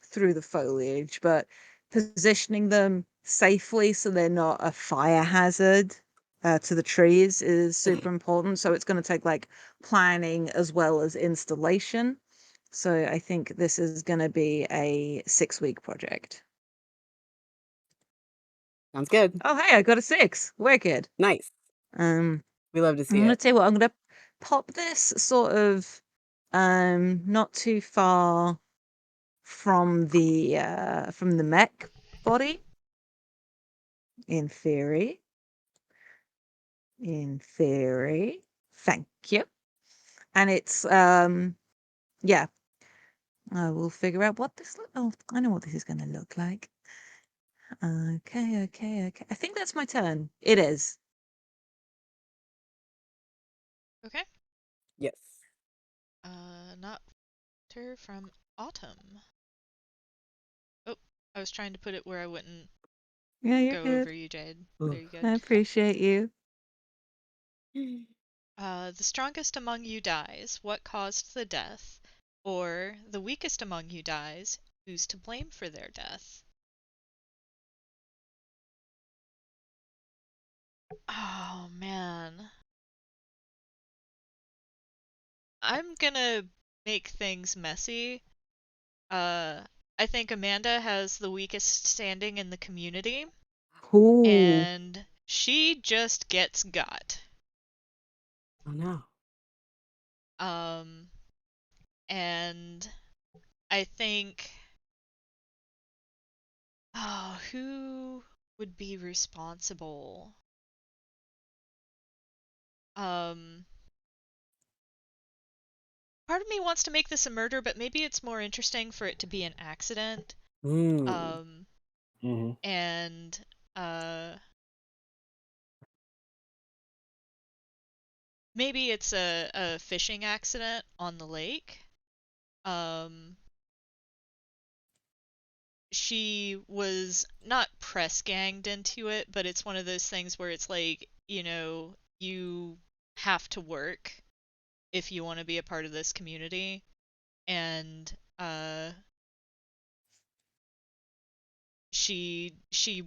through the foliage, but positioning them safely so they're not a fire hazard to the trees is super important. So it's going to take like planning as well as installation. So I think this is going to be a 6-week project. Sounds good. Oh, hey, I got a 6. Wicked. Nice. Um, We love to I'm see gonna it. tell you what, I'm gonna pop this sort of not too far from the mech body. In theory. In theory. Thank you. And it's yeah. I will figure out what this oh, I know what this is gonna look like. Okay. I think that's my turn. It is. Okay. Yes. Not winter from autumn. Oh, I was trying to put it where I wouldn't Yeah, you're go over good. you, Jade. Ugh. There you I go. appreciate you. The strongest among you dies. What caused the death? Or the weakest among you dies. Who's to blame for their death? Oh man. I'm gonna make things messy. I think Amanda has the weakest standing in the community, Ooh. and she just gets got. Oh no. Um, and I think, oh, who would be responsible? Um, Part of me wants to make this a murder, but maybe it's more interesting for it to be an accident. Mm. Hmm. And maybe it's a fishing accident on the lake. Um, she was not press ganged into it, but it's one of those things where it's like, you have to work if you want to be a part of this community. And she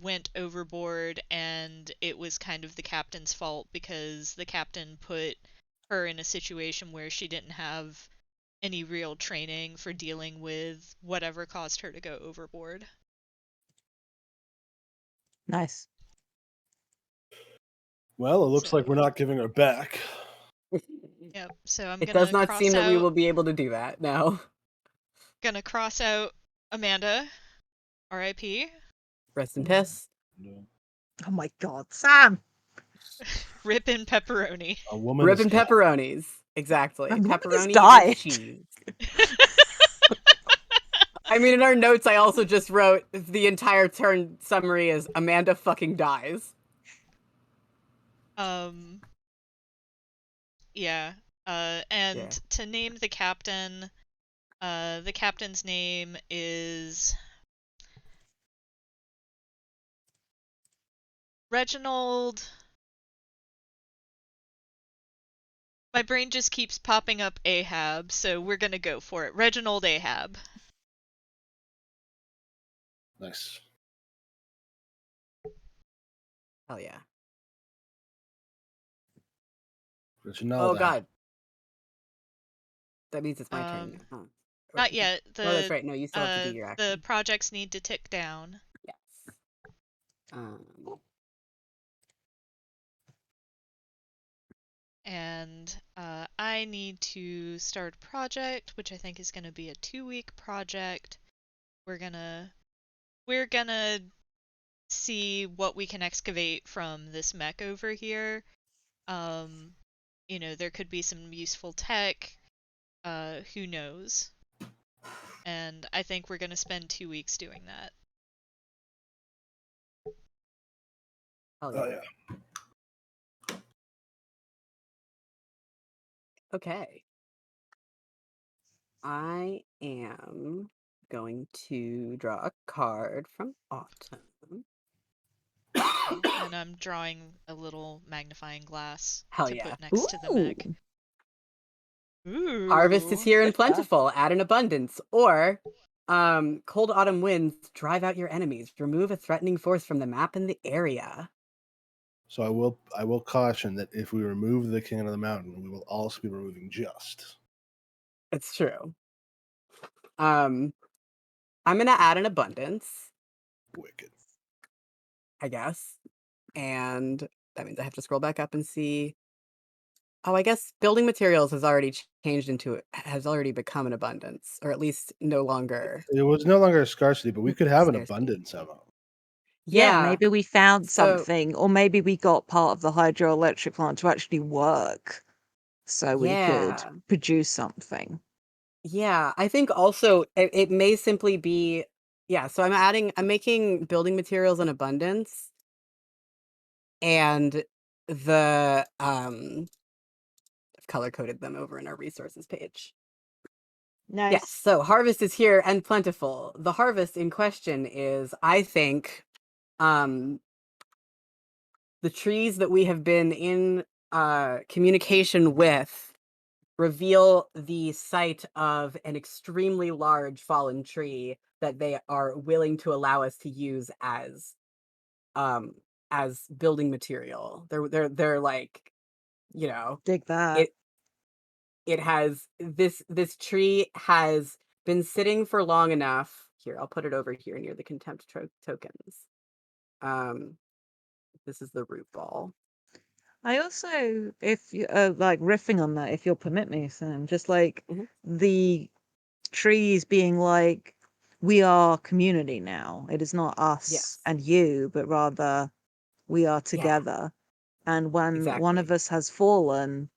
went overboard, and it was kind of the captain's fault because the captain put her in a situation where she didn't have any real training for dealing with whatever caused her to go overboard. Nice. Well, it looks like So, we're not giving her back. yep. So I'm It does gonna not cross seem that we out will be able to do that. No. Amanda, R.I.P. Rest in piss. No. Oh my god, Sam! Rip in pepperoni. A woman Rib is and dead. pepperonis. Exactly. My woman has Pepperoni died. with cheese. I mean, in our notes, I also just wrote the entire turn summary is Amanda fucking dies. Yeah. And Yeah. to name the captain's name is Reginald. My brain just keeps popping up Ahab, so we're gonna go for it. Reginald Ahab. Nice. Hell yeah. Reginald Oh Ahab. god. That means it's my turn. Um, Oh. Not yet. Oh, that's right. No, you still have to do your The action. projects need to tick down. Yes. And I need to start a project, which I think is going to be a 2-week project. We're gonna see what we can excavate from this mech over here. There could be some useful tech. Who knows? And I think we're gonna spend 2 weeks doing that. Hell Oh yeah. yeah. Okay. I am going to draw a card from Autumn. And I'm drawing a little magnifying glass Hell to yeah. put next to the mech. Ooh. Harvest is here and Good job. plentiful, add in abundance. Or, cold autumn winds drive out your enemies. Remove a threatening force from the map in the area. So I will caution that if we remove the king of the mountain, we will also be removing just. It's true. I'm gonna add an abundance, Wicked. I guess. And that means I have to scroll back up and see. Oh, I guess building materials has already has already become an abundance, or at least no longer It was no longer a scarcity, but we could have an scarcity. abundance of them. Yeah, Yeah. maybe we found So something, or maybe we got part of the hydroelectric plant to actually work, so we could yeah. produce something. Yeah, I think also it may simply be so I'm making building materials in abundance, and the I've color coded them over in our resources page. Yes, Nice. so harvest is here and plentiful. The harvest in question is, I think, the trees that we have been in communication with reveal the site of an extremely large fallen tree that they are willing to allow us to use as as building material. They're like, you know, Dig that. it has this tree has been sitting for long enough. Here, I'll put it over here near the contempt tokens. This is the root ball. I also, if you like riffing on that, if you'll permit me, Sam, just like Mhm. the trees being like, we are community now. It is not us Yes. and you, but rather we are Yeah, together. And when one of exactly. us has fallen,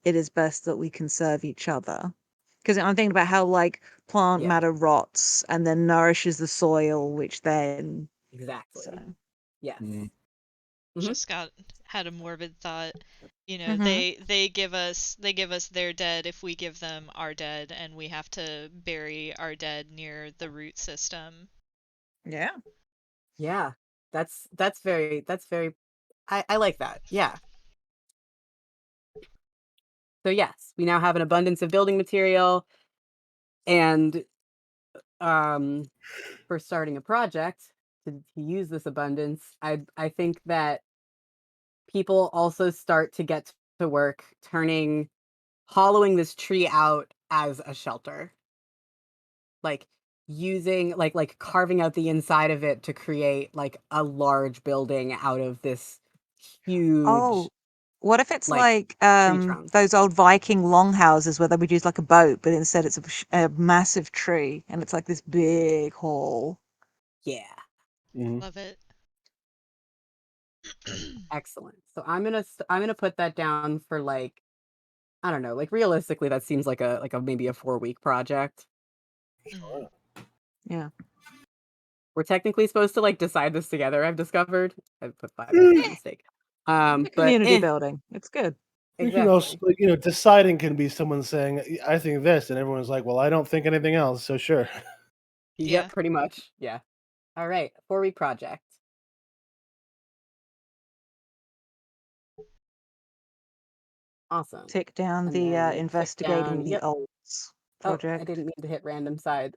it is best that we can serve each other. Because I'm thinking about how like plant Yeah, matter rots and then nourishes the soil, which then exactly. so. Yes. Mm. Mhm. Just had a morbid thought. You know, Mhm. they give us their dead if we give them our dead, and we have to bury our dead near the root system. Yeah. Yeah. That's very I like that. Yeah. So yes, we now have an abundance of building material, and for starting a project to use this abundance, I think that people also start to get to work hollowing this tree out as a shelter. Like using carving out the inside of it to create like a large building out of this huge Oh, what if it's like like tree trunk. those old Viking longhouses where they would use like a boat, but instead it's a massive tree and it's like this big hall. Yeah. Mhm. Love it. Excellent. So I'm gonna put that down for like, I don't know, like realistically that seems like a maybe a 4-week project. Mhm. Yeah. We're technically supposed to like decide this together, I've discovered. I put 5 weeks by Eh, mistake. the But community building. It's good. You can also, exactly. like, deciding can be someone saying, "I think this," and everyone's like, "Well, I don't think anything else." So sure. Yep, Yeah. pretty much. Yeah. All right, 4-week project. Awesome. Tick down And the then tick investigating down. the Yep. olds Oh, I project. didn't mean to hit random side.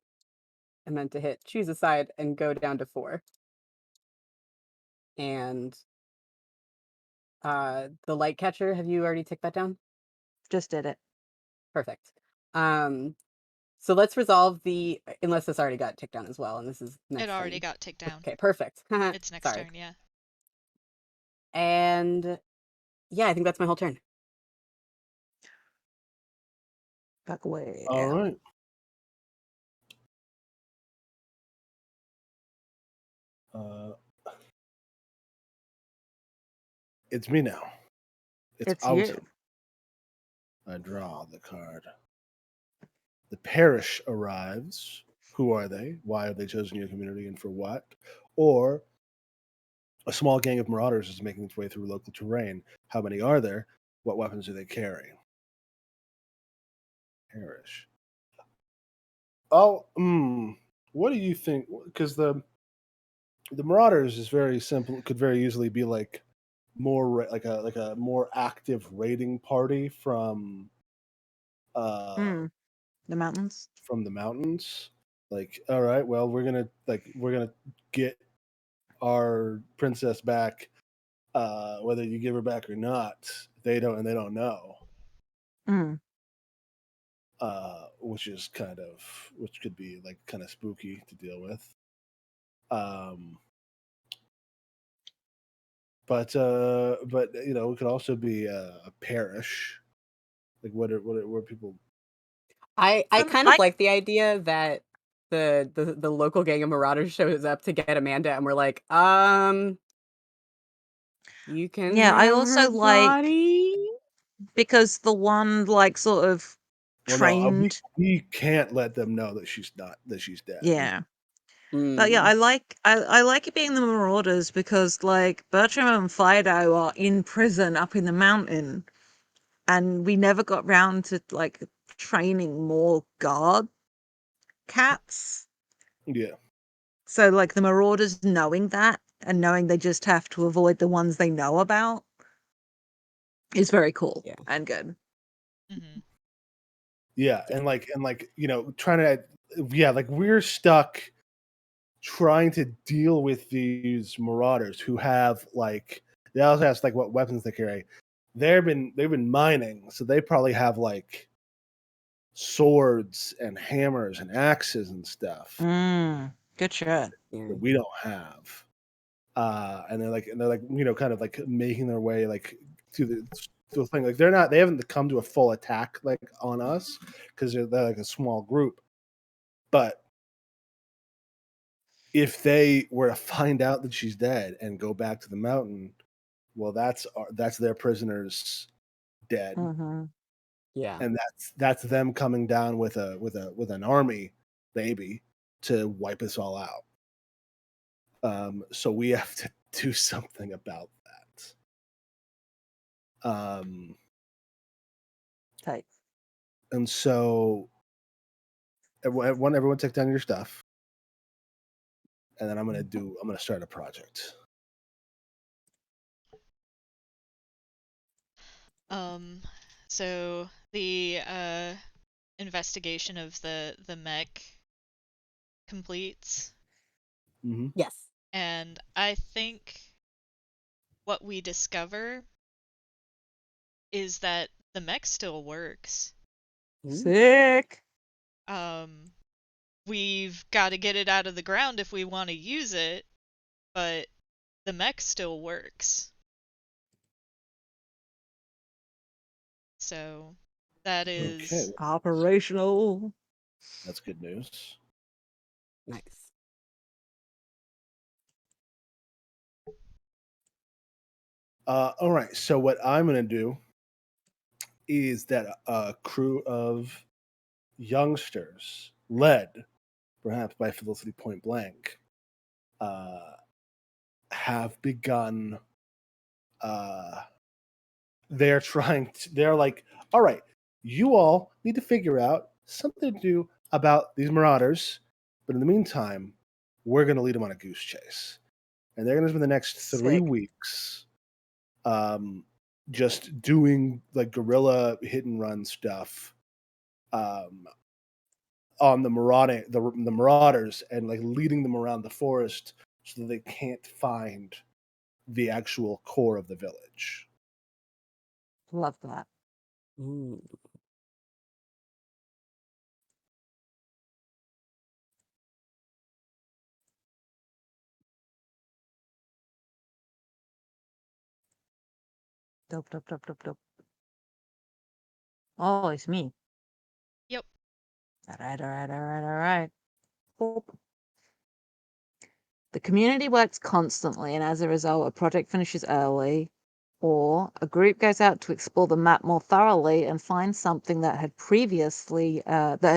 I meant to hit choose a side and go down to 4. And the light catcher, have you already ticked that down? Just did it. Perfect. Um so let's resolve unless this already got ticked down as well, and this is It next already thing. got ticked down. Okay, perfect. It's next Sorry. turn, yeah. And yeah, I think that's my whole turn. Back away. All right. Uh, it's me now. It's It's you. autumn. I draw the card. The parish arrives. Who are they? Why have they chosen your community and for what? Or a small gang of marauders is making its way through local terrain. How many are there? What weapons do they carry? Parish. Oh, what do you think? Because the marauders is very simple. Could very easily be like like a more active raiding party uh The mountains. from the mountains. Like, all right, well, we're gonna get our princess back, whether you give her back or not. They don't know, Mm. which could be like kind of spooky to deal with. Um, but it could also be a parish. Like, what are people? I kind of I like the idea that the local gang of marauders shows up to get Amanda, and we're like, you can yeah, I have her also like body. because the one like sort of Well, no, trained. we can't let them know that she's dead. Yeah. But yeah, Mm, I like it being the Marauders because like Bertram and Fido are in prison up in the mountain, and we never got round to like training more guard cats. Yeah, So like the Marauders knowing that and knowing they just have to avoid the ones they know about is very cool yeah. and good. Mhm. yeah, and like trying to, yeah, like we're stuck trying to deal with these marauders who have like they also ask like what weapons they carry. They've been mining, so they probably have like swords and hammers and axes and stuff Good shit. Yeah. that we don't have. And they're like kind of like making their way like to the thing. Like they haven't come to a full attack like on us because they're like a small group. But if they were to find out that she's dead and go back to the mountain, well, that's their prisoners dead, Mm-hmm. Yeah. and that's them coming down with an army, maybe, to wipe us all out. So we have to do something about that. Tight. And so everyone take down your stuff, and then I'm gonna start a project. So the investigation of the mech completes, Mm-hmm. Yes. and I think what we discover is that the mech still works. Sick. We've got to get it out of the ground if we want to use it, but the mech still works. So that is Okay, Operational. that's good news. Nice. All right. So what I'm gonna do is that a crew of youngsters, led perhaps by Felicity Point Blank, have begun. They're like, all right, you all need to figure out something to do about these marauders, but in the meantime, we're going to lead them on a goose chase, and they're going to spend the next 3 weeks just doing like guerrilla hit and run stuff on the marauders, and like leading them around the forest so that they can't find the actual core of the village. Love that. Mm. Dope, dope, dope, dope, dope. Oh, it's me. Yep. All right. Boop. The community works constantly, and as a result, a project finishes early, or a group goes out to explore the map more thoroughly and find something that had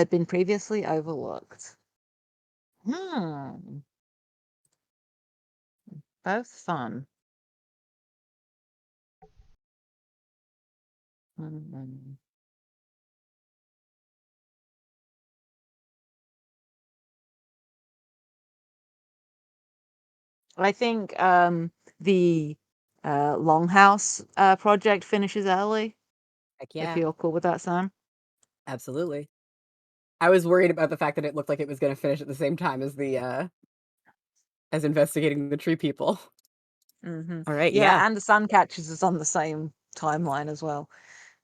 been previously overlooked. Both fun. Mm. I think the Longhouse project finishes early. Heck If yeah. you're cool with that, Sam. Absolutely. I was worried about the fact that it looked like it was going to finish at the same time as the as investigating the tree people. Mm-hmm. All right. Yeah, Yeah. and the Sun Catchers is on the same timeline as well.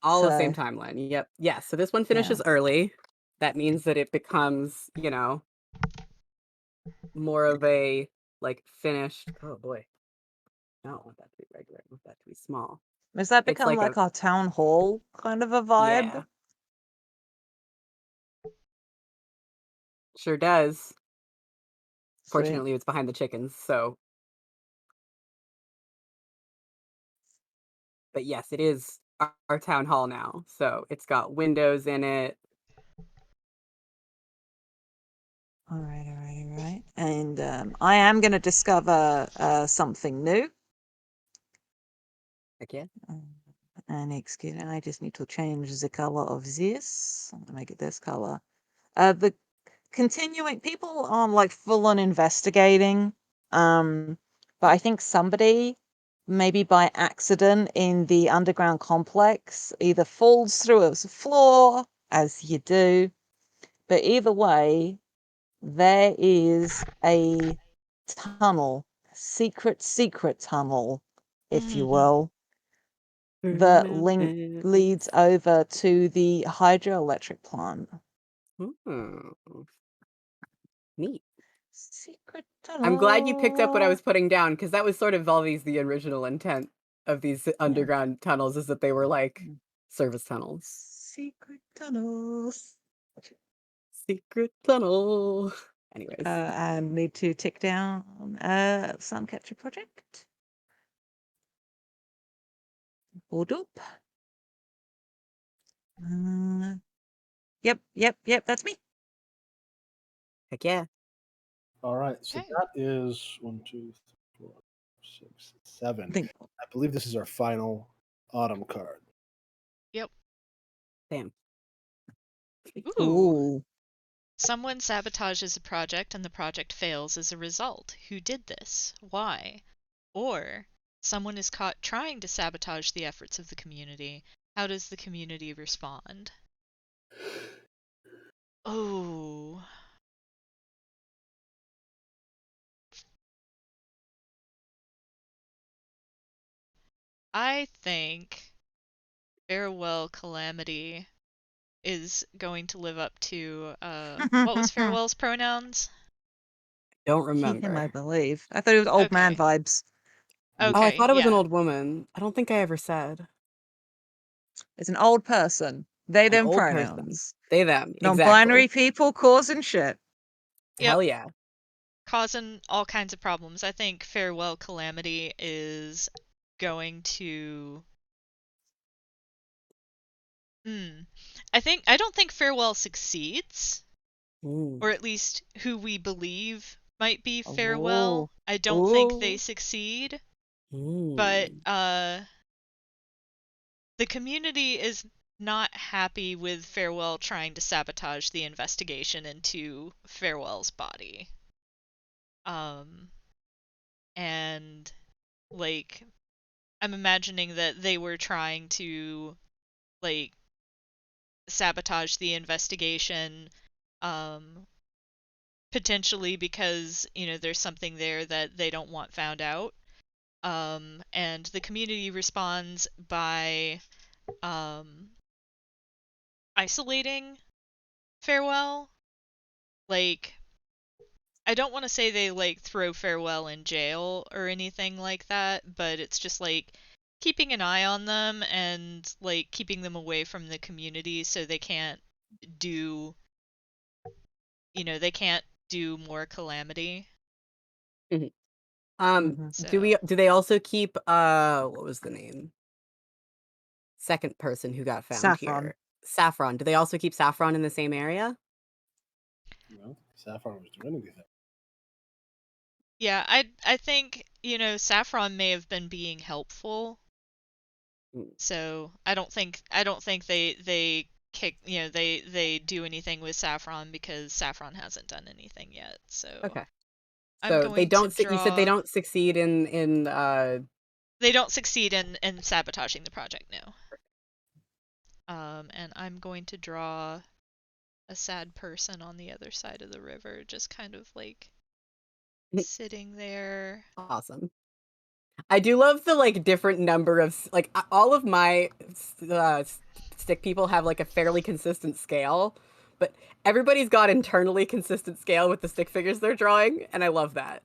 All the same So, timeline. Yep. Yeah. So this one finishes early. That means that it becomes, more of a like finished. Oh boy. I don't want that to be regular. I want that to be small. Does that It's become like like our town hall kind of a vibe? Yeah. Sure does. Sweet. Fortunately, it's behind the chickens, so. But yes, it is our town hall now. So it's got windows in it. All right. And I am going to discover something new. Heck yeah. And excuse me, I just need to change the color of this. I'm going to make it this color. The continuing people aren't like full on investigating. But I think somebody, maybe by accident in the underground complex, either falls through a floor, as you do. But either way, there is a tunnel, secret tunnel, if you will, that leads over to the hydroelectric plant. Neat. Secret tunnel. I'm glad you picked up what I was putting down, because that was sort of always the original intent of these underground tunnels, is that they were like service tunnels. Secret tunnels. Secret tunnel. Anyways. I need to tick down Sun Capture Project. Hold up. Yep, that's me. Heck yeah. All right, so Okay. that is 1, 2, 3, 4, 6, 7. I believe this is our final autumn card. Yep. Damn. Ooh. Someone sabotages a project and the project fails as a result. Who did this? Why? Or someone is caught trying to sabotage the efforts of the community. How does the community respond? Oh. I think Farewell Calamity is going to live up to what was Farewell's pronouns? Don't Him, remember. I believe. I thought it was old man Okay. vibes. Okay, Oh, I thought it was an yeah. old woman. I don't think I ever said. It's an old person. They, An them old person. pronouns. They, them. Non-binary Exactly. people causing shit. Yep. Hell yeah. Causing all kinds of problems. I think Farewell Calamity is going to I don't think Farewell succeeds, or at least who we believe might be Farewell. I don't think they succeed, but the community is not happy with Farewell trying to sabotage the investigation into Farewell's body. And like I'm imagining that they were trying to like sabotage the investigation, potentially because, you know, there's something there that they don't want found out. And the community responds by isolating Farewell. Like, I don't want to say they like throw Farewell in jail or anything like that, but it's just like keeping an eye on them and like keeping them away from the community so they can't do, you know, they can't do more calamity. Do they also keep what was the name? Second person who got found Saffron. here. Saffron. Do they also keep Saffron in the same area? No, Saffron was doing anything. Yeah, I think, you know, Saffron may have been being helpful. So I don't think they kick, you know, they do anything with Saffron because Saffron hasn't done anything yet. So Okay. I'm So they going to don't you said they draw. don't succeed in They don't succeed in sabotaging the project, no. And I'm going to draw a sad person on the other side of the river, just kind of like sitting there. Awesome. I do love the like different number of like all of my stick people have like a fairly consistent scale, but everybody's got internally consistent scale with the stick figures they're drawing, and I love that.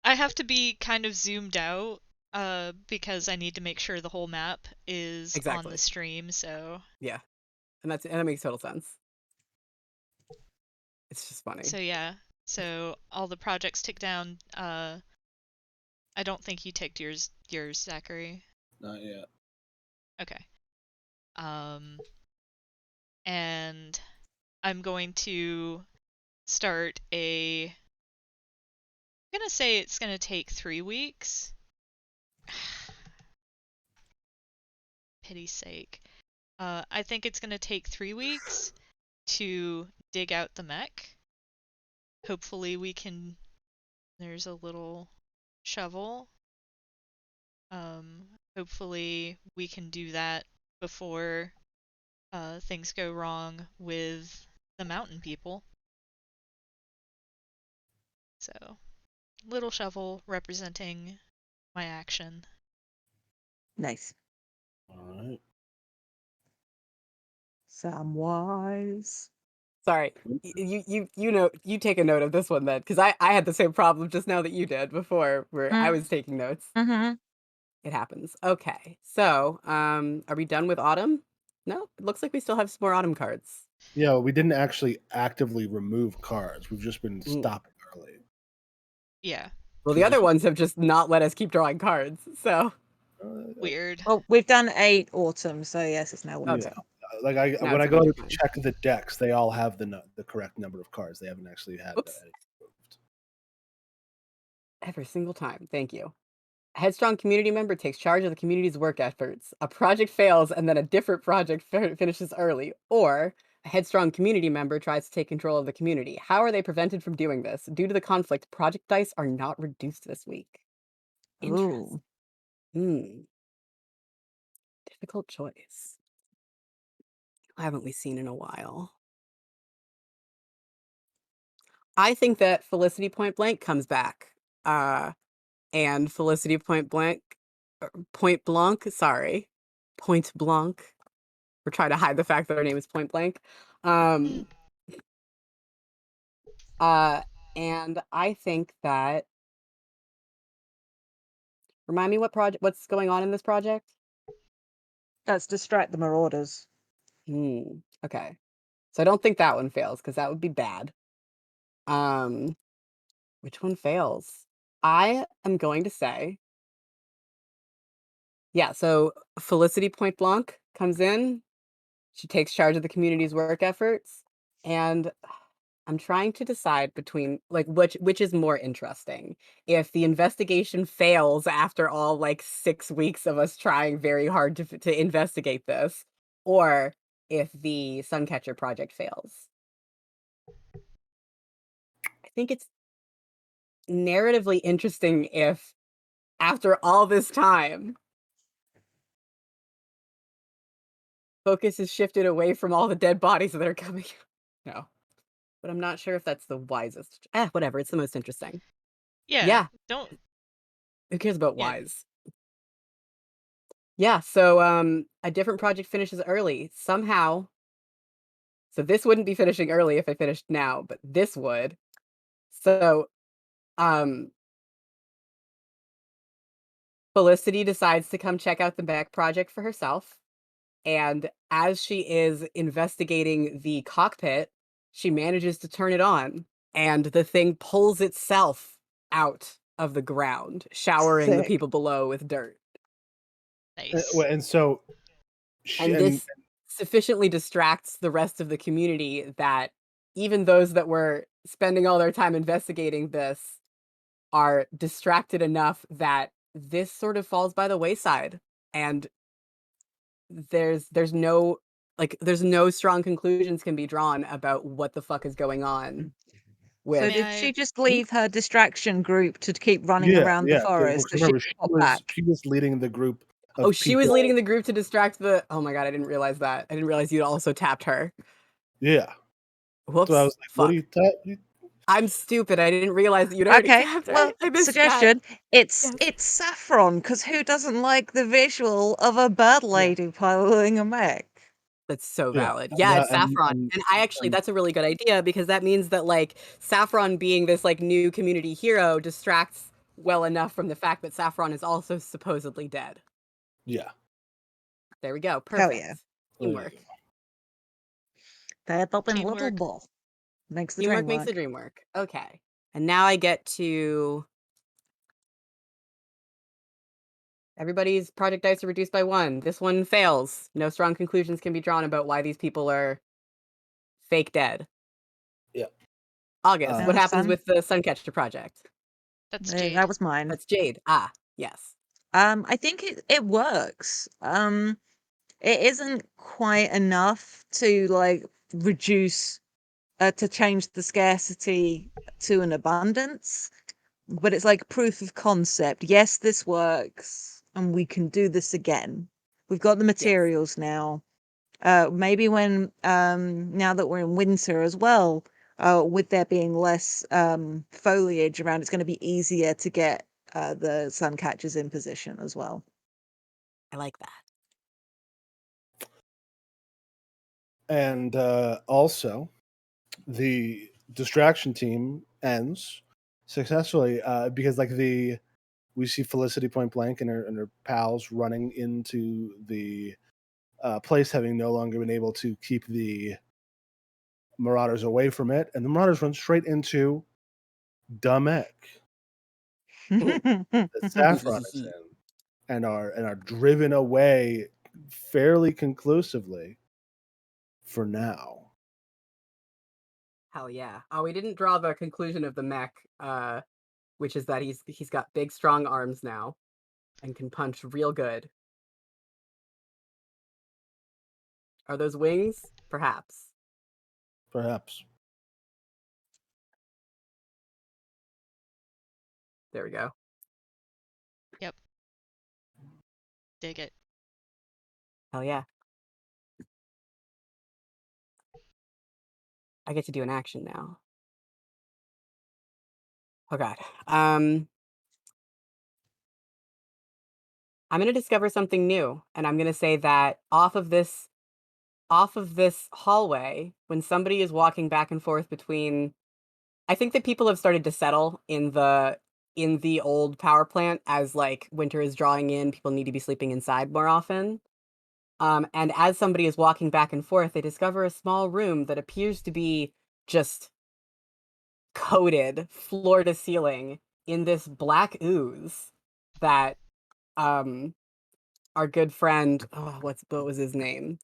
I have to be kind of zoomed out because I need to make sure the whole map is on the stream, so yeah. And that makes total sense. It's just funny. So yeah. So all the projects tick down. I don't think you ticked yours, Zachary. Not yet. Okay. And I'm going to start I'm gonna say it's gonna take 3 weeks. Pity's sake. I think it's gonna take 3 weeks to dig out the mech. Hopefully we can. There's a little shovel. Hopefully we can do that before things go wrong with the mountain people. So, little shovel representing my action. Nice. All right. Samwise. Sorry, you take a note of this one then, because I had the same problem just now that you did before, where I was taking notes. Mm-hmm. It happens. Okay, so are we done with autumn? No, it looks like we still have some more autumn cards. Yeah, we didn't actually actively remove cards. We've just been Mm. stopping early. Yeah, Well, the other ones have just not let us keep drawing cards. So weird. Well, we've done 8 autumn, so yes, it's now Oh, winter. Yeah. Like Now when it's I go to wintertime. check the decks, they all have the correct number of cards. They haven't actually had Oops. any removed. Every single time. Thank you. A headstrong community member takes charge of the community's work efforts. A project fails and then a different project finishes early. Or a headstrong community member tries to take control of the community. How are they prevented from doing this? Due to the conflict, project dice are not reduced this week. Interesting. Ooh. Difficult choice. Who haven't we seen in a while? I think that Felicity Point Blank comes back. And Felicity Point Blank, Point Blanc, sorry. Point Blanc. We're trying to hide the fact that her name is Point Blank. And I think that, remind me what's going on in this project? Let's distract the marauders. Okay. So I don't think that one fails because that would be bad. Which one fails? I am going to say, yeah, so Felicity Point Blanc comes in. She takes charge of the community's work efforts, and I'm trying to decide between like which is more interesting. If the investigation fails after all like 6 weeks of us trying very hard to investigate this, or if the Suncatcher project fails. I think it's narratively interesting if after all this time focus is shifted away from all the dead bodies that are coming. No. But I'm not sure if that's the wisest. Whatever, it's the most interesting. Yeah, Yeah. don't. Who cares about Yeah. wise? Yeah, so a different project finishes early somehow. So this wouldn't be finishing early if I finished now, but this would. So Felicity decides to come check out the back project for herself. And as she is investigating the cockpit, she manages to turn it on, and the thing pulls itself out of the ground, showering the Sick. people below with dirt. Nice. And so, And this sufficiently distracts the rest of the community that even those that were spending all their time investigating this are distracted enough that this sort of falls by the wayside. And there's no strong conclusions can be drawn about what the fuck is going on with So May did I- she just leave her distraction group to keep running yeah, around the yeah. forest? So she Remember, got back. she was leading the group. Of she was people. leading the group to distract the oh my god, I didn't realize that. I didn't realize you'd also tapped her. Yeah. Whoops. So I was like, fuck. "What are you tapping?" I'm stupid. I didn't realize that you'd already Okay, tapped her. well, I missed suggestion. It's Yes. it's Saffron, because who doesn't like the visual of a bird lady piloting a mech? That's so Yeah, valid. Yeah, it's and- Saffron. and- And I actually that's a really good idea because that means that like Saffron being this like new community hero distracts well enough from the fact that Saffron is also supposedly dead. Yeah. There we go. Hell Perfect. yeah. Teamwork. They're popping little Teamwork. ball. Makes the Teamwork dream makes work. the dream work. Okay. And now I get to everybody's project dice are reduced by 1. This one fails. No strong conclusions can be drawn about why these people are fake dead. Yeah. August, what happens Sun? with the Suncatcher project? That's Jade. That was mine. That's Jade. Ah, yes. I think it works. It isn't quite enough to like reduce to change the scarcity to an abundance, but it's like proof of concept. Yes, this works, and we can do this again. We've got the materials now. Maybe when now that we're in winter as well, with there being less foliage around, it's going to be easier to get the sun catchers in position as well. I like that. And also, the distraction team ends successfully because we see Felicity point blank and her pals running into the place, having no longer been able to keep the Marauders away from it, and the Marauders run straight into Dumek that Saffron is in, and are driven away fairly conclusively for now. Hell yeah. Oh, we didn't draw the conclusion of the mech, which is that he's got big, strong arms now and can punch real good. Are those wings? Perhaps. Perhaps. There we go. Dig it. Hell yeah. I get to do an action now. Oh god. I'm gonna discover something new, and I'm gonna say that off of this hallway, when somebody is walking back and forth between, I think that people have started to settle in the old power plant as like winter is drawing in, people need to be sleeping inside more often. And as somebody is walking back and forth, they discover a small room that appears to be just coated floor to ceiling in this black ooze that our good friend, what was his name?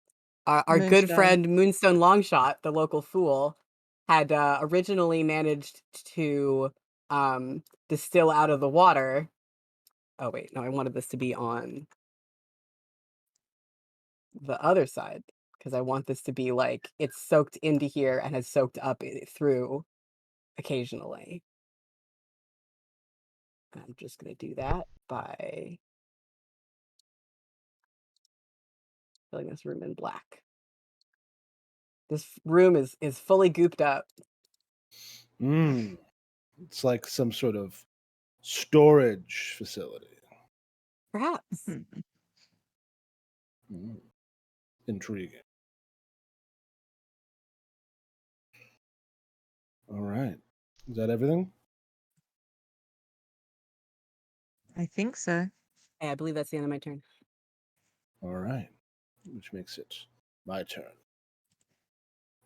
Our good Moonstone. friend Moonstone Longshot, the local fool, had originally managed to distill out of the water. Oh wait, no, I wanted this to be on the other side because I want this to be like it's soaked into here and has soaked up through occasionally. I'm just gonna do that by filling this room in black. This room is fully gooped up. It's like some sort of storage facility. Perhaps. Intriguing. All right. Is that everything? I think so. Hey, I believe that's the end of my turn. All right. Which makes it my turn.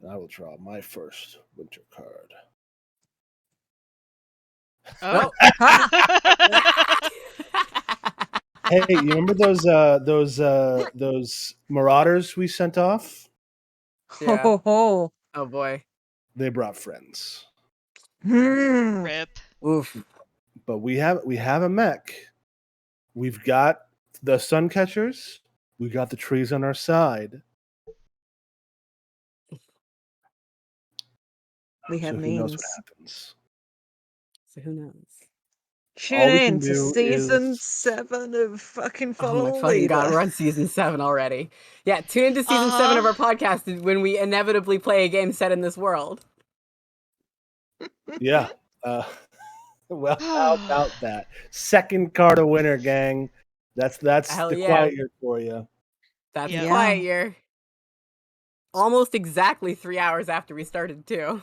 And I will draw my first winter card. Oh. Hey, you remember those marauders we sent off? Yeah. Ho. Oh boy. They brought friends. Rip. Oof. But we have a mech. We've got the sun catchers. We got the trees on our side. We have So who knows means. what happens? So who knows? Tune All we in can to do season is 7 of fucking Oh Follow my the fucking god, Leader. we're on season 7 already. Yeah, tune into season 7 of our podcast when we inevitably play a game set in this world. yeah. Well, how about that? Second card of winter, gang. That's Hell the yeah. quiet year for you. That's Yeah. a quiet year. Almost exactly 3 hours after we started too.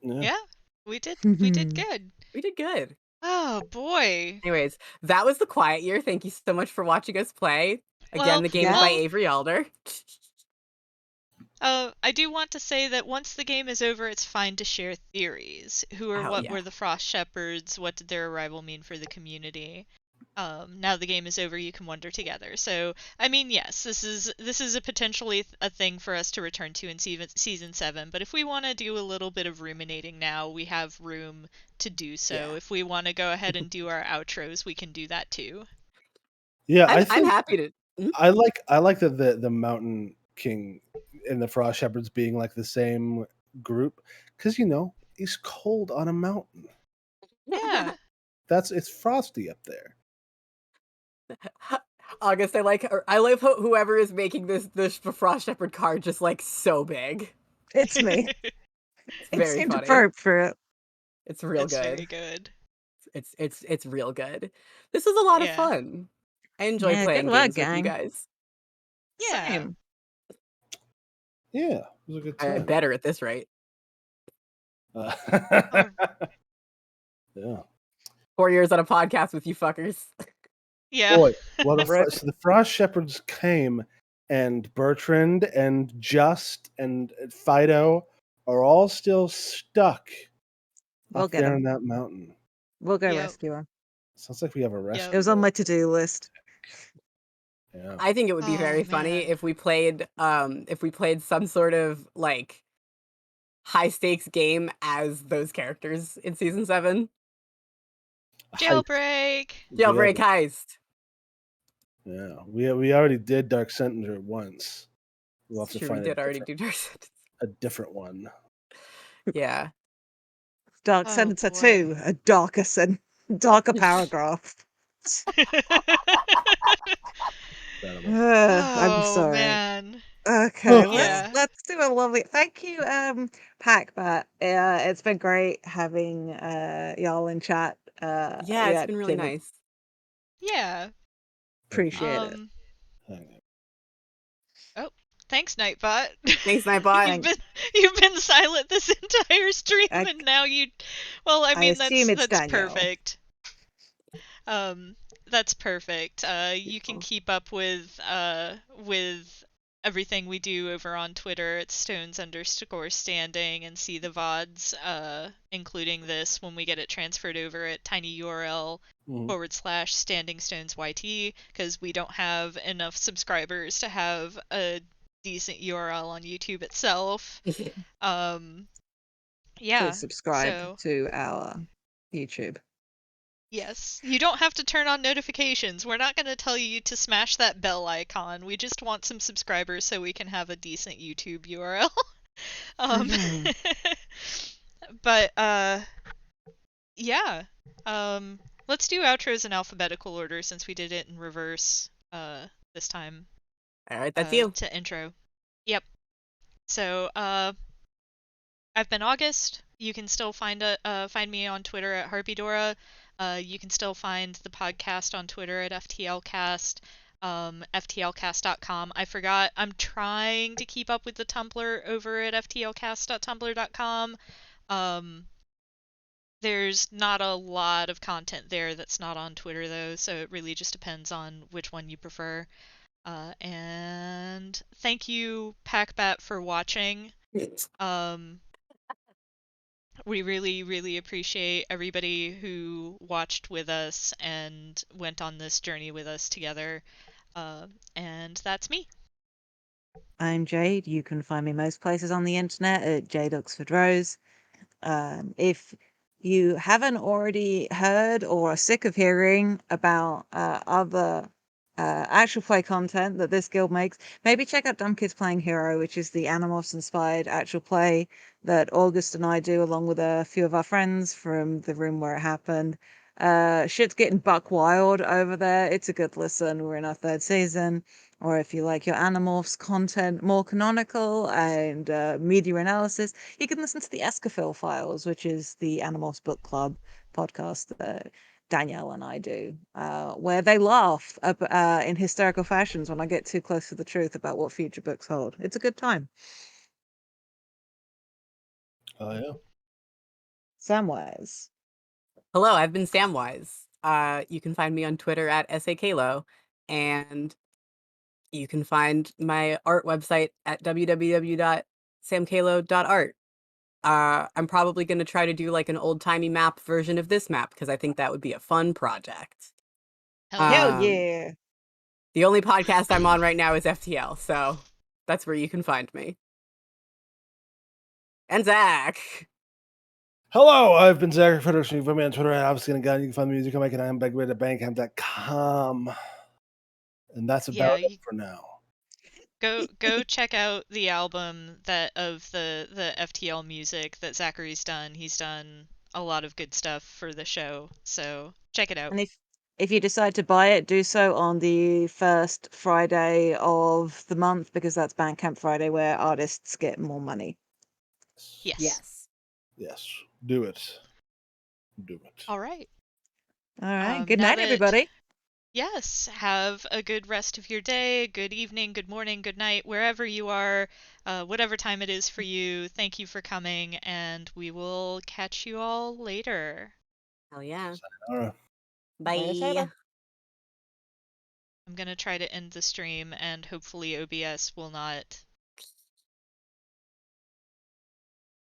Yeah, we did good. We did good. Oh boy. Anyways, that was the quiet year. Thank you so much for watching us play. Again, Well, the game is by Avery Alder. I do want to say that once the game is over, it's fine to share theories. What were the Frost Shepherds? What did their arrival mean for the community? Now the game is over, you can wonder together. So, I mean, yes, this is a potentially a thing for us to return to in season 7. But if we want to do a little bit of ruminating now, we have room to do so. Yeah. If we want to go ahead and do our outros, we can do that too. Yeah, I'm happy to. I like the Mountain King and the Frost Shepherds being like the same group because he's cold on a mountain. Yeah. It's frosty up there. August, I like whoever is making this Frost Shepherd card just like so big. It's me. It's It very seemed funny. appropriate. It's real It's very good. good. It's real good. This was a lot of Yeah. fun. I enjoy Yeah, playing good luck, games with you gang. guys. Yeah. Same. Yeah, it was a good I'm time. better at this rate. Yeah. 4 years on a podcast with you fuckers. Yeah. Boy, well, Right. so the Frost Shepherds came, and Bertrand and Just and Fido are all still stuck We'll up get there him. in that mountain. We'll go Yep. rescue him. Sounds like we have a Yep. rescue. It was on my to-do list. Yeah. I think it would be Oh, very funny man. if we played some sort of like high stakes game as those characters in season 7. Jailbreak. Jailbreak heist. Yeah, we already did Dark Center once. We'll have It's to true, we find did already do Dark Sentence. a different one. Yeah. Dark Oh, Sentence boy. 2, a darker paragraph. Incredible. I'm Oh, sorry. man. Okay, Yeah. let's do a lovely thank you, Packbat. It's been great having y'all in chat. Yeah, it's been really Jimmy, nice. Yeah. appreciate it. Oh, thanks, Nightbot. Thanks, Nightbot. You've been silent this entire stream, I- and now you. Well, I mean assume it's that's Danielle. perfect. That's perfect. You can keep up with everything we do over on Twitter at stones_standing and see the VODs, including this when we get it transferred over at tinyurl/standingstonеsyt, because we don't have enough subscribers to have a decent URL on YouTube itself. Yeah. So subscribe So to our YouTube. yes, you don't have to turn on notifications. We're not going to tell you to smash that bell icon. We just want some subscribers so we can have a decent YouTube URL. But yeah. Let's do outros in alphabetical order since we did it in reverse this time. All right, that's you. To intro. Yep. So I've been August. You can still find me on Twitter at Harpydora. You can still find the podcast on Twitter at FTLcast, FTLcast.com. I forgot, I'm trying to keep up with the Tumblr over at FTLcast.tumblr.com. There's not a lot of content there that's not on Twitter, though, so it really just depends on which one you prefer. And thank you, Packbat, for watching. We really, really appreciate everybody who watched with us and went on this journey with us together. And that's me. I'm Jade. You can find me most places on the internet at Jade Oxford Rose. If you haven't already heard or are sick of hearing about other actual play content that this guild makes, maybe check out Dumb Kids Playing Hero, which is the Animorphs inspired actual play that August and I do along with a few of our friends from the room where it happened. Shit's getting buck wild over there. It's a good listen. We're in our 3rd season. Or if you like your Animorphs content more canonical and media analysis, you can listen to the Escafil Files, which is the Animorphs Book Club podcast that Danielle and I do, where they laugh in hysterical fashions when I get too close to the truth about what future books hold. It's a good time. Oh yeah. Samwise. Hello, I've been Samwise. You can find me on Twitter at SAKalo, and you can find my art website at www.samkalo.art. I'm probably going to try to do like an old-timey map version of this map because I think that would be a fun project. Hell Um, yeah. The only podcast I'm on right now is FTL, so that's where you can find me. And Zach. Hello, I've been Zachary Frederickson. You can find me on Twitter at obscene.gun. You can find the music on Mike and I'm Begway at Bandcamp.com. And that's about it for now. Go check out the album of the FTL music that Zachary's done. He's done a lot of good stuff for the show, so check it out. And If you decide to buy it, do so on the first Friday of the month because that's Bandcamp Friday where artists get more money. Yes. Yes. Yes. Do it. Do it. All right. All right. Um, Good now night, that- everybody. Yes, have a good rest of your day, good evening, good morning, good night, wherever you are, whatever time it is for you. Thank you for coming, and we will catch you all later. Hell yeah. All right. Later, Bye. Taylor. I'm gonna try to end the stream, and hopefully OBS will not